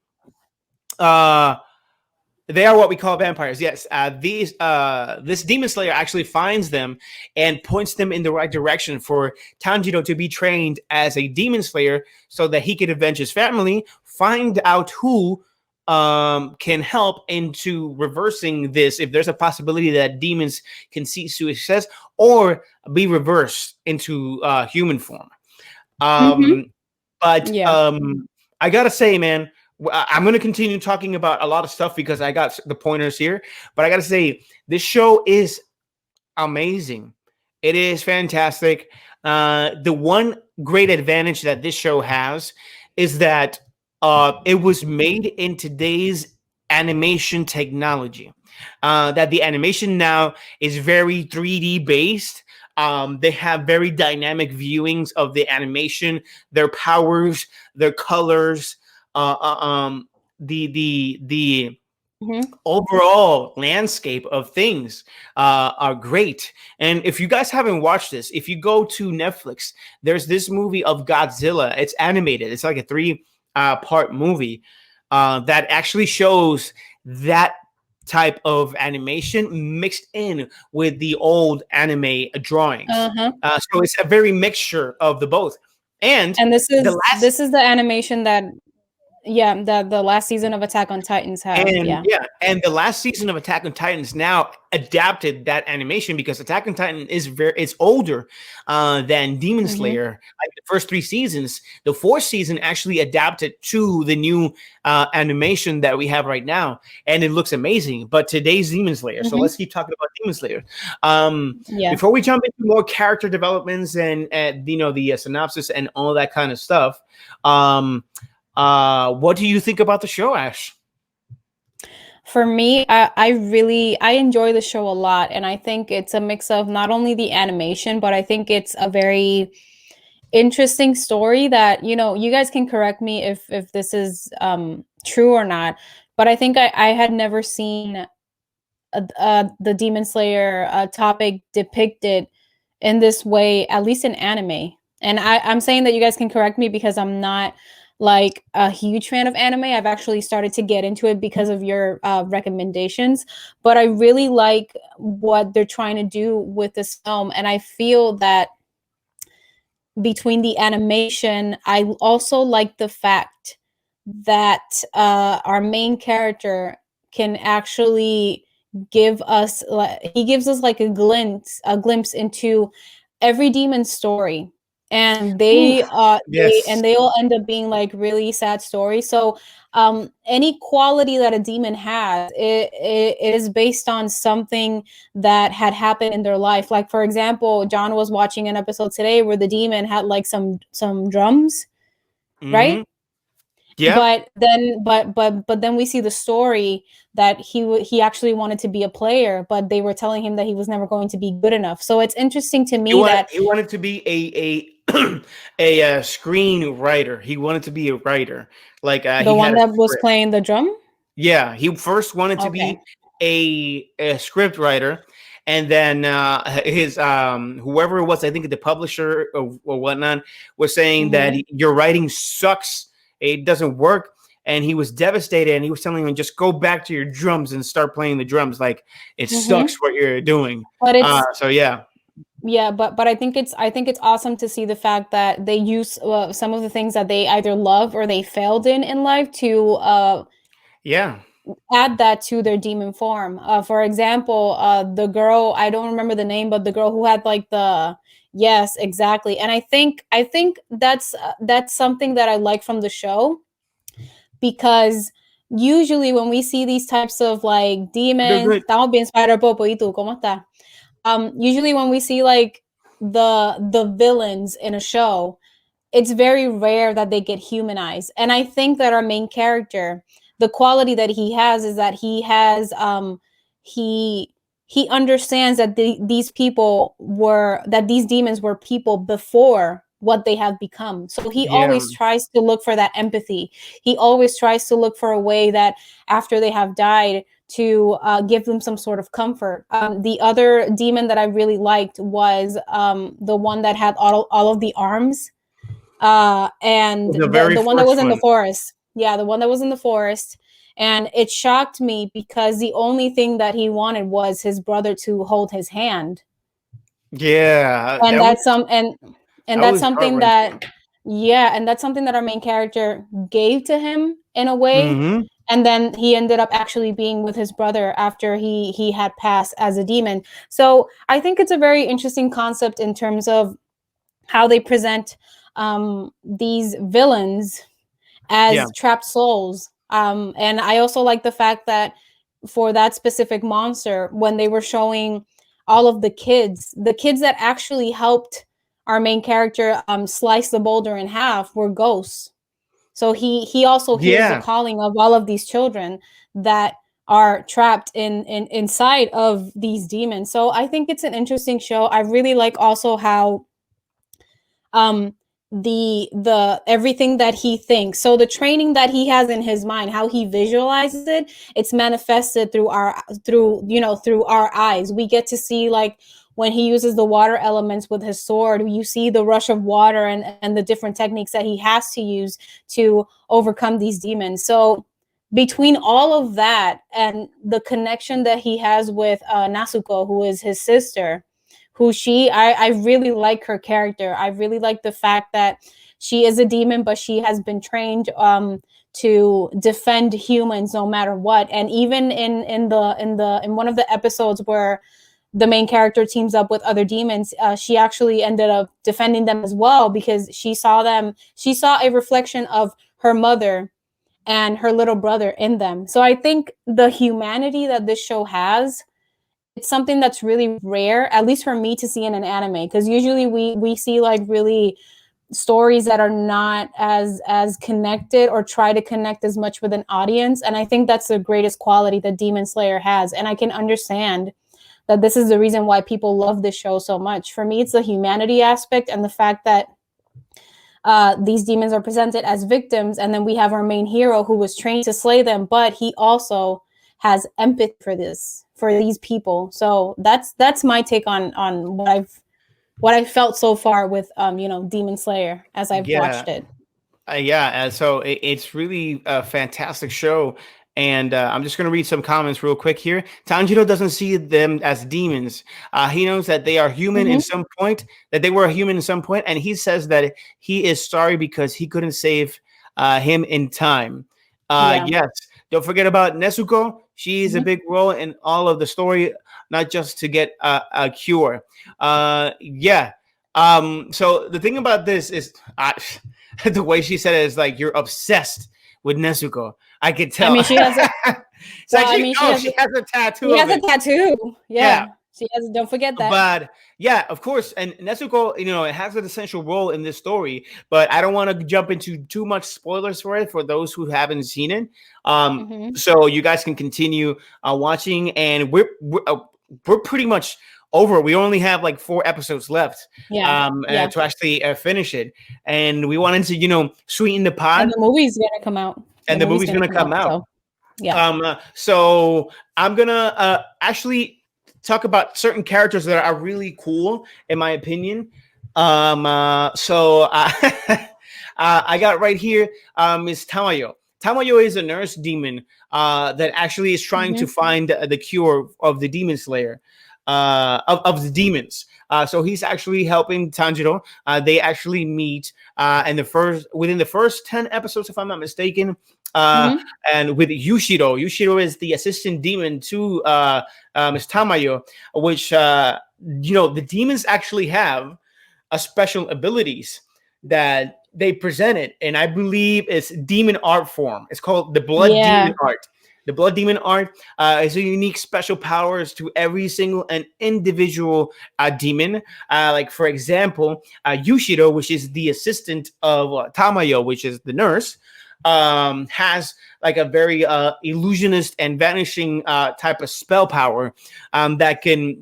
They are what we call vampires. Yes, this demon slayer actually finds them and points them in the right direction for Tanjiro to be trained as a demon slayer, so that he could avenge his family, find out who can help into reversing this. If there's a possibility that demons can see success or be reversed into human form. But I gotta say, man, I'm going to continue talking about a lot of stuff because I got the pointers here, but I got to say, this show is amazing. It is fantastic. The one great advantage that this show has is that it was made in today's animation technology. That the animation now is very 3D based. They have very dynamic viewings of the animation, their powers, their colors. The overall landscape of things are great. And if you guys haven't watched this, if you go to Netflix, there's this movie of Godzilla. It's animated. It's like a 3-part movie that actually shows that type of animation mixed in with the old anime drawings. So it's a very mixture of the both. And this is the animation that the last season of Attack on Titans had. And the last season of Attack on Titans now adapted that animation, because Attack on Titan it's older than Demon Slayer. Like the first 3 seasons, the 4th season actually adapted to the new animation that we have right now, and it looks amazing. But today's Demon Slayer, so let's keep talking about Demon Slayer. Before we jump into more character developments and the synopsis and all that kind of stuff, what do you think about the show, Ash? For me, I enjoy the show a lot, and I think it's a mix of not only the animation, but I think it's a very interesting story that, you guys can correct me if this is true or not, but I think I had never seen the Demon Slayer topic depicted in this way, at least in anime. And I'm saying that you guys can correct me because I'm not like a huge fan of anime. I've actually started to get into it because of your recommendations, but I really like what they're trying to do with this film. And I feel that between the animation, I also like the fact that our main character can actually give us, he gives us like a glimpse into every demon's story. and Ooh, yes. they all end up being like really sad stories. So any quality that a demon has, it is based on something that had happened in their life. Like for example, John was watching an episode today where the demon had like some drums, Mm-hmm. right? Yeah. But then we see the story that he actually wanted to be a player, but they were telling him that he was never going to be good enough. So it's interesting to me that He wanted to be a screenwriter. He wanted to be a writer. Like the he had one a that was script. playing the drum. Yeah, he first wanted to Okay. be a script writer, and then his whoever it was, I think the publisher or whatnot, was saying that Mm-hmm. your writing sucks, it doesn't work, and he was devastated, and he was telling him just go back to your drums and start playing the drums, like it Mm-hmm. sucks what you're doing. But it's So yeah, yeah, but I think it's awesome to see the fact that they use some of the things that they either love or they failed in life to yeah, add that to their demon form. For example, the girl, I don't remember the name, but the girl who had like the yes, exactly. And I think that's something that I like from the show, because usually when we see these types of like good, demons, good. estamos bien, Spider Popo, ¿y tú cómo estás? Usually when we see like the villains in a show, it's very rare that they get humanized. And I think that our main character, the quality that he has is that he has he he understands that these demons were people before what they have become. So he Yeah, always tries to look for that empathy. He always tries to look for a way that after they have died to give them some sort of comfort. The other demon that I really liked was the one that had all of the arms, and the very the one that first was in the one. forest. Yeah, the one that was in the forest. And it shocked me because the only thing that he wanted was his brother to hold his hand. Yeah, And that's some and that that's was heart something wrenching. that yeah, and that's something that our main character gave to him in a way. Mm-hmm. And then he ended up actually being with his brother after he had passed as a demon. So I think it's a very interesting concept in terms of how they present these villains Yeah, as trapped souls. And I also like the fact that for that specific monster, when they were showing all of the kids that actually helped our main character slice the boulder in half were ghosts. So he also hears the yeah. calling of all of these children that are trapped inside of these demons. So I think it's an interesting show. I really like also how um the everything that he thinks, so the training that he has in his mind, how he visualizes it, it's manifested through through our eyes. We get to see like when he uses the water elements with his sword, you see the rush of water and the different techniques that he has to use to overcome these demons. So between all of that and the connection that he has with Nasuko, who is his sister, who I really like her character. I really like the fact that she is a demon, but she has been trained to defend humans no matter what. And even in one of the episodes where the main character teams up with other demons, she actually ended up defending them as well, because she saw a reflection of her mother and her little brother in them. So I think the humanity that this show has, it's something that's really rare, at least for me, to see in an anime, because usually we see like really stories that are not as connected or try to connect as much with an audience. And I think that's the greatest quality that Demon Slayer has. And I can understand that this is the reason why people love this show so much. For me, it's the humanity aspect and the fact that these demons are presented as victims, and then we have our main hero who was trained to slay them, but he also has empathy for these people. So that's my take on what I've felt so far with Demon Slayer as I've Yeah, watched it. yeah. So it's really a fantastic show. And I'm just going to read some comments real quick here. Tanjiro doesn't see them as demons. He knows that they are human in Mm-hmm. some point, that they were a human in some point, and he says that he is sorry because he couldn't save him in time. Yeah. Yes, don't forget about Nezuko. She is a Mm-hmm. big role in all of the story, not just to get a cure. Yeah, So the thing about this is, the way she said it is like you're obsessed with Nezuko. I could I tell. mean, she has a It's well, I actually mean, no, she has a tattoo she of has a it. tattoo. Yeah, Yeah, she has. Don't forget that. but yeah, of course, and Nezuko, it has an essential role in this story. But I don't want to jump into too much spoilers for it for those who haven't seen it. Hmm. So you guys can continue watching, and we're pretty much over. We only have like 4 episodes left Yeah, yeah. to actually finish it, and we wanted to sweeten the And pot, the movie's gonna come out. and the movie's gonna come out. So yeah. So I'm gonna actually talk about certain characters that are really cool, in my opinion. So I got right here is Tamayo. Tamayo is a nurse demon that actually is trying to Hmm. find the cure of the demon slayer, of the demons. So he's actually helping Tanjiro. They actually meet within the first 10 episodes, if I'm not mistaken. Uh, Hmm. and with Yushiro. Yushiro is the assistant demon to Miss Tamayo, which the demons actually have a special abilities that they presented, and I believe it's demon art form. It's called the Blood Yeah. Demon Art. The Blood Demon Art is a unique special powers to every single and individual demon. Like for example, Yushiro, which is the assistant of Tamayo, which is the nurse, has like a very illusionist and vanishing type of spell power that can,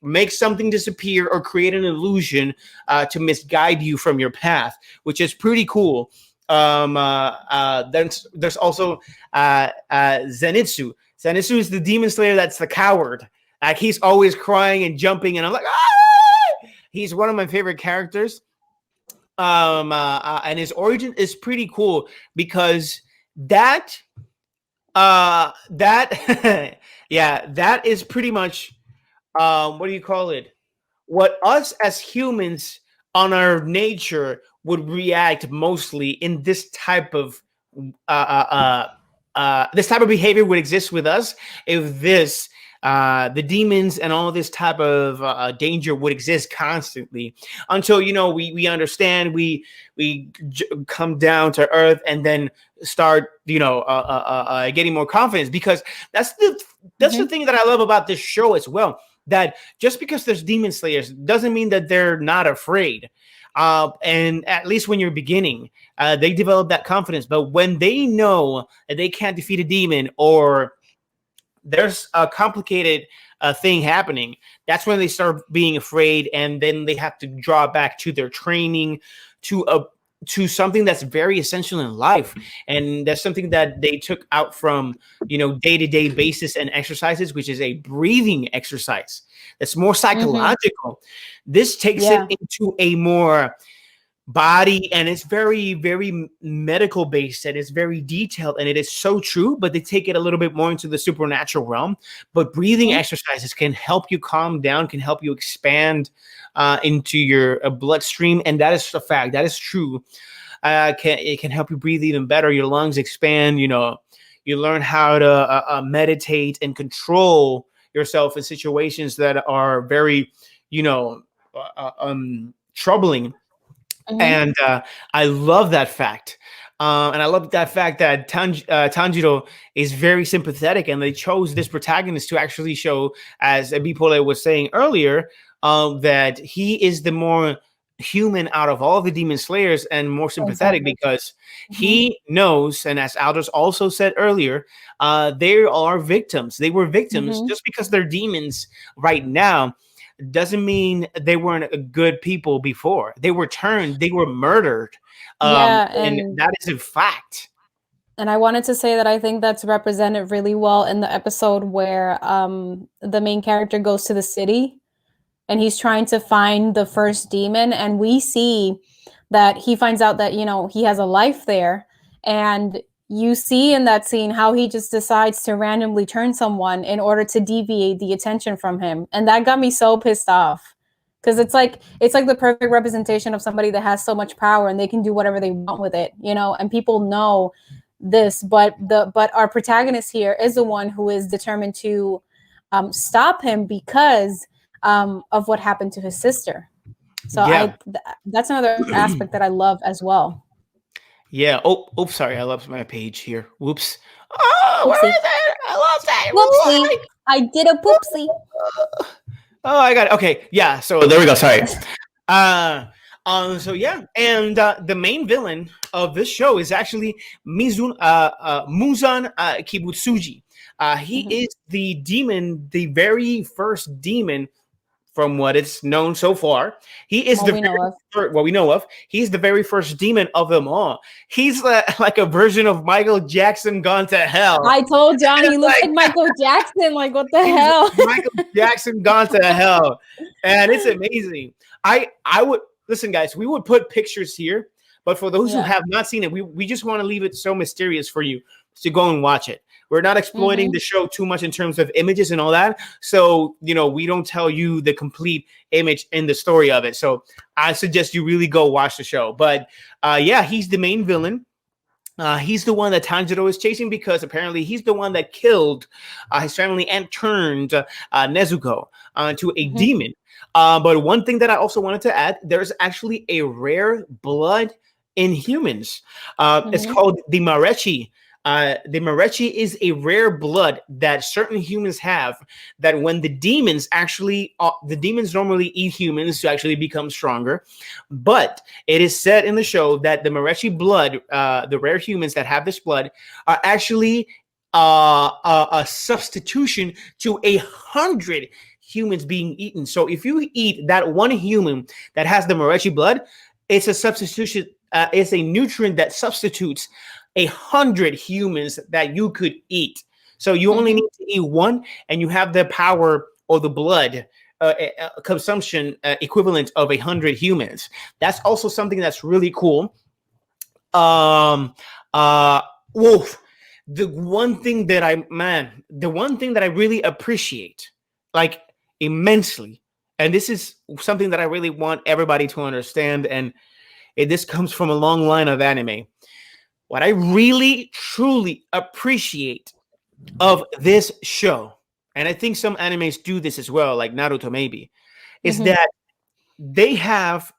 make something disappear or create an illusion to misguide you from your path, which is pretty cool. Then there's also Zenitsu. Zenitsu is the demon slayer that's the coward. Like he's always crying and jumping, and I'm like, ah! He's one of my favorite characters. And his origin is pretty cool because that yeah, that is pretty much what do you call it? What us as humans on our nature would react mostly in this type of behavior would exist with us if the demons and all this type of danger would exist constantly until we understand come down to earth and then start getting more confidence, because that's the Hmm. thing that I love about this show as well, that just because there's demon slayers doesn't mean that they're not afraid. And at least when you're beginning, they develop that confidence. But when they know that they can't defeat a demon, or there's a complicated thing happening, that's when they start being afraid, and then they have to draw back to their training, to something that's very essential in life, and that's something that they took out from day-to-day basis and exercises, which is a breathing exercise that's more Hmm. psychological. This takes it Yeah. into a more body, and it's very very medical based, and it's very detailed, and it is so true, but they take it a little bit more into the supernatural realm. But breathing Hmm. exercises can help you calm down, can help you expand into your bloodstream, and that is a fact, that is true. It can help you breathe even better, your lungs expand, you learn how to meditate and control yourself in situations that are very troubling. Hmm. And I love that fact. And I love that fact that Tanjiro is very sympathetic, and they chose this protagonist to actually show, as Bipole was saying earlier, that he is the more human out of all the demon slayers and more sympathetic, Exactly. because Hmm. he knows, and as Aldous also said earlier, they are victims. They were victims. Hmm. Just because they're demons right now doesn't mean they weren't good people before. They were murdered. Yeah, And and that is a fact. I wanted to say that I think that's represented really well in the episode where the main character goes to the city and he's trying to find the first demon, and we see that he finds out that he has a life there, and you see in that scene how he just decides to randomly turn someone in order to deviate the attention from him, and that got me so pissed off, because it's like the perfect representation of somebody that has so much power and they can do whatever they want with it, and people know this, but our protagonist here is the one who is determined to stop him because of what happened to his sister. So Yeah. that's another aspect that I love as well. Yeah. Oh, sorry. I lost my page here. Whoops. Oh, where Oopsie. is it? I lost it. Whoopsie. Why? I did a poopsie. Oh, I got it. Okay. Yeah. So there we go. Sorry. Uh, so yeah, and the main villain of this show is actually Muzan Kibutsuji. He Mhm. is the demon, the very first demon from what it's known so far. He is What we know of. what we know of. He's the very first demon of them all. He's like a version of Michael Jackson gone to hell. I told John he looks Like, like Michael Jackson. Like, what the he's hell? Michael Jackson gone to hell, and it's amazing. I would listen, guys. We would put pictures here, but for those who have not seen it, we just want to leave it so mysterious for you to go and watch it. We're not exploiting the show too much in terms of images and all that. So, we don't tell you the complete image and the story of it. So I suggest you really go watch the show. But yeah, he's the main villain. He's the one that Tanjiro is chasing because apparently he's the one that killed his family and turned Nezuko into a demon. But one thing that I also wanted to add, there's actually a rare blood in humans. It's called the Marechi. The Marechi is a rare blood that certain humans have, that when the demons normally eat humans to actually become stronger. But it is said in the show that the Marechi blood, the rare humans that have this blood, are actually a substitution to 100 humans being eaten. So if you eat that one human that has the Marechi blood, it's a substitution. It's a nutrient that substitutes 100 humans that you could eat. So you only need to eat one, and you have the power or the blood consumption equivalent of 100 humans. That's also something that's really cool. Wolf. The one thing that I really appreciate, like immensely, and this is something that I really want everybody to understand, and this comes from a long line of anime. What I really, truly appreciate of this show, and I think some animes do this as well, like Naruto maybe, is that they have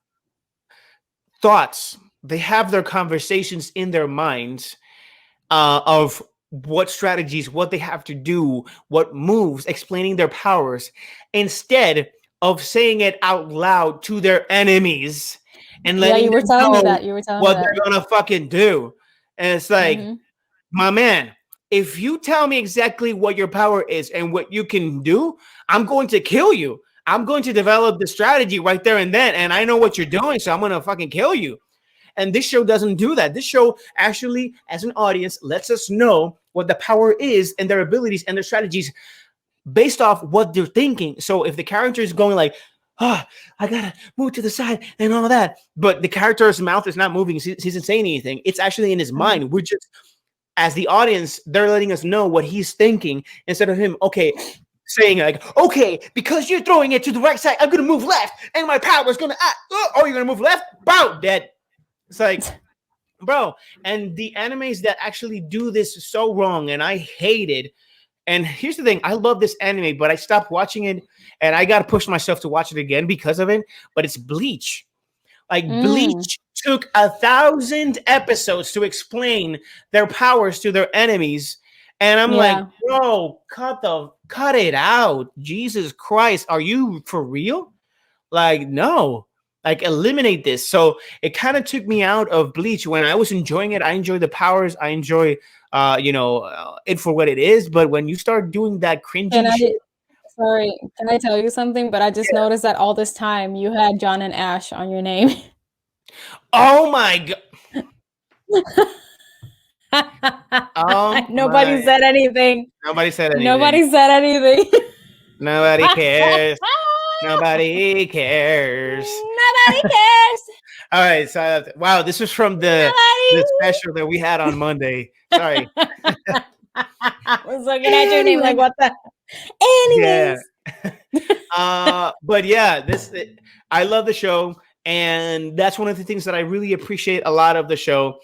thoughts, they have their conversations in their minds of what strategies, what they have to do, what moves, explaining their powers, instead of saying it out loud to their enemies and letting them know what they're gonna fucking do. And it's like, my man, if you tell me exactly what your power is and what you can do, I'm going to kill you. I'm going to develop the strategy right there and then. And I know what you're doing, so I'm going to fucking kill you. And this show doesn't do that. This show actually, as an audience, lets us know what the power is and their abilities and their strategies based off what they're thinking. So if the character is going like, I gotta move to the side and all that, but the character's mouth is not moving, he isn't saying anything, it's actually in his mind. We're just, as the audience, they're letting us know what he's thinking instead of him saying like, okay, because you're throwing it to the right side, I'm gonna move left and my power is gonna you're gonna move left, bow, dead. It's like, bro. And the animes that actually do this so wrong, and I hate it. And here's the thing, I love this anime, but I stopped watching it, and I got to push myself to watch it again because of it. But it's Bleach. Like, Bleach took 1,000 episodes to explain their powers to their enemies. And I'm like, bro, cut it out. Jesus Christ, are you for real? Like, no. Like, eliminate this. So it kind of took me out of Bleach. When I was enjoying it, I enjoy the powers. I enjoy, it for what it is. But when you start doing that cringy shit. Sorry, can I tell you something? But I just noticed that all this time you had John and Ash on your name. Oh my god. Nobody said anything. Nobody said anything. Nobody said anything. Nobody cares. Nobody cares. Nobody cares. All right. So, wow, this was from the special that we had on Monday. Sorry. I was looking at your name like, what the? Anyways. Yeah. But yeah, I love the show. And that's one of the things that I really appreciate a lot of the show.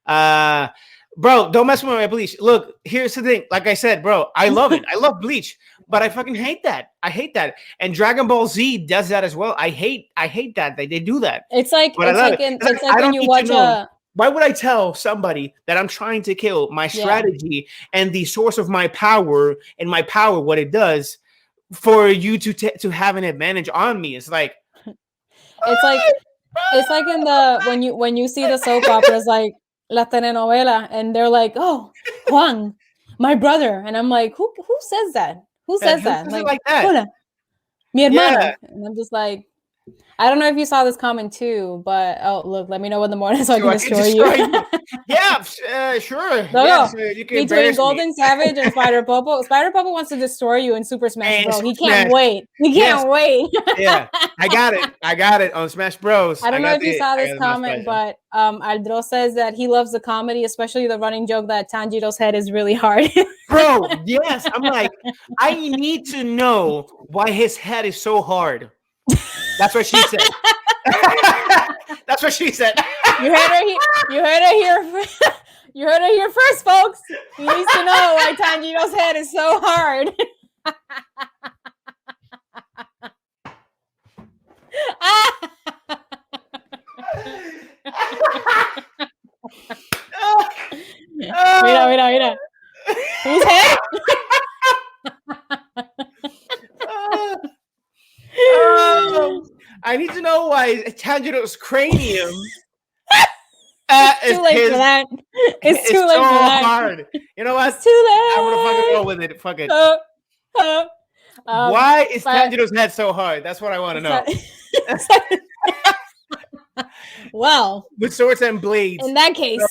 Bro, don't mess with my Bleach. Look, here's the thing. Like I said, bro, I love it. I love Bleach. But I fucking hate that. I hate that. And Dragon Ball Z does that as well. I hate that they do that. It's like But I love it. it's like I when don't you need watch to know. a Why would I tell somebody that I'm trying to kill my strategy and the source of my power and my power, what it does, for you to have an advantage on me? It's like it's like in the when you see the soap operas like La Telenovela, and they're like, oh, Juan, my brother, and I'm like, who says that? Who says that? Like that? Hola, mi hermana, Yeah. and I'm just like, I don't know if you saw this comment too, but look, let me know in the morning so I can destroy you. Yeah, sure. No, yes, you can between Golden Savage and Spider Popo wants to destroy you in Super Smash Bros. He can't wait. He can't wait. Yeah, I got it on Smash Bros. I don't know if you saw this comment, but Aldro says that he loves the comedy, especially the running joke that Tanjiro's head is really hard. Bro, yes. I'm like, I need to know why his head is so hard. That's what she said. That's what she said. You heard her here. You heard it here first, folks. He needs to know why Tanjiro's head is so hard. Mira. Whose head? I need to know why Tanjiro's cranium. It's too late for that. It's too late so for that. Hard. You know what? It's too late. I'm gonna fucking roll with it. Fuck it. Why is Tanjiro's head so hard? That's what I want to know. Well, with swords and blades. In that case,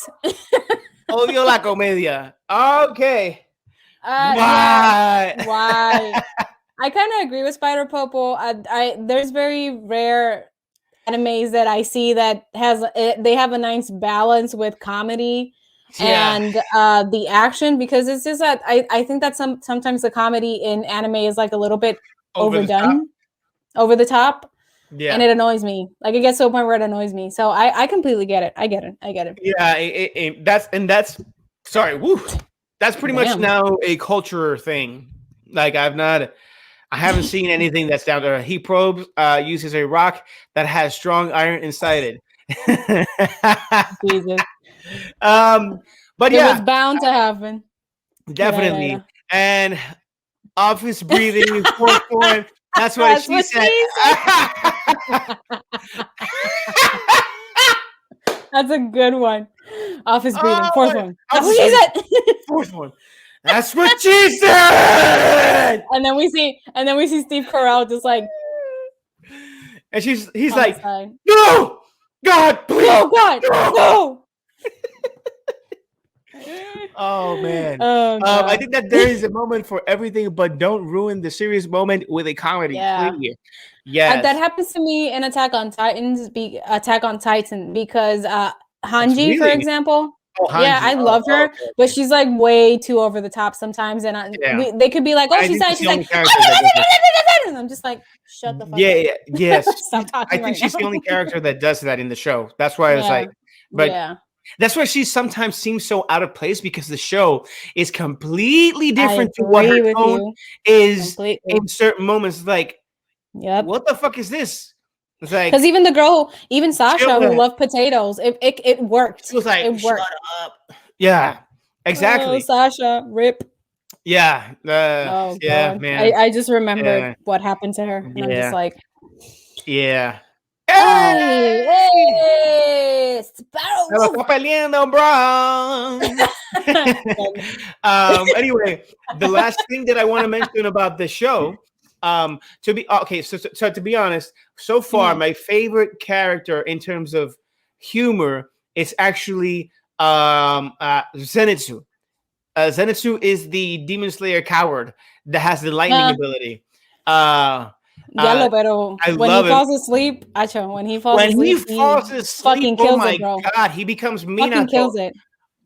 odio la comedia. Okay. Why? Why? I kind of agree with Spider Popo. There's very rare animes that I see that they have a nice balance with comedy and the action, because it's just that I think that sometimes the comedy in anime is like a little bit overdone, over the top. Yeah. And it annoys me. Like, it gets to a point where it annoys me. So I completely get it. I get it. Yeah, that's sorry. Woo. That's pretty much now a culture thing. Like, I haven't seen anything that's down there. He probes uses a rock that has strong iron inside it. Jesus. But it was bound to happen. Definitely. Yeah. And office breathing, form. That's what she said. That's a good one. Office breathing. Fourth one. That's what she said. Fourth one. That's what she said. And then we see Steve Carell just like, and he's like, no, God, please, no, God, no. Oh man. I think that there is a moment for everything, but don't ruin the serious moment with a comedy. Yeah. Yes. That happens to me in Attack on Titan because Hanji, for example. Yeah, I love her, okay. But she's like way too over the top sometimes, and they could be like, "Oh, she's like," and I'm just like, "Shut the fuck up." Yes. Stop talking. I think she's the only character that does that in the show. That's why I was like, but that's why she sometimes seems so out of place, because the show is completely different to what her tone is in certain moments. Like, what the fuck is this? It's like, because even the girl, even Sasha, who loved potatoes, it worked. It was like, it worked. Shut up. Yeah, exactly. Oh, Sasha, rip. Yeah. God. Man. I just remembered what happened to her. And I'm just like, yeah. Hey, Sparrow. Anyway, the last thing that I want to mention about the show. To be honest, so far my favorite character in terms of humor is actually Zenitsu. Zenitsu is the Demon Slayer coward that has the lightning ability. Pero when he falls asleep, fucking kills it, bro. God, he becomes Minato. Fucking kills it.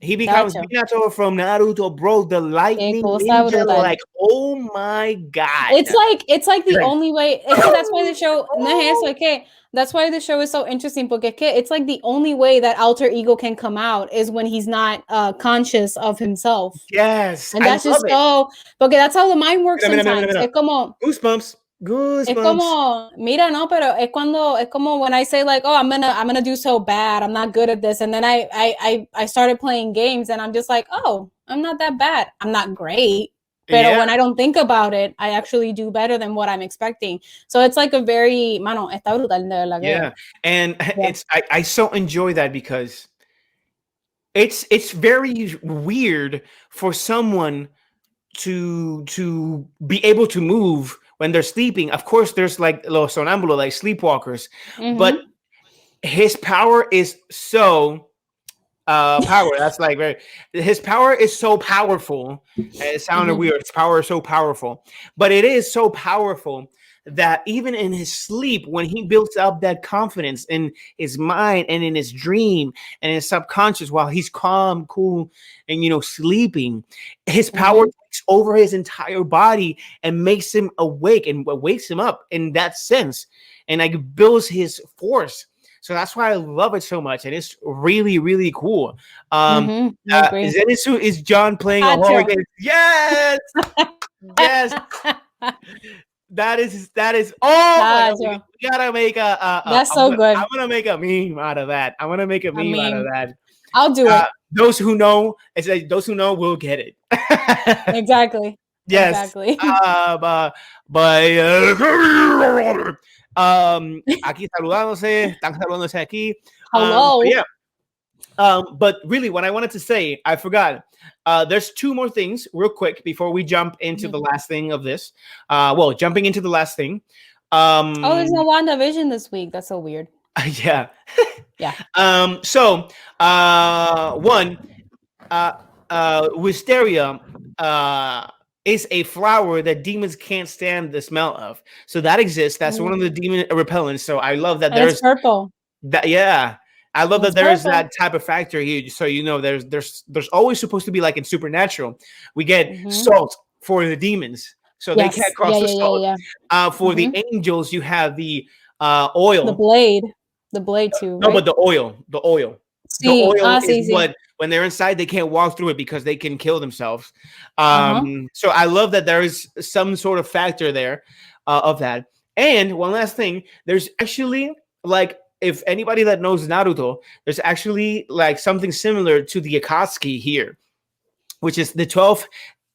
He becomes Gotcha. Minato from Naruto, bro. The Qué lightning cosa ninja, brutal. like, oh my god. It's like the Like, only way. Es que that's why the show. No es eso. Es que that's why the show is so interesting. Porque es que it's like the only way that alter ego can come out is when he's not conscious of himself, yes, and I that's love just it. so. Porque that's how the mind works Mira, mira, mira, sometimes. mira. Goosebumps. Es Goosebumps. como, mira, no, pero es como when I say like, oh, I'm gonna do so bad. I'm not good at this, and then I started playing games, and I'm just like, oh, I'm not that bad. I'm not great, but Yeah. when I don't think about it, I actually do better than what I'm expecting. So it's like a very, mano, está brutal de verdad que. Yeah. And Yeah. I so enjoy that because it's very weird for someone to be able to move when they're sleeping. Of course, there's like los sonambulos, like sleepwalkers, but Mm-hmm. his power is so power. That's like very. His power is so powerful. It sounded Mm-hmm. weird. His power is so powerful, but it is so powerful that even in his sleep, when he builds up that confidence in his mind and in his dream and his subconscious, while he's calm, cool, and sleeping, his power Mm-hmm. takes over his entire body and makes him awake and wakes him up in that sense, and like builds his force. So that's why I love it so much, and it's really, really cool. Mm-hmm. I agree. Zenitsu is John playing a horror Gotcha. game. Yes, yes, that is. Oh my god, Gotcha. we gotta make That's so good. I'm gonna make a meme out of that. I'm gonna make a I meme out of mean, that. I'll do it. Those who know, it's like those who know will get it. Exactly. Yes. Exactly. By aquí saludándose, están saludándose aquí. Hello. Yeah. But really, what I wanted to say, I forgot. There's two more things, real quick, before we jump into the last thing of this. Well, jumping into the last thing. Oh, there's no WandaVision this week. That's so weird. Yeah. Yeah. So, one, wisteria is a flower that demons can't stand the smell of. So that exists. That's one of the demon repellents. So I love that And there's it's purple. that. Yeah. I love that It's there is purple. that type of factor here. So there's always supposed to be, like in Supernatural, we get salt for the demons, so they can't cross the salt. For the angels, you have the oil. The blade too. No, right? but the oil. The Sí. oil is Sí. what, when they're inside, they can't walk through it because they can kill themselves. So I love that there is some sort of factor there of that. And one last thing, there's actually, like, if anybody that knows Naruto, there's actually like something similar to the Akatsuki here, which is the 12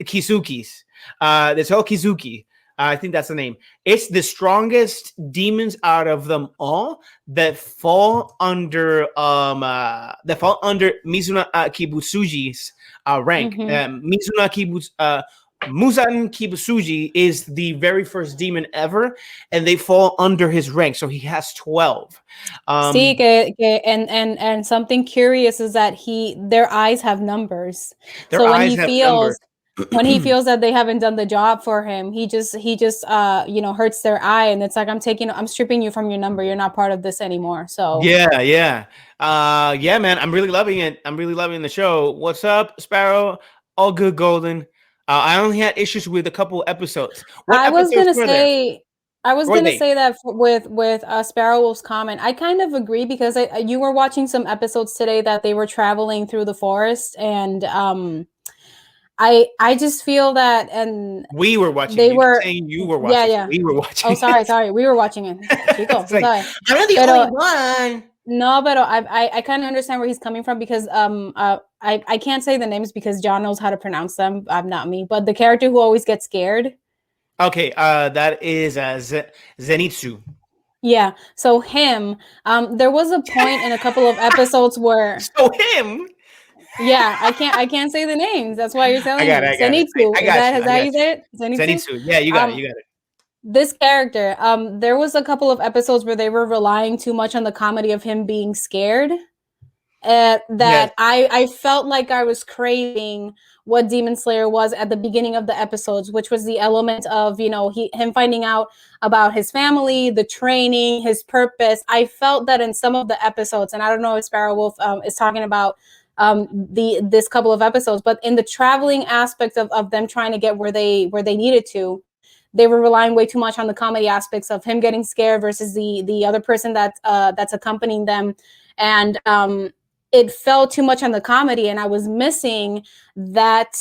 Kizukis. The 12 Kizuki. I think that's the name. It's the strongest demons out of them all that fall under Mizuna Kibutsuji's rank. Muzan Kibutsuji is the very first demon ever, and they fall under his rank. So he has 12. Sí, and something curious is that their eyes have numbers. So when he feels that they haven't done the job for him, he just hurts their eye, and it's like, I'm stripping you from your number. You're not part of this anymore. So yeah, man, I'm really loving it. I'm really loving the show. What's up, Sparrow? All good, Golden. I only had issues with a couple episodes. I was gonna say that with Sparrow Wolf's comment, I kind of agree, because you were watching some episodes today that they were traveling through the forest, and I just feel that, and we were watching. They were saying you were watching. Yeah. We were watching. Oh, sorry, we were watching it. Chico, like, I'm not the only one. No, but I kind of understand where he's coming from, because I can't say the names because John knows how to pronounce them. Not me, but the character who always gets scared. Okay, that is Zenitsu. Yeah, so him. There was a point in a couple of episodes where. So him. Yeah, I can't say the names. That's why you're telling me. Zenitsu. Is that how you say it? Zenitsu. Yeah, you got it. This character, there was a couple of episodes where they were relying too much on the comedy of him being scared. I felt like I was craving what Demon Slayer was at the beginning of the episodes, which was the element of, him finding out about his family, the training, his purpose. I felt that in some of the episodes, and I don't know if Sparrow Wolf is talking about this couple of episodes. But in the traveling aspect of them trying to get where they needed to, they were relying way too much on the comedy aspects of him getting scared versus the other person that's accompanying them, and it fell too much on the comedy, and I was missing that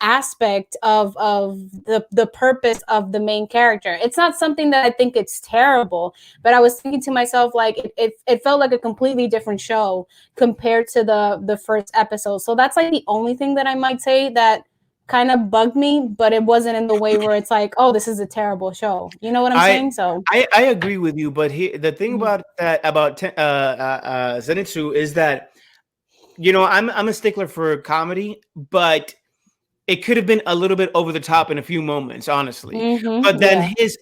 aspect of the purpose of the main character. It's not something that I think it's terrible, but I was thinking to myself, like, it felt like a completely different show compared to the first episode. So that's like the only thing that I might say that kind of bugged me, but it wasn't in the way where it's like, oh, this is a terrible show. You know what I'm saying? So I agree with you, but the thing Mhm. about Zenitsu is that, I'm a stickler for comedy, but it could have been a little bit over the top in a few moments, honestly. But then Yeah. his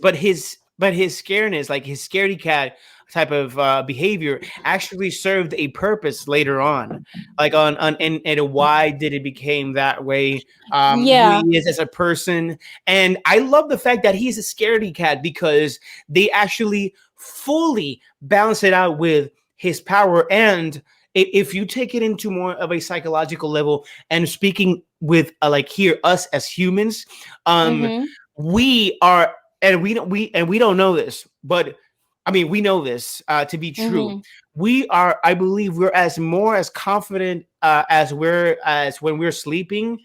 scareness, like his scaredy cat type of behavior, actually served a purpose later on, like and why did it became that way? Who Yeah. he is as a person, and I love the fact that he's a scaredy cat because they actually fully balance it out with his power. And if you take it into more of a psychological level and speaking with like here us as humans, Mm-hmm. we are, and we don't know this, but I mean we know this to be true. Mm-hmm. We are, I believe, we're as confident as when we're sleeping,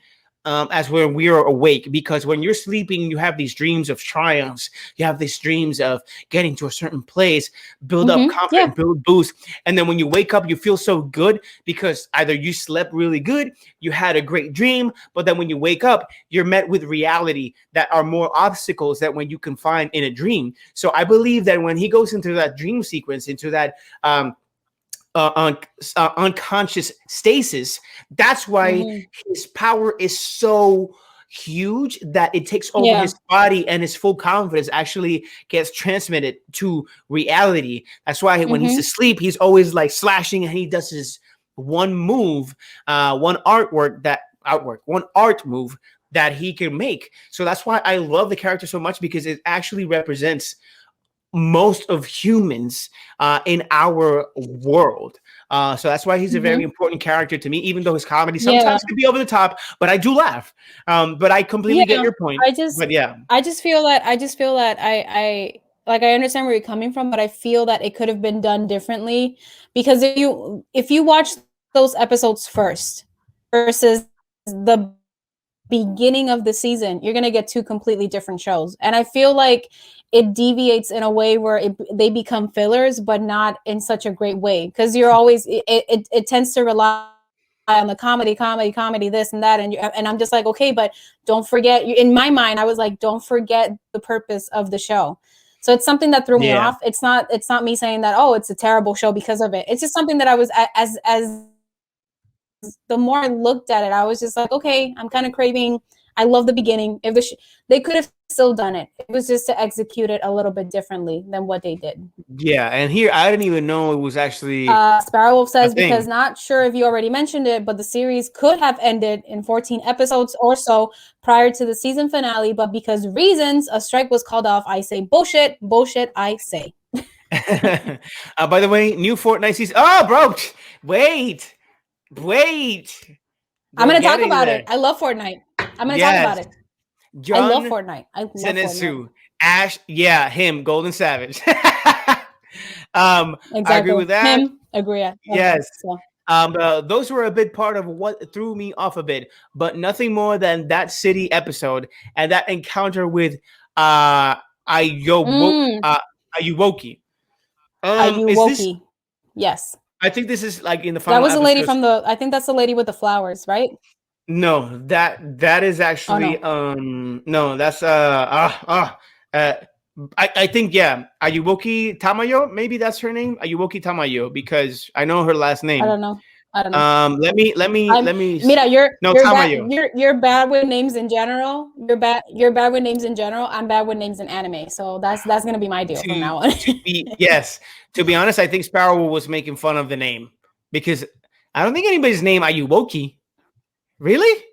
as when we are awake, because when you're sleeping you have these dreams of triumphs, you have these dreams of getting to a certain place, build up Mm-hmm. Yeah. confidence, build boost, and then when you wake up you feel so good because either you slept really good, you had a great dream, but then when you wake up you're met with reality that are more obstacles that when you can find in a dream. So I believe that when he goes into that dream sequence, into that on unconscious stasis, that's why Mm-hmm. his power is so huge that it takes over Yeah. his body, and his full confidence actually gets transmitted to reality. That's why when he's Mm-hmm. asleep he's always like slashing, and he does his one move, one art move that he can make. So that's why I love the character so much, because it actually represents most of humans in our world. So that's why he's a very Mm-hmm. important character to me, even though his comedy Yeah. sometimes can be over the top, but I do laugh. But I completely get Yeah. your point. I just But yeah, I just feel that I like, I understand where you're coming from, but I feel that it could have been done differently, because if you watch those episodes first versus the beginning of the season, you're going to get two completely different shows. And I feel like it deviates in a way where they become fillers, but not in such a great way, because you're always it tends to rely on the comedy, this and that, and I'm just like, okay, but don't forget. In my mind, I was like, don't forget the purpose of the show. So it's something that threw me yeah, off. It's not me saying that, oh, it's a terrible show because of it. It's just something that I was, as the more I looked at it, I was just like, okay, I'm kind of craving. I love the beginning. If they could have still done it. It was just to execute it a little bit differently than what they did. yeah. And here I didn't even know it was actually Sparrow Wolf a says, because thing. not sure if you already mentioned it, but the series could have ended in 14 episodes or so prior to the season finale, but because reasons, a strike was called off. I say bullshit, bullshit, I say. By the way, new Fortnite season. Oh, bro, wait. I'm We're going to talk getting about there. it. I love Fortnite. I'm going to talk about Yes, it. I love John Fortnite. I love Fortnite. Zenitsu, Ash, yeah, him, Golden Savage. I agree Exactly. with that. Him, agree. I love him. Yes. So. Those were a big part of what threw me off a bit, but nothing more than that city episode and that encounter with Ayobo Mm, Ayuwoki. Is this? Ayuwoki. Yes. I think this is like in the That final was the lady episodes. from I think that's the lady with the flowers, right? No, that is Oh actually no. no, that's uh I think yeah, Ayuwoki Tamayo, maybe that's her name, Ayuwoki Tamayo, because I know her last I name. don't know. I don't know. I'm Let me Mira, no, you're bad Tamayo. you're bad with names in general. You're bad with names in general. I'm bad with names in anime. So that's gonna be my deal from To now on. to be yes, to be honest, I think Sparrow was making fun of the name because I don't think anybody's name Ayuwoki. Really?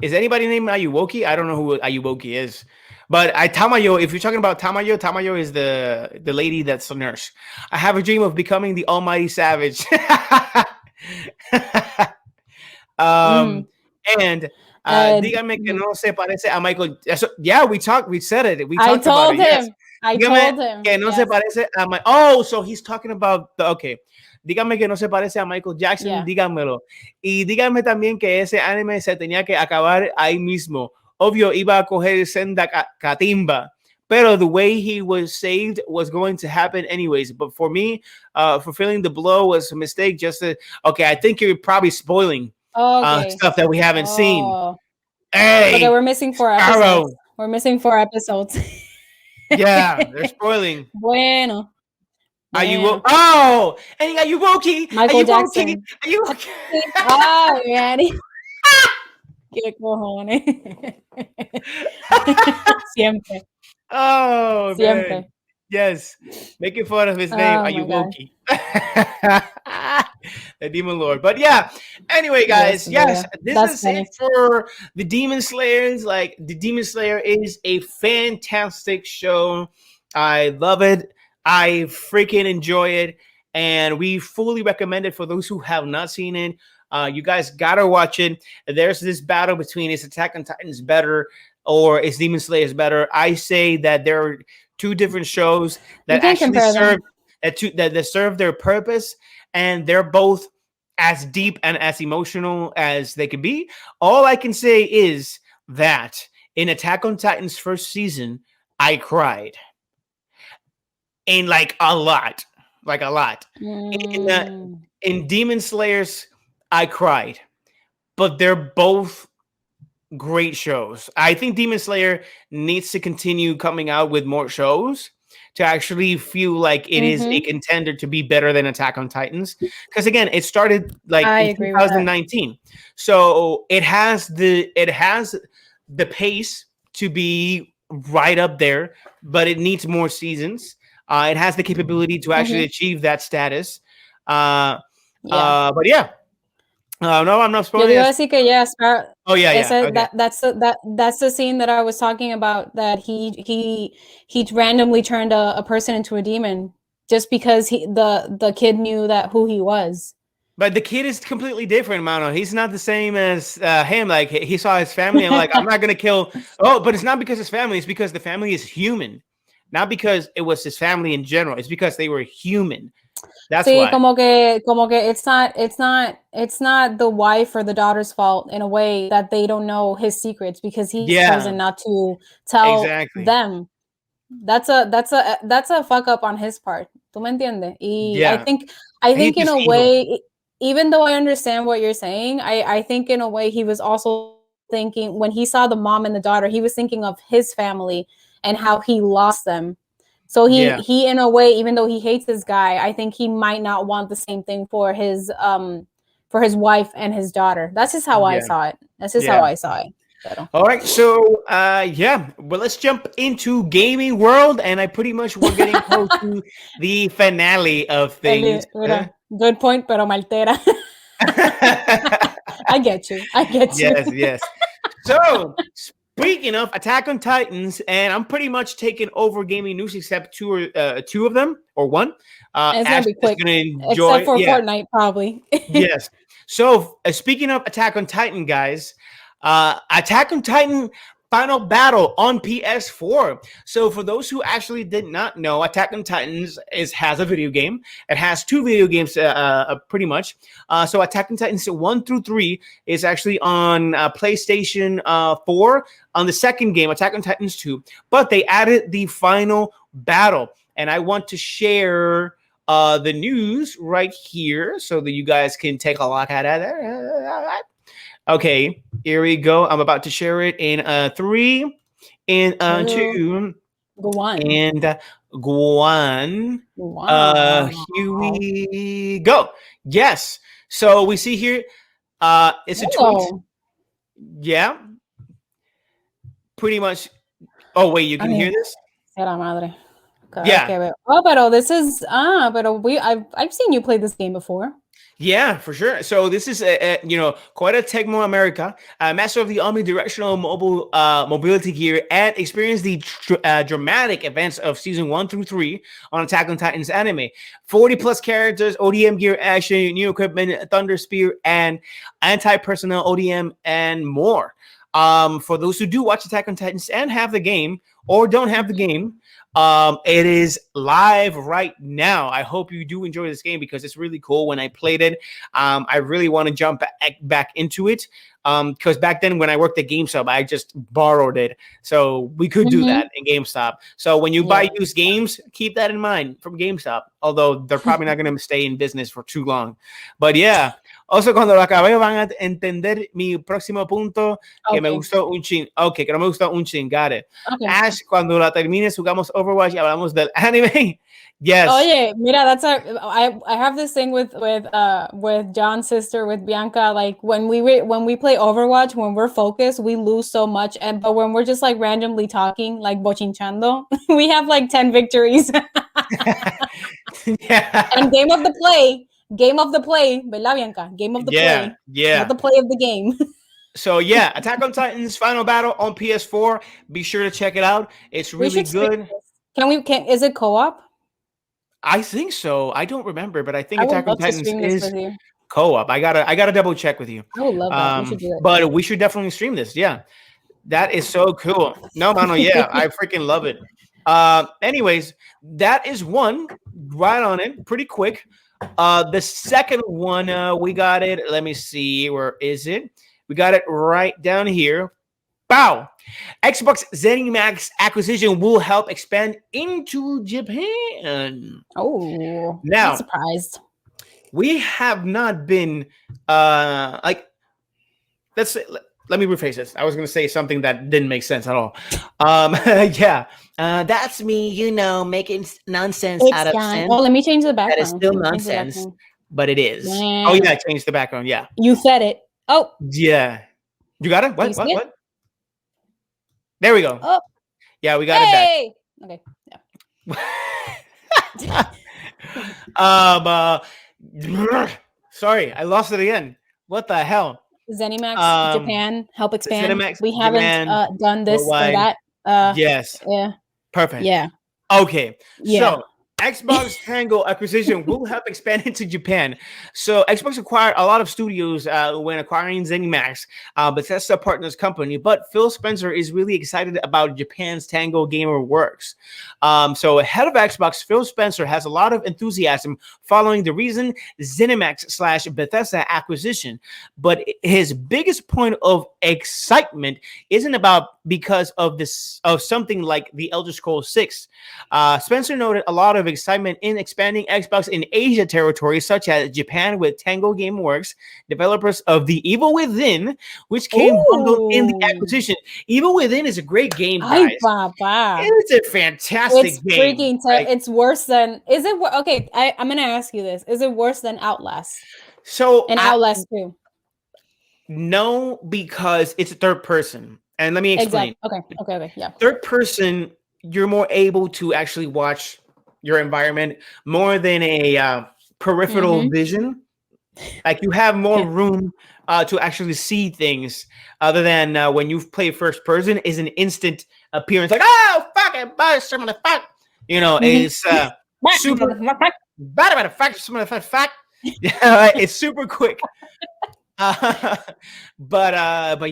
Is anybody named Ayuwoki? I don't know who Ayuwoki is. But Tamayo, if you're talking about Tamayo, Tamayo is the lady that's a nurse. I have a dream of becoming the almighty savage. Mhm. And dígame que Mhm. no se parece a Michael. Yeah, we said it. We I talked about told it. Yes. him. I Dígame told him. que no se Yes. parece a Oh, so he's talking about okay. Dígame que no se parece a Michael Jackson, Yeah. dígamelo. Y dígame también que ese anime se tenía que acabar ahí mismo. Obvio, iba a coger senda catimba. Pero the way he was saved was going to happen anyways. But for me, fulfilling the blow was a mistake. Okay, I think you're probably spoiling Okay. stuff that we haven't seen. Oh. Okay, Hey, we're missing 4 Sparrow. episodes. We're missing 4 episodes. Yeah, they're spoiling. Bueno. Are you Bueno. Oh, and are you okay? Are Michael you okay? Jackson. Are you okay? Ay, man. Qué cojones. Siempre. Oh man. Siempre. Yes. Making fun of his name. Oh Are you my God. Wokey? The Demon Lord. But yeah. Anyway, Dios guys. Yes, mío. this That's is it funny. for the Demon Slayers. Like the Demon Slayer is a fantastic show. I love it. I freaking enjoy it. And we fully recommend it for those who have not seen it. You guys gotta watch it. There's this battle between is Attack on Titans better or is Demon Slayers better? I say that there are two different shows that actually serve that serve their purpose, and they're both as deep and as emotional as they could be. All I can say is that in Attack on Titan's first season, I cried in like a lot. Mm. In Demon Slayers, I cried, but they're both great shows. I think Demon Slayer needs to continue coming out with more shows to actually feel like it is a contender to be better than Attack on Titans. Because again, it started like I in agree with that. 2019, so it has the pace to be right up there, but it needs more seasons. It has the capability to actually achieve that status. Yeah. But yeah, no, I'm not Yo spoiling te iba a it. decir que yes, Oh yeah, yeah. ese, Okay. that's the scene that I was talking about, that he randomly turned a person into a demon just because the kid knew that who he was. But the kid is completely different, Mano. He's not the same as him. Like he saw his family and like, I'm not gonna kill. Oh, but it's not because his family. It's because the family is human, not because it was his family in general. It's because they were human. That's Sí, why. como que it's not the wife or the daughter's fault in a way that they don't know his secrets because he's chosen not to tell them. That's a fuck up on his part. ¿Tú me entiendes? Y Yeah. I think He's in a evil. way, even though I understand what you're saying, I think in a way he was also thinking, when he saw the mom and the daughter, he was thinking of his family and how he lost them. So he in a way, even though he hates this guy, I think he might not want the same thing for his wife and his daughter. That's just how I saw it. That's just how I saw it. Pero. All right, so yeah, well, let's jump into gaming world, and I pretty much we're getting close to the finale of things. Mira, good point, pero me altera. I get you. Yes, yes. So speaking of Attack on Titans, and I'm pretty much taking over gaming news except two of them or one. It's gonna be quick, except for Fortnite, probably. Yes. So speaking of Attack on Titan, guys, Attack on Titan Final Battle on PS4. So for those who actually did not know, Attack on Titans has a video game. It has two video games, pretty much. So Attack on Titans 1 through 3 is actually on PlayStation 4. On the second game, Attack on Titans 2, but they added the Final Battle, and I want to share the news right here so that you guys can take a look at it. Okay, here we go. I'm about to share it in 3, in 2, Guan. and Guan. Wow. Here we go. Yes. So we see here, it's a tweet. Yeah. Pretty much. Oh wait, you can hear this? Será madre. Yeah. Oh, pero this is pero I've seen you play this game before. Yeah, for sure. So this is quite a Tecmo America, master of the omnidirectional mobile mobility gear, and experience the dramatic events of season 1 through 3 on Attack on Titan's anime. 40 plus characters, ODM gear action, new equipment, Thunder Spear, and anti-personnel ODM, and more. For those who do watch Attack on Titans and have the game or don't have the game, it is live right now. I hope you do enjoy this game because it's really cool. When I played it, I really want to jump back into it because back then when I worked at GameStop, I just borrowed it, so we could do that in GameStop. So when you buy used games, keep that in mind from GameStop. Although they're probably not going to stay in business for too long, but yeah. Also, cuando lo acabe van a entender mi próximo punto, que me gustó un chin. Okay, que no me gustó un chin. Got it. Okay. Ash, cuando la termines, jugamos Overwatch y hablamos del anime. Yes. Oye, mira, I have this thing with John's sister, with Bianca. Like when we play Overwatch, when we're focused, we lose so much. But when we're just like randomly talking, like bochinchando, we have like 10 victories. Yeah. And game of the play, ¿verdad, Bianca? Game of the play. Yeah. Not the play of the game. So yeah, Attack on Titan's Final Battle on PS4. Be sure to check it out. It's really good. Is it co-op? I think so. I don't remember, but I think Attack on Titans is co-op. I gotta double check with you. I would love that. We should do it. But we should definitely stream this. Yeah, that is so cool. No, mano, yeah, I freaking love it. Anyways, that is one right on it, pretty quick. The second one, we got it. Let me see, where is it? We got it right down here. Bow. Xbox ZeniMax acquisition will help expand into Japan. Oh, now I'm surprised. We have not been let me rephrase this. I was going to say something that didn't make sense at all. Yeah, that's me, making nonsense out of sense. Oh, let me change the background. That is still nonsense, but it is. Yeah. Oh yeah, change the background. Yeah, you said it. Oh yeah, you got it. What? There we go. Oh. Yeah, we got it back. Okay. Sorry, I lost it again. What the hell? ZeniMax Japan help expand. ZeniMax, we haven't done this or that. Yes. Yeah. Perfect. Yeah. Okay. Yeah. So Xbox Tango acquisition will help expand into Japan. So Xbox acquired a lot of studios when acquiring ZeniMax, Bethesda Partners company. But Phil Spencer is really excited about Japan's Tango Gamer Works. So head of Xbox, Phil Spencer, has a lot of enthusiasm following the recent ZeniMax/Bethesda acquisition. But his biggest point of excitement isn't because of something like the Elder Scrolls 6. Spencer noted a lot of excitement in expanding Xbox in Asia territories such as Japan with Tango Gameworks, developers of The Evil Within, which came bundled in the acquisition. Evil Within is a great game, guys. It's a fantastic game. It's worse than. Is it okay? I'm gonna ask you this: is it worse than Outlast? Outlast 2. No, because it's a third person, and let me explain. Exactly. Okay. Yeah. Third person, you're more able to actually watch your environment more than a peripheral vision. Like you have more room to actually see things other than when you play first person is an instant appearance. Like, oh, fucking bust some of the fuck. It's super bad about a fact, some of the fact. It's super quick. But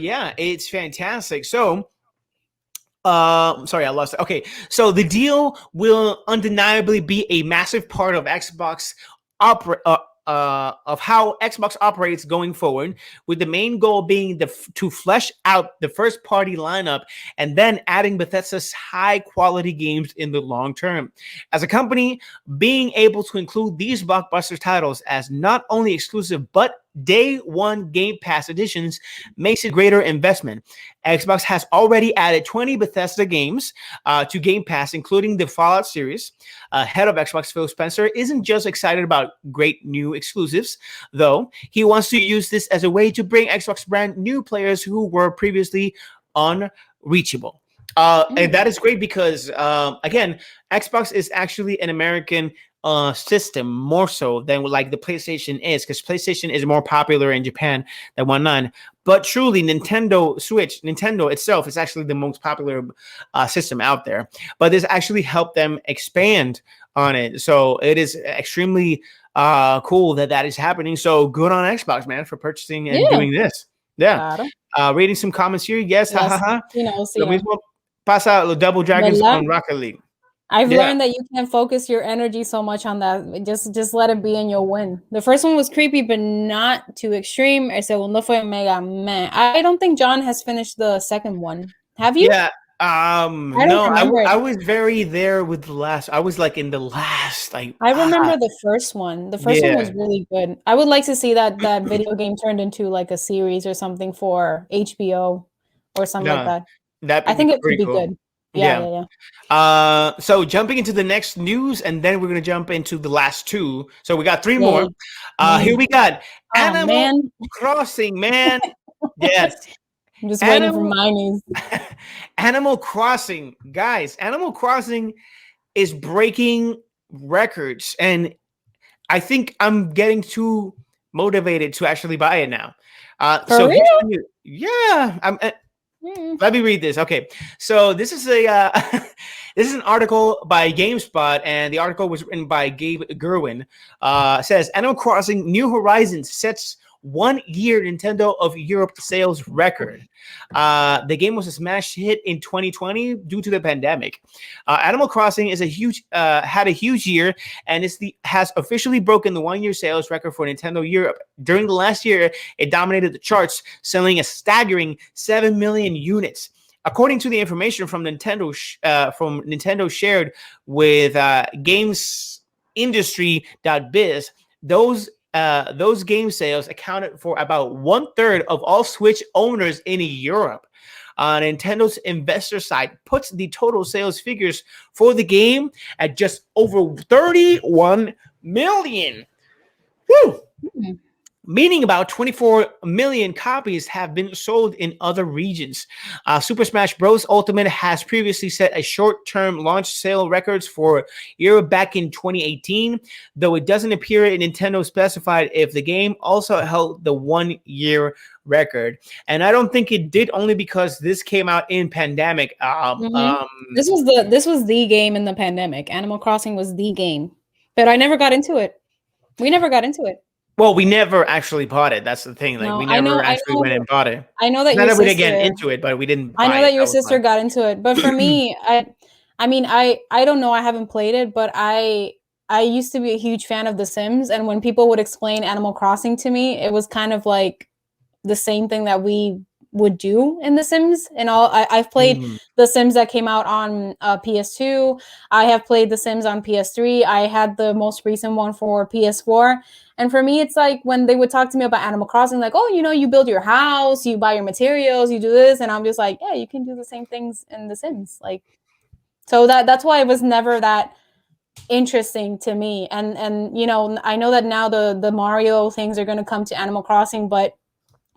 yeah, it's fantastic. So sorry, I lost it. Okay, so the deal will undeniably be a massive part of Xbox of how Xbox operates going forward, with the main goal being to flesh out the first party lineup and then adding Bethesda's high quality games in the long term. As a company, being able to include these blockbuster titles as not only exclusive but day one Game Pass editions makes a greater investment. Xbox has already added 20 Bethesda games to Game Pass, including the Fallout series. Head of Xbox, Phil Spencer, isn't just excited about great new exclusives, though. He wants to use this as a way to bring Xbox brand new players who were previously unreachable. And that is great because, again, Xbox is actually an American system more so than like the PlayStation is, because PlayStation is more popular in Japan than whatnot. But truly, Nintendo itself is actually the most popular system out there. But this actually helped them expand on it. So it is extremely cool that is happening. So good on Xbox, man, for purchasing and doing this. Yeah. Reading some comments here. Yes, ha ha ha. Lo mismo pasa los Double Dragons on Rocket League. I've learned that you can't focus your energy so much on that. Just let it be and you'll win. The first one was creepy, but not too extreme. El segundo fue mega meh. I don't think John has finished the second one. Have you? Yeah. No, I was very there with the last. I was like in the last. Like I remember the first one. The first one was really good. I would like to see that video game turned into like a series or something for HBO or something like that. I think it could be good. Yeah. So jumping into the next news, and then we're gonna jump into the last two. So we got three more. Here we got Animal Crossing, man. Yes. I'm just waiting for my news. Animal Crossing, guys. Animal Crossing is breaking records, and I think I'm getting too motivated to actually buy it now. For real? Yeah. Let me read this. Okay, so this is a this is an article by GameSpot, and the article was written by Gabe Gerwin. Says Animal Crossing: New Horizons sets 1 year Nintendo of Europe sales record. The game was a smash hit in 2020 due to the pandemic. Animal Crossing is had a huge year, and has officially broken the 1 year sales record for Nintendo Europe. During the last year, it dominated the charts, selling a staggering 7 million units. According to the information from Nintendo shared with GamesIndustry.biz, those game sales accounted for about 1/3 of all Switch owners in Europe. Nintendo's investor site puts the total sales figures for the game at just over 31 million. Woo! Mm-hmm. Meaning about 24 million copies have been sold in other regions. Super Smash Bros. Ultimate has previously set a short-term launch sale records for Europe back in 2018, though it doesn't appear Nintendo specified if the game also held the 1 year record. And I don't think it did, only because this came out in pandemic. This was the game in the pandemic. Animal Crossing was the game, but I never got into it. We never got into it. Well, we never actually bought it. That's the thing. Like, we never actually went and bought it. I know that not that we didn't get into it, but we didn't. I know that your sister got into it, but for me, I don't know. I haven't played it, but I used to be a huge fan of The Sims, and when people would explain Animal Crossing to me, it was kind of like the same thing that we would do in The Sims. And I've played The Sims that came out on PS2. I have played The Sims on PS3. I had the most recent one for PS4. And for me, it's like when they would talk to me about Animal Crossing, like, oh, you build your house, you buy your materials, you do this. And I'm just like, yeah, you can do the same things in The Sims. Like, so that's why it was never that interesting to me. And I know that now the Mario things are going to come to Animal Crossing, but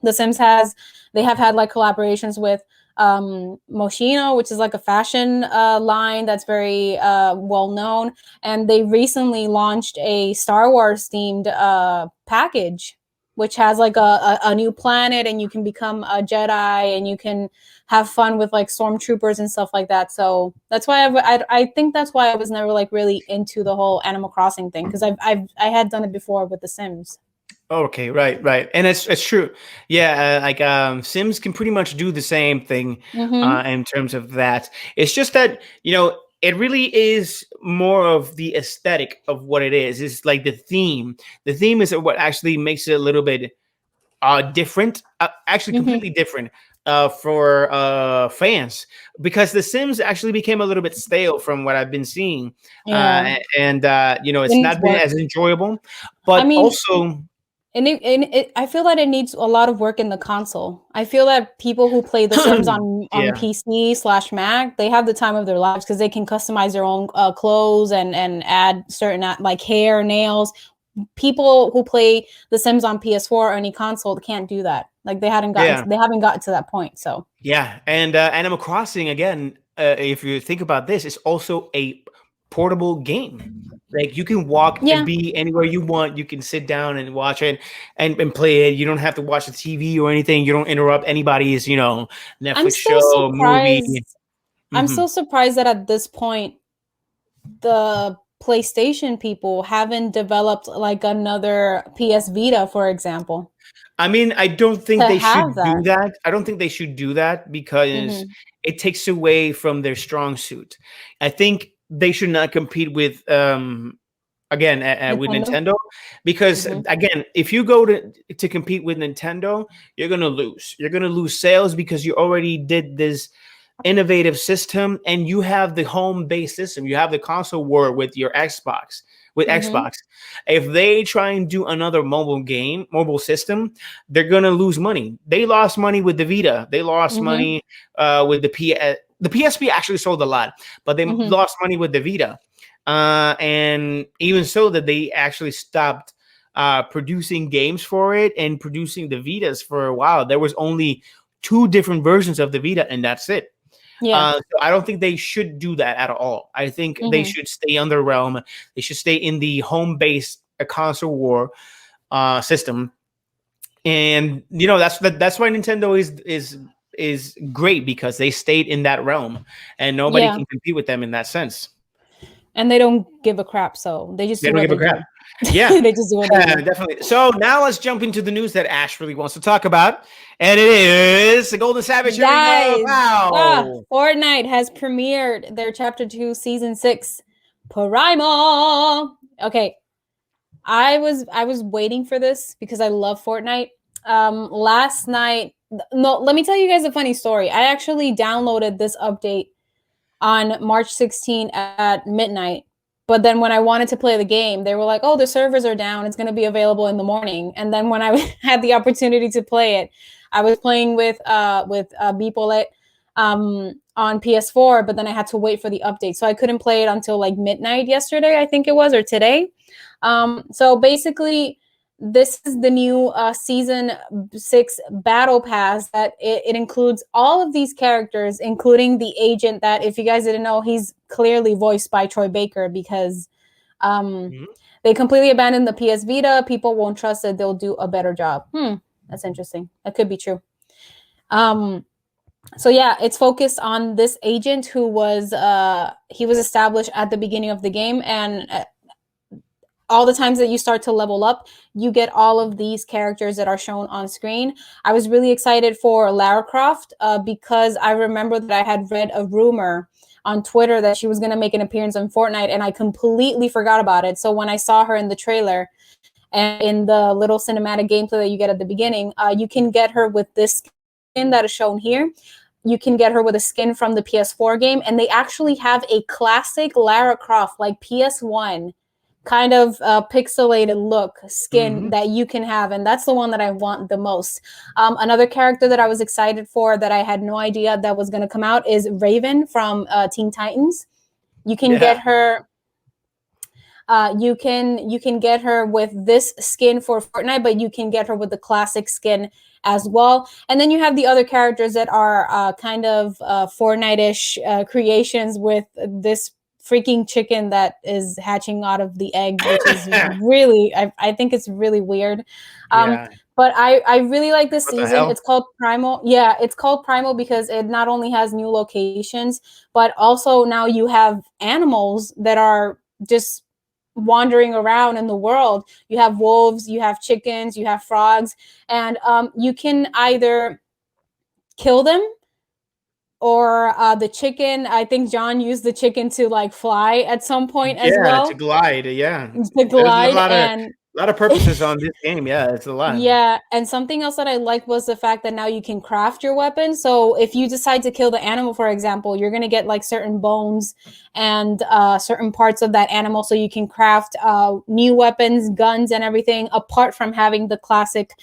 The Sims have had like collaborations with Moschino, which is like a fashion line that's very well known, and they recently launched a Star Wars themed package, which has like a new planet, and you can become a Jedi, and you can have fun with like stormtroopers and stuff like that. So that's why I think that's why I was never like really into the whole Animal Crossing thing, because I had done it before with The Sims. Okay, right, and it's true. Yeah, like Sims can pretty much do the same thing in terms of that. It's just that it really is more of the aesthetic of what it is. It's like the theme. The theme is what actually makes it a little bit different. Actually, completely different for fans, because The Sims actually became a little bit stale from what I've been seeing, and it's not been as enjoyable. But also. And I feel that it needs a lot of work in the console. I feel that people who play The Sims on PC/Mac, they have the time of their lives, because they can customize their own clothes and add certain like hair, nails. People who play The Sims on PS4 or any console can't do that. Like they haven't gotten to that point. So and Animal Crossing, again, if you think about this, is also a portable game. Like you can walk and Yeah, be anywhere you want. You can sit down and watch it and play it. You don't have to watch the TV or anything. You don't interrupt anybody's, I'm Netflix still show, movie. surprised. I'm Hmm. still surprised that at this point the PlayStation people haven't developed like another PS Vita, for example, I mean, I don't think to they have should do that. that. I don't think they should do that because Hmm. it takes away from their strong suit. I think they should not compete with again with Nintendo. Nintendo because Hmm. again, if you go to compete with Nintendo, you're gonna lose. You're gonna lose sales because you already did this innovative system and you have the home based system. You have the console war with your Xbox. With Hmm. Xbox, if they try and do another mobile system, they're gonna lose money. They lost money with the Vita. They lost Hmm. money with the The PSP actually sold a lot, but they Hmm. lost money with the Vita. And even so, that they actually stopped producing games for it and producing the Vitas for a while. There was only two different versions of the Vita, and that's it. Yeah. So I don't think they should do that at all. I think they Hmm. should stay on their realm. They should stay in the home-based console war system, and that's why Nintendo is great because they stayed in that realm, and nobody Yeah. can compete with them in that sense. And they don't give a crap, so they just They do don't what give a they crap. do. Yeah, They just do what they do. definitely. So now let's jump into the news that Ash really wants to talk about, and it is the Golden Savage. Here we go. Guys, Wow. Fortnite has premiered their Chapter 2 Season 6 Primal. Okay, I was waiting for this because I love Fortnite. Last night, no, let me tell you guys a funny story. I actually downloaded this update on March 16 at midnight. But then when I wanted to play the game, they were like, "Oh, the servers are down. It's going to be available in the morning." And then when I had the opportunity to play it, I was playing with Beepolet on PS4, but then I had to wait for the update, so I couldn't play it until like midnight yesterday, I think it was, or today. So basically, this is the new season 6 battle pass that it includes all of these characters, including the agent that, if you guys didn't know, he's clearly voiced by Troy Baker because um, Mhm. they completely abandoned the PS Vita. People won't trust that they'll do a better job. That's interesting. That could be true. um, so yeah, it's focused on this agent who was he was established at the beginning of the game, and all the times that you start to level up, you get all of these characters that are shown on screen. I was really excited for Lara Croft because I remember that I had read a rumor on Twitter that she was going to make an appearance on Fortnite, and I completely forgot about it. So when I saw her in the trailer and in the little cinematic gameplay that you get at the beginning, you can get her with this skin that is shown here. You can get her with a skin from the PS4 game, and they actually have a classic Lara Croft, like PS1 kind of pixelated look skin Mhm. that you can have, and that's the one that I want the most. Another character that I was excited for that I had no idea that was going to come out is Raven from Teen Titans. You can Yeah. get her you can get her with this skin for Fortnite, but you can get her with the classic skin as well. And then you have the other characters that are kind of Fortnite-ish creations with this freaking chicken that is hatching out of the egg, which is really, I think it's really weird. Um, Yeah. but I really like this What the season. hell? It's called Primal. Yeah, it's called Primal because it not only has new locations, but also now you have animals that are just wandering around in the world. You have wolves, you have chickens, you have frogs, and you can either kill them or the chicken. I think John used the chicken to like fly at some point as Yeah, to well, glide. Yeah. to There's a glide. lot of And purposes on this game. Yeah, it's a lot. yeah, and something else that I liked was the fact that now you can craft your weapon. So if you decide to kill the animal, for example, you're going to get like certain bones and certain parts of that animal, so you can craft new weapons, guns, and everything, apart from having the classic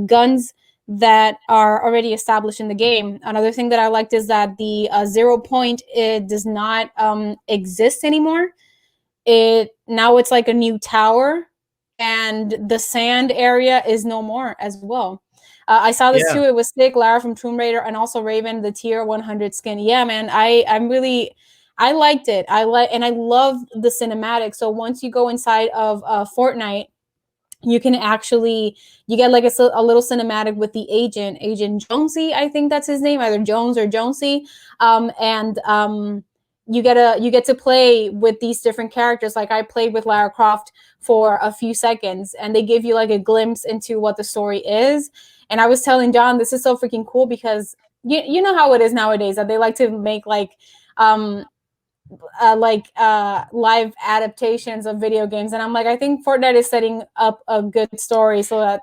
guns that are already established in the game. Another thing that I liked is that the 0 point, it does not exist anymore. It now it's like a new tower, and the sand area is no more as well. I saw this Yeah. too. It was sick. Lara from Tomb Raider and also Raven, the tier 100 skin. Yeah, man. I liked it. I love the cinematic. So once you go inside of Fortnite, you can actually you get like a little cinematic with the agent Jonesy, I think that's his name, either Jones or Jonesy, and you get to play with these different characters. Like I played with Lara Croft for a few seconds, and they give you like a glimpse into what the story is. And I was telling John, this is so freaking cool because you know how it is nowadays that they like to make um live adaptations of video games, and I'm like, I think Fortnite is setting up a good story so that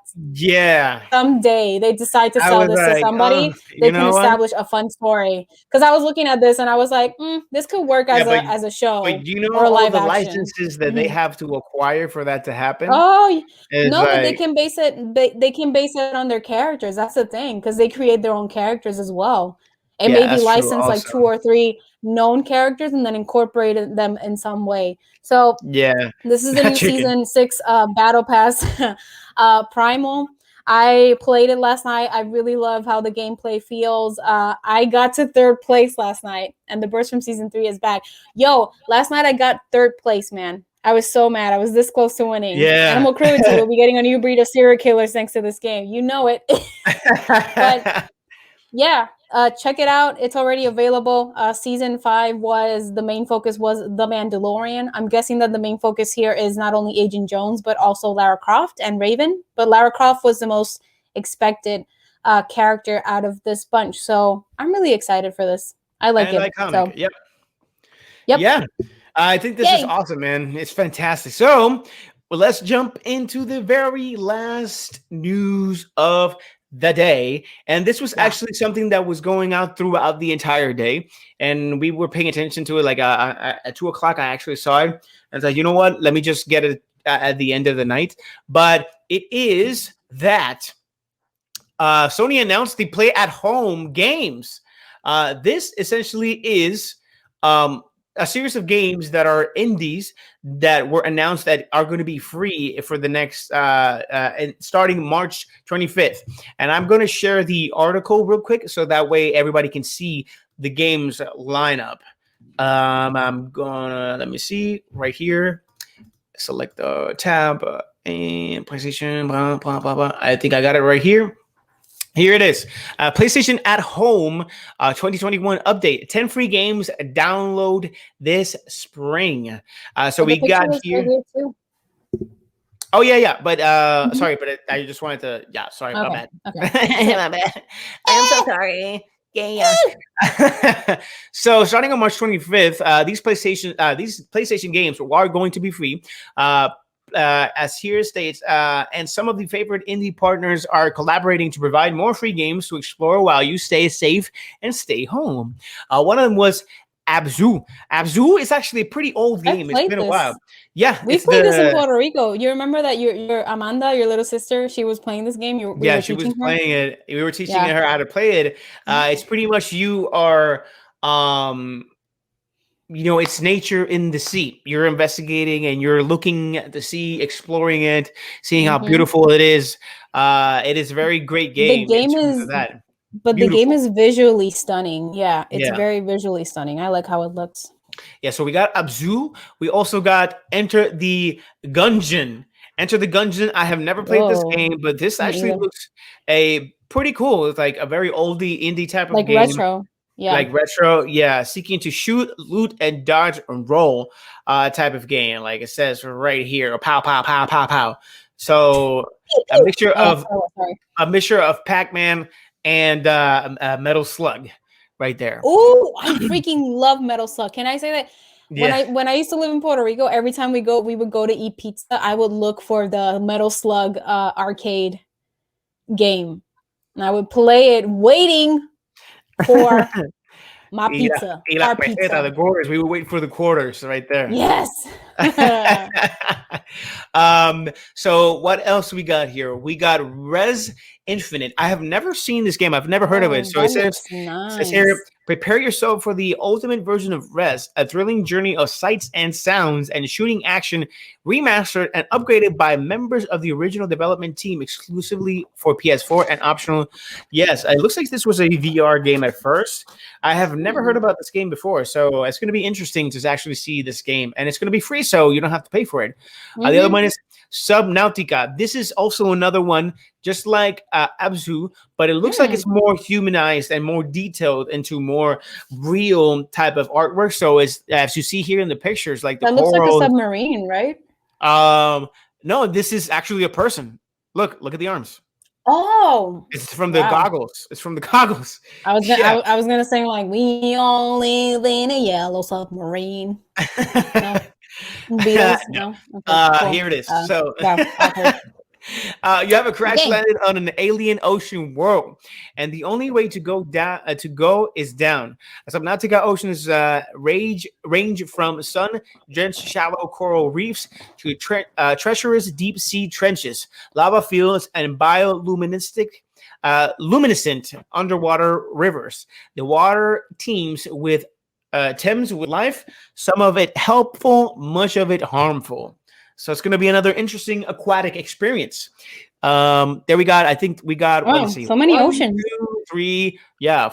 someday they decide to I sell was this to like, somebody, they you can know what? establish a fun story. Because I was looking at this and I was like, this could work as But a show do you know or a all live the action. licenses that they have to acquire for that to happen? Oh It's no, but they like, can base it. They can base it on their characters. That's the thing, because they create their own characters as well. It yeah, may be that's true. licensed like Also, 2 or 3 known characters and then incorporated them in some way. So yeah, this is the that new chicken. season 6 battle pass primal. I played it last night. I really love how the gameplay feels. I got to 3rd place last night, and the burst from season 3 is back. Yo, last night I got 3rd place, man. I was so mad. I was this close to winning. Yeah. Animal Cruelty will be getting a new breed of serial killers thanks to this game. You know it. But yeah, check it out. It's already available. Season 5 was the main focus was the Mandalorian. I'm guessing that the main focus here is not only Agent Jones but also Lara Croft and Raven. But Lara Croft was the most expected character out of this bunch, so I'm really excited for this. I like and it. iconic. So, Yep. yep. Yeah. I think this is Yay. awesome, man. It's fantastic. So, well, let's jump into the very last news of the day. And this was actually something that was going out throughout the entire day. And we were paying attention to it. Like at 2 o'clock, I actually saw it. And I was like, you know what? Let me just get it at the end of the night. But it is that Sony announced the play at home games. This essentially is a series of games that are indies that were announced that are going to be free for the next starting March 25th. And I'm going to share the article real quick so that way everybody can see the games lineup. I'm gonna, let me see right here, select the tab and PlayStation, blah, blah, blah, blah. I think I got it right here. Here it is. PlayStation at Home 2021 update. 10 free games. Download this spring. So we got here. Too. Oh, yeah. But sorry, but I just wanted to. Yeah, sorry. Okay. My bad. Okay. My bad. I'm so sorry. Yeah. So starting on March 25th, these PlayStation games are going to be free. As here states, and some of the favorite indie partners are collaborating to provide more free games to explore while you stay safe and stay home. One of them was Abzu. Abzu is actually a pretty old game. It's been a while. Yeah, we played this in Puerto Rico. You remember that your Amanda, your little sister, she was playing this game. She was playing it. We were teaching her how to play it. It's pretty much you are it's nature in the sea. You're investigating and you're looking at the sea, exploring it, seeing how beautiful it is. It is a very great game. The game is that. But beautiful. The game is visually stunning. Yeah, it's very visually stunning. I like how it looks. Yeah, so we got Abzu. We also got Enter the Gungeon. Enter the Gungeon. I have never played this game, but this actually looks pretty cool. It's like a very oldie indie type of game. Retro. Yeah. Like retro, seeking to shoot, loot, and dodge and roll type of game. Like it says right here, pow, pow, pow, pow, pow. So a mixture of Pac-Man and Metal Slug right there. Oh, I freaking love Metal Slug. Can I say that? When I used to live in Puerto Rico, every time we would go to eat pizza, I would look for the Metal Slug arcade game. And I would play it waiting for my pizza. Our pizza. The quarters. We were waiting for the quarters right there. Yes. So what else we got here? We got Res Infinite. I have never seen this game. I've never heard of it. So it says here Prepare yourself for the ultimate version of Rest, a thrilling journey of sights and sounds and shooting action, remastered and upgraded by members of the original development team exclusively for PS4 and optional. Yes, it looks like this was a VR game at first. I have never heard about this game before, so it's going to be interesting to actually see this game, and it's going to be free, so you don't have to pay for it. The other one is Subnautica. This is also another one, just like Abzu, but it looks like it's more humanized and more detailed into more real type of artwork. So as you see here in the pictures, like the that looks like a submarine, right? No, this is actually a person. Look at the arms. Oh, it's from the goggles. It's from the goggles. I was gonna say like we all live in a yellow submarine. No. Beatles? No. Okay, cool. Here it is. You have a crash landed on an alien ocean world, and the only way to go down is down. Subnautica oceans range from sun-drenched shallow coral reefs to treacherous deep sea trenches, lava fields, and bioluminescent underwater rivers. The water teems with life, some of it helpful, much of it harmful. So it's going to be another interesting aquatic experience. There we got, I think we got, let's see. So many oceans. 2, 3,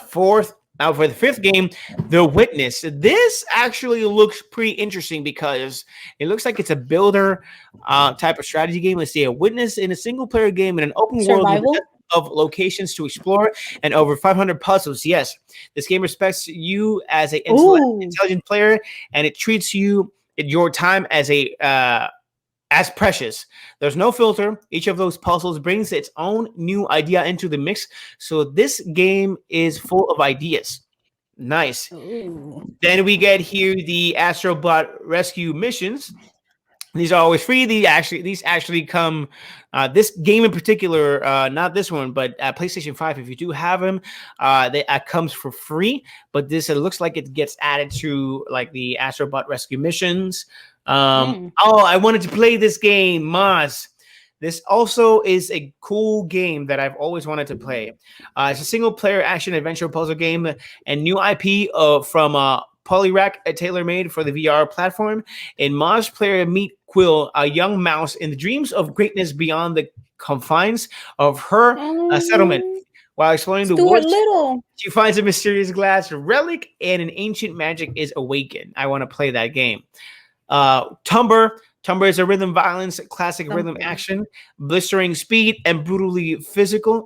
fourth. Now for the fifth game, The Witness. This actually looks pretty interesting because it looks like it's a builder type of strategy game. Let's see, a witness in a single player game in an open world of locations to explore and over 500 puzzles. Yes, this game respects you as an intelligent player, and it treats you your time as precious. There's no filter. Each of those puzzles brings its own new idea into the mix. So this game is full of ideas. Nice. Ooh. Then we get here the Astrobot rescue missions. These are always free. These actually come. This game in particular, not this one, but PlayStation 5. If you do have them, that comes for free. But this it looks like it gets added to like the Astrobot rescue missions. Oh, I wanted to play this game, Moz. This also is a cool game that I've always wanted to play. It's a single-player action-adventure puzzle game and new IP from Polyrack, tailor-made for the VR platform. In Moz, player meet Quill, a young mouse in the dreams of greatness beyond the confines of her settlement. While exploring the woods, she finds a mysterious glass relic and an ancient magic is awakened. I want to play that game. Tumber is a rhythm violence, classic rhythm action, blistering speed and brutal physically.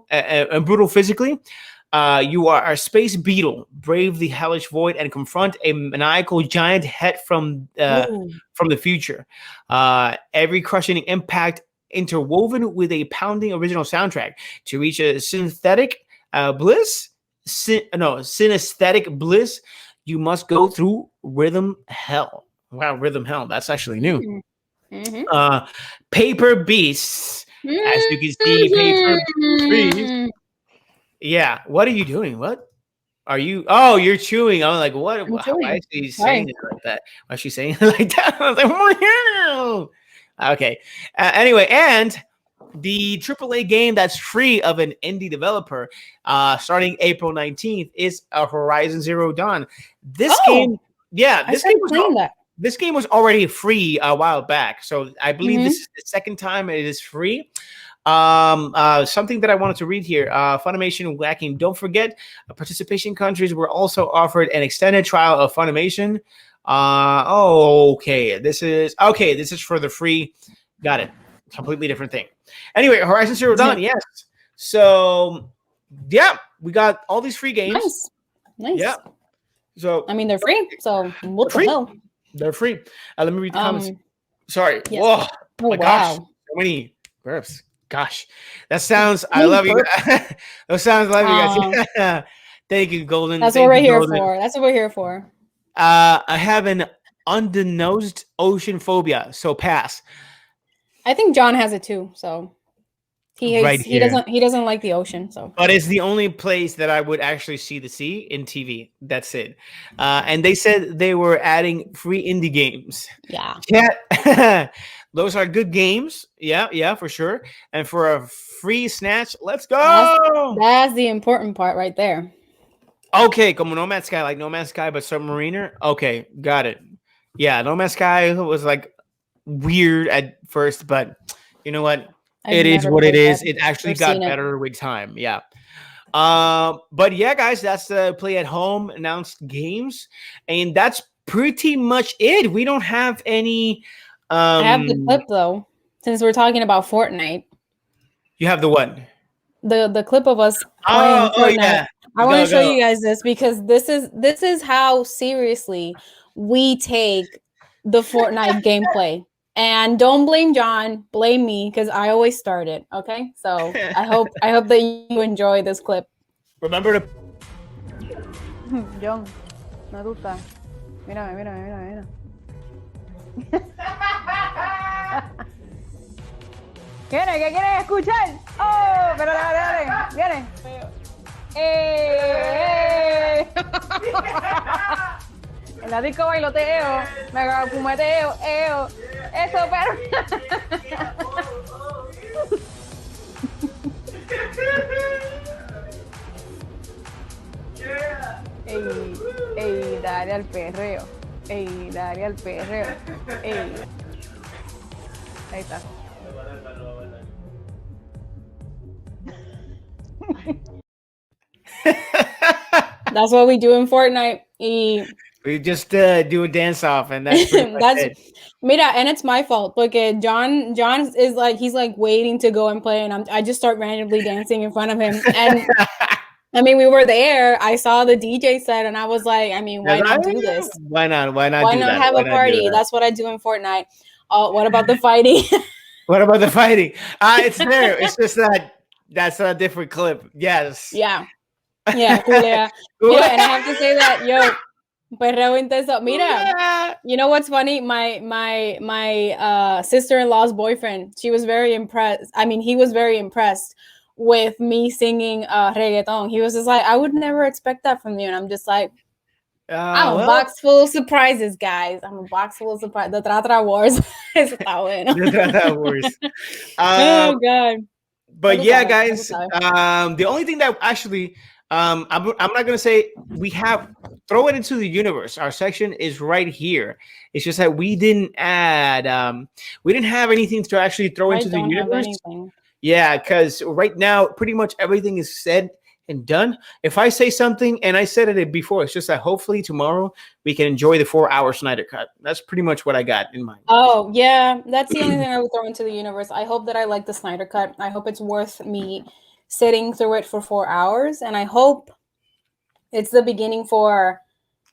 You are a space beetle, brave the hellish void, and confront a maniacal giant head from the future. Every crushing impact interwoven with a pounding original soundtrack to reach a synesthetic bliss. You must go through rhythm hell. Wow, rhythm hell. That's actually new. Paper Beasts. As you can see, Paper Beasts. Yeah. What are you doing? What are you? Oh, you're chewing. I'm like, what? Why is she saying it like that? Why is she saying it like that? I was like, oh, okay. Anyway, and the AAA game that's free of an indie developer starting April 19th is Horizon Zero Dawn. This game, this game was already free a while back. So I believe this is the second time it is free. Something that I wanted to read here, Funimation lacking. Don't forget, participation countries were also offered an extended trial of Funimation. Okay. This is for the free. Got it. Completely different thing. Anyway, Horizon Zero Dawn, yes. So, yeah, we got all these free games. Nice. Yeah. So, I mean, they're free. So, what the hell? They're free. Let me read the comments. Sorry. Yes. Whoa. Oh, my gosh. So many burps. Gosh. That sounds, I love you. That sounds, I love you guys. Thank you, Golden. That's what we're here for. That's what we're here for. I have an undiagnosed ocean phobia, so pass. I think John has it too, so he hates, he doesn't like the ocean. So, but it's the only place that I would actually see the sea in TV. That's it. And they said they were adding free indie games. Yeah. Those are good games. Yeah, for sure. And for a free snatch, let's go. That's the important part right there. Okay, como No Man's Sky, like No Man's Sky, but Submariner. Okay, got it. Yeah, No Man's Sky was like weird at first, but you know what? I've It is never what it played that is. It actually or seen got it. better with time. Yeah. But yeah, guys, that's the play at home announced games, and that's pretty much it. We don't have any. I have the Um, clip though, since we're talking about Fortnite. you have the what? The clip of us Oh, playing oh Fortnite. yeah. I want Go to show go. you guys this because this is how seriously we take the Fortnite gameplay. And don't blame John, blame me because I always start it. Okay, so I hope that you enjoy this clip. Remember to. John, me gusta. Mira, mira, mira, mira. ¿Quieren? ¿Qué quieren escuchar? ¡Oh! Pero dale, dale, viene. En la disco bailoteo, me fumeteo, eso, pero. Ey, dale al perreo. Ey, dale al perreo. Ey. Ahí está. That's what we do in Fortnite. We just do a dance off, and that's pretty much it. Mira, and it's my fault. Look at John. John is like he's like waiting to go and play, and I just start randomly dancing in front of him. And I mean, we were there. I saw the DJ set, and I was like, I mean, why not do this? Why not? Why not? Why do not that? have Why a not do party? that? That's what I do in Fortnite. Oh, what about the fighting? What about the fighting? It's there. It's just that that's a different clip. Yes. Yeah. Yeah, Julia. Mira, and I have to say that, yo, perreo intenso. Mira, you know what's funny? My sister-in-law's boyfriend, she was very impressed. I mean, he was very impressed with me singing reggaeton. He was just like, I would never expect that from you. And I'm just like, I'm a box full of surprises, guys. I'm a box full of surprises. The Tratra Wars. Está bueno. The Tratra Wars. Oh, God. But yeah, guys, the only thing that actually, I'm not going to say we have, throw it into the universe. Our section is right here. It's just that we didn't add, we didn't have anything to actually throw into the universe. Yeah, because right now, pretty much everything is said and done. If I say something, and I said it before, it's just that hopefully tomorrow we can enjoy the 4-hour Snyder Cut. That's pretty much what I got in mind. Oh, yeah. That's the only thing I would throw into the universe. I hope that I like the Snyder Cut. I hope it's worth me sitting through it for 4 hours. And I hope it's the beginning for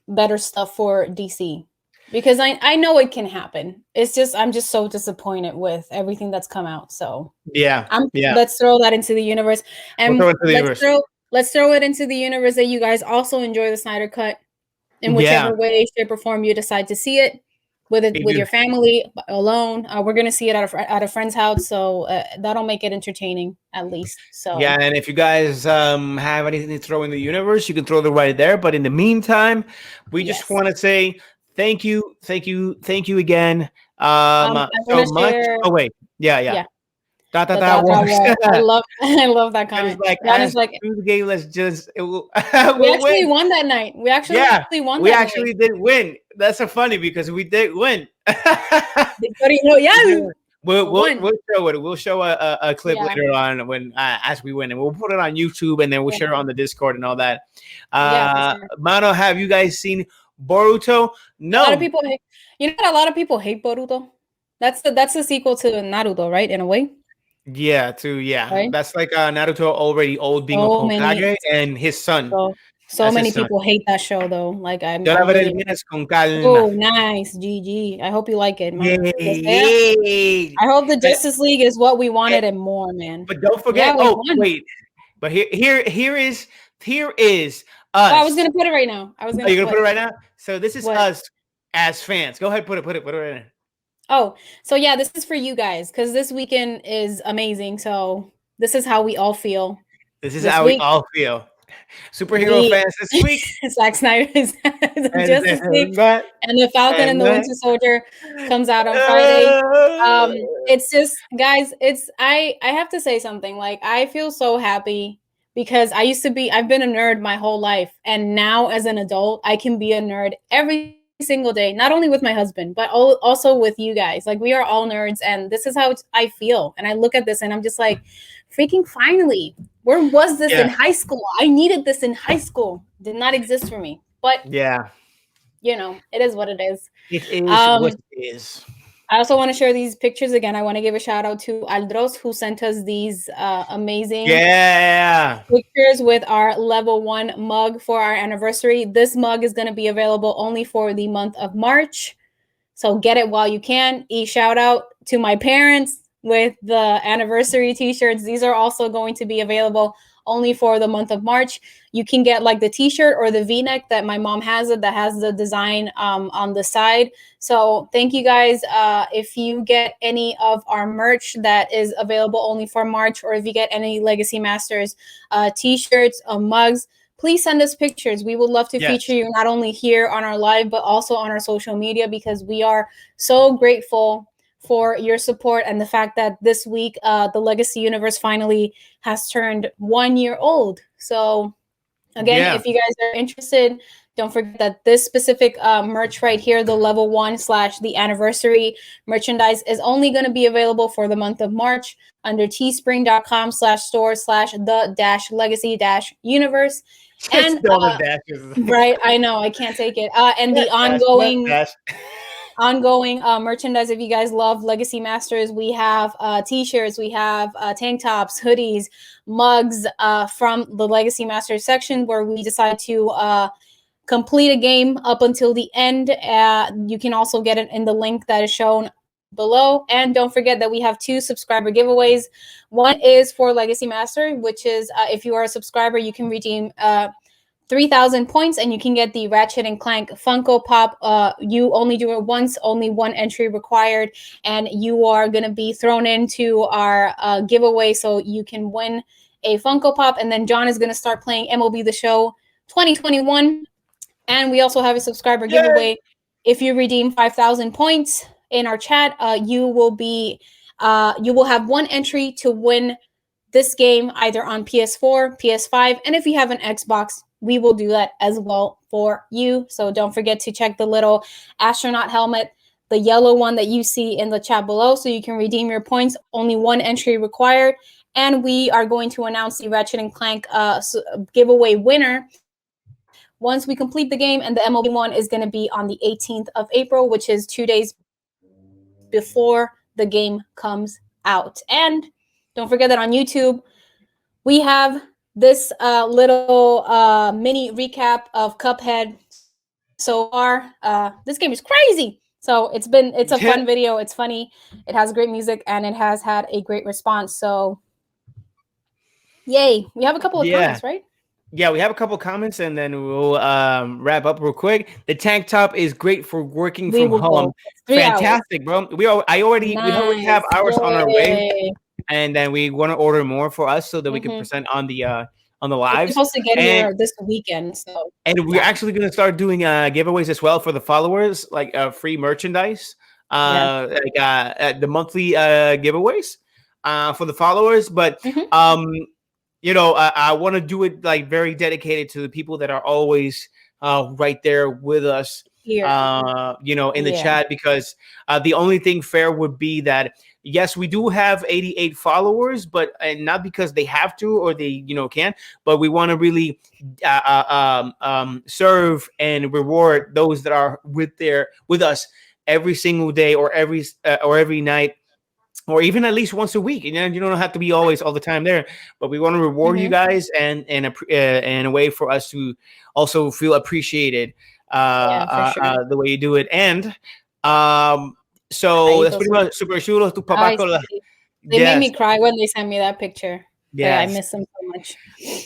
better stuff for DC. Because I know it can happen. It's just, I'm just so disappointed with everything that's come out. So yeah. Let's throw that into the universe. And let's throw it into the universe that you guys also enjoy the Snyder Cut in whichever way, shape, or form you decide to see it, with your family, alone. We're gonna see it at a friend's house, so that'll make it entertaining at least. So yeah, and if you guys have anything to throw in the universe, you can throw it right there. But in the meantime, we just want to say thank you again. So much. Oh wait, yeah. I love that comment. Like, as like the game, let's just we actually won that night. We actually won. We actually did win. That's so funny because we did win. We'll show a clip later on when as we win, and we'll put it on YouTube, and then we'll share it on the Discord and all that. Mano, have you guys seen Boruto? No. A lot of people hate, a lot of people hate Boruto. That's the sequel to Naruto, right? In a way. Yeah, right? That's like Naruto already old being a Hokage and his son. So many people hate that show though. Like oh, nice, GG. I hope you like it, man. I hope the Justice League is what we wanted and more, man. But don't forget. But here is us. I was gonna put it right now. You're gonna put it right now. So this is us as fans. Go ahead, put it right there. Oh, so yeah, this is for you guys because this weekend is amazing. So this is how we all feel. This is how we all feel. Superhero fans this week. Zack Snyder is Justice League, and the Falcon and the Winter Soldier comes out on Friday. It's just, guys, I have to say something. Like, I feel so happy because I've been a nerd my whole life. And now as an adult, I can be a nerd every single day, not only with my husband, but also with you guys. Like, we are all nerds, and this is how I feel. And I look at this and I'm just like, freaking finally, where was this in high school? I needed this in high school. Did not exist for me. But yeah, it is what it is. it is what it is. I also want to share these pictures again. I want to give a shout out to Aldros, who sent us these amazing pictures with our level 1 mug for our anniversary. This mug is going to be available only for the month of March. So get it while you can. Shout out to my parents with the anniversary t-shirts. These are also going to be available only for the month of March. You can get like the t-shirt or the v-neck that my mom has that has the design on the side. So thank you guys. If you get any of our merch that is available only for March, or if you get any Legacy Masters t-shirts or mugs, please send us pictures. We would love to feature you not only here on our live, but also on our social media, because we are so grateful for your support and the fact that this week the Legacy Universe finally has turned 1 year old. So again, if you guys are interested, don't forget that this specific merch right here, the level 1 / the anniversary merchandise, is only going to be available for the month of March under teespring.com/store/the-legacy-universe. And right, I know, I can't take it. And the ongoing merchandise. If you guys love Legacy Masters, we have t-shirts, we have tank tops, hoodies, mugs from the Legacy Masters section, where we decide to complete a game up until the end. You can also get it in the link that is shown below. And don't forget that we have 2 subscriber giveaways. One is for Legacy Master, which is if you are a subscriber, you can redeem 3,000 points and you can get the Ratchet and Clank Funko Pop. You only do it once, only 1 entry required, and you are going to be thrown into our giveaway, so you can win a Funko Pop. And then John is going to start playing MLB The Show 2021. And we also have a subscriber giveaway. If you redeem 5,000 points in our chat, you will have 1 entry to win this game either on PS4, PS5, and if you have an Xbox, we will do that as well for you. So don't forget to check the little astronaut helmet, the yellow one that you see in the chat below, so you can redeem your points. Only 1 entry required. And we are going to announce the Ratchet and Clank giveaway winner once we complete the game. And the MLB one is going to be on the 18th of April, which is 2 days before the game comes out. And don't forget that on YouTube, we have this little mini recap of Cuphead so far. This game is crazy. So it's a fun video. It's funny. It has great music and it has had a great response. So yay. We have a couple of comments, right? Yeah, we have a couple comments and then we'll wrap up real quick. The tank top is great for working from home. Fantastic, bro. We already have ours on our way. And then we want to order more for us so that we can present on the lives. We're supposed to get here this weekend. So we're actually going to start doing giveaways as well for the followers, like free merchandise, like the monthly giveaways for the followers. But I want to do it like very dedicated to the people that are always right there with us. In the chat, because the only thing fair would be that yes, we do have 88 followers, but not because they have to or they can, but we want to really serve and reward those that are with us every single day or every night, or even at least once a week. And you don't have to be all the time there, but we want to reward you guys and a way for us to also feel appreciated the way you do it. And so that's pretty much super chulo. They made me cry when they sent me that picture. Yeah, I miss them so much.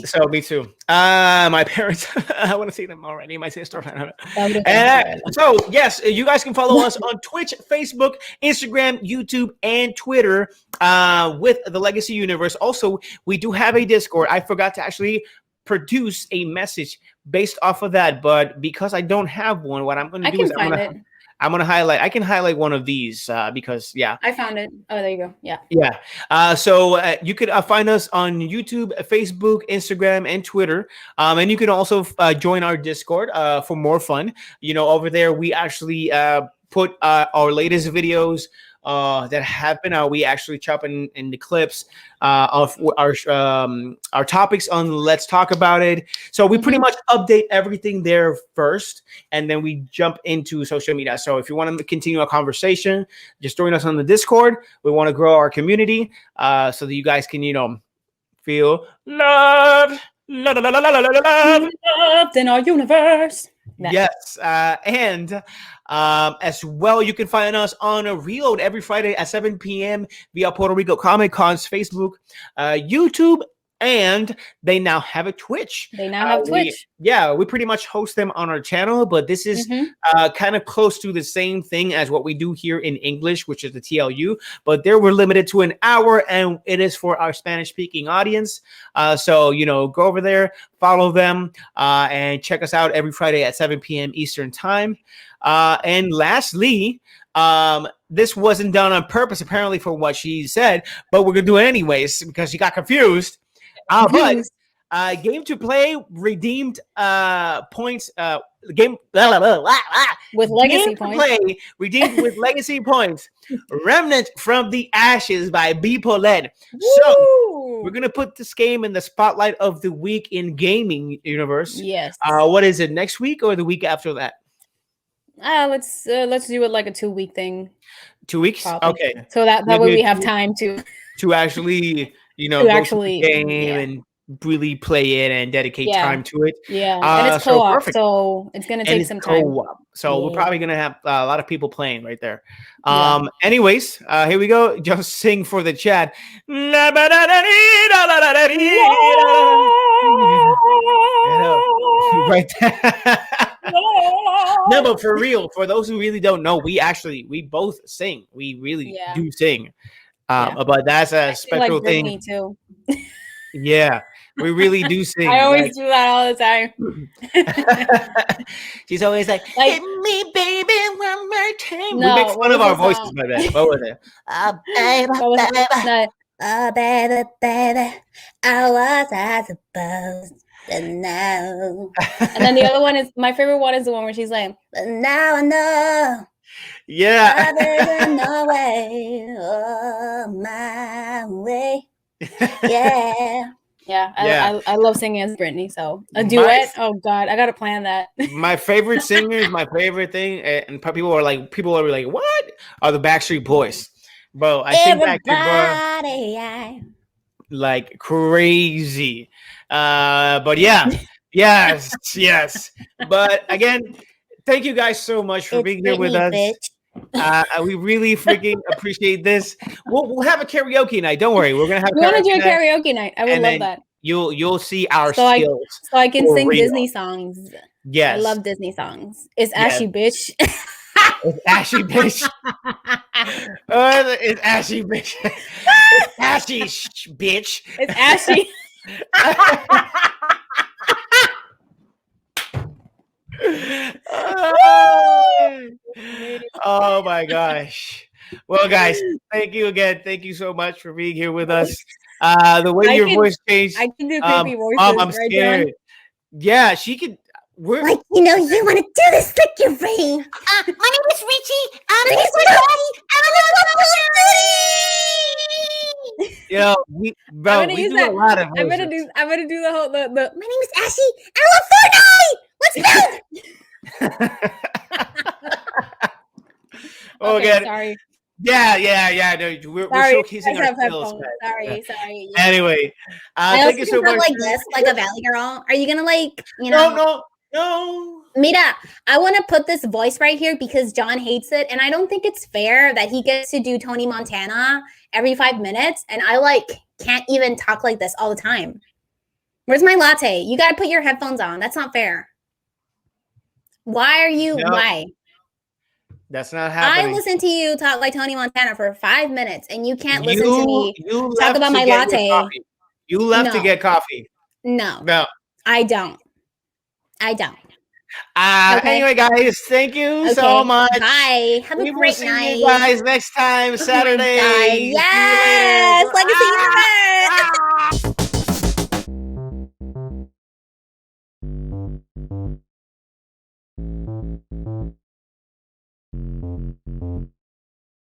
So me too. My parents, I want to see them already. My sister. So yes, you guys can follow us on Twitch, Facebook, Instagram, YouTube, and Twitter with the Legacy Universe. Also, we do have a Discord. I forgot to actually produce a message based off of that, but because I don't have one, what I'm going to do is I'm gonna highlight. I can highlight one of these because I found it. Oh, there you go. Yeah. Yeah. So you could find us on YouTube, Facebook, Instagram, and Twitter. And you can also join our Discord for more fun. Over there we actually put our latest videos that happen. We actually chop in the clips of our topics on Let's Talk About It. So we pretty much update everything there first, and then we jump into social media. So if you want to continue a conversation, just join us on the Discord. We want to grow our community so that you guys can, feel loved. Loved in our universe. Yes. And as well, you can find us on a Reload every Friday at 7 p.m. via Puerto Rico Comic Con's Facebook, YouTube, and they now have a Twitch. They now have Twitch. We pretty much host them on our channel, but this is kind of close to the same thing as what we do here in English, which is the TLU. But there we're limited to an hour, and it is for our Spanish-speaking audience. So, go over there, follow them, and check us out every Friday at 7 p.m. Eastern Time. And lastly, this wasn't done on purpose, apparently, for what she said, but we're going to do it anyways because she got confused. But game to play redeemed points. Game with legacy game points. To play redeemed with legacy points. Remnant from the Ashes by B. Paulette. So we're gonna put this game in the spotlight of the week in gaming universe. Yes. What is it? Next week or the week after that? Let's do it like a 2-week thing. 2 weeks. Probably. Okay. So that way we have time to actually. To go actually to the game and really play it and dedicate time to it. Yeah, and it's co-op, so it's gonna take some time. So we're probably gonna have a lot of people playing right there. Anyways, here we go. Just sing for the chat. Right there. No, but for real, for those who really don't know, we both sing. We really do sing. But that's a special like thing. Me too. Yeah, we really do sing. I always do that all the time. She's always like, hit me, baby, one more time. No, we make fun of our voices by that. What was it? Oh, baby, baby, how was I supposed to know? And then the other one is, my favorite one is the one where she's like, but now I know. Yeah. There's no way, my way. Yeah. Yeah, I love singing as Brittany. So a duet. Oh God, I gotta plan that. My favorite singers, my favorite thing, and people are like, what? Are the Backstreet Boys, bro? I sing back to bro, like crazy. But yes. But again, thank you guys so much for being here with us. We really freaking appreciate this. We'll have a karaoke night. Don't worry, we're gonna have. We want to do a karaoke night. I would love that. You'll see our skills. So I can sing Disney songs. Yes, I love Disney songs. It's Ashy Bitch. It's Ashy Bitch. It's Ashy Bitch. It's Ashy Bitch. It's Ashy. Oh my gosh. Well, guys, thank you again. Thank you so much for being here with us. The way your voice changed. I can do creepy voices. I'm scared. Yeah, she could. We're like, you want to do this like you're ready. My name is Richie. My name is Richie. We do a lot of voices. I'm gonna do the whole. The My name is Ashley. I love Fortnite. Let's go. Okay, sorry. Yeah. No, we're showcasing our skills. Sorry. Anyway, thank you so much. Like this, like a valley girl. Are you gonna No. Mira, I want to put this voice right here because John hates it, and I don't think it's fair that he gets to do Tony Montana every 5 minutes, and I can't even talk like this all the time. Where's my latte? You gotta put your headphones on. That's not fair. Why are you? No. Why? That's not happening. I listen to you talk like Tony Montana for 5 minutes, and you can't listen to me talk about my latte. You left to get coffee. No, I don't. Okay. Anyway, guys, thank you so Okay. much. Bye. Have We a will great see night. you guys next time, Oh my Saturday. God. See you Yes. later. Legacy Universe.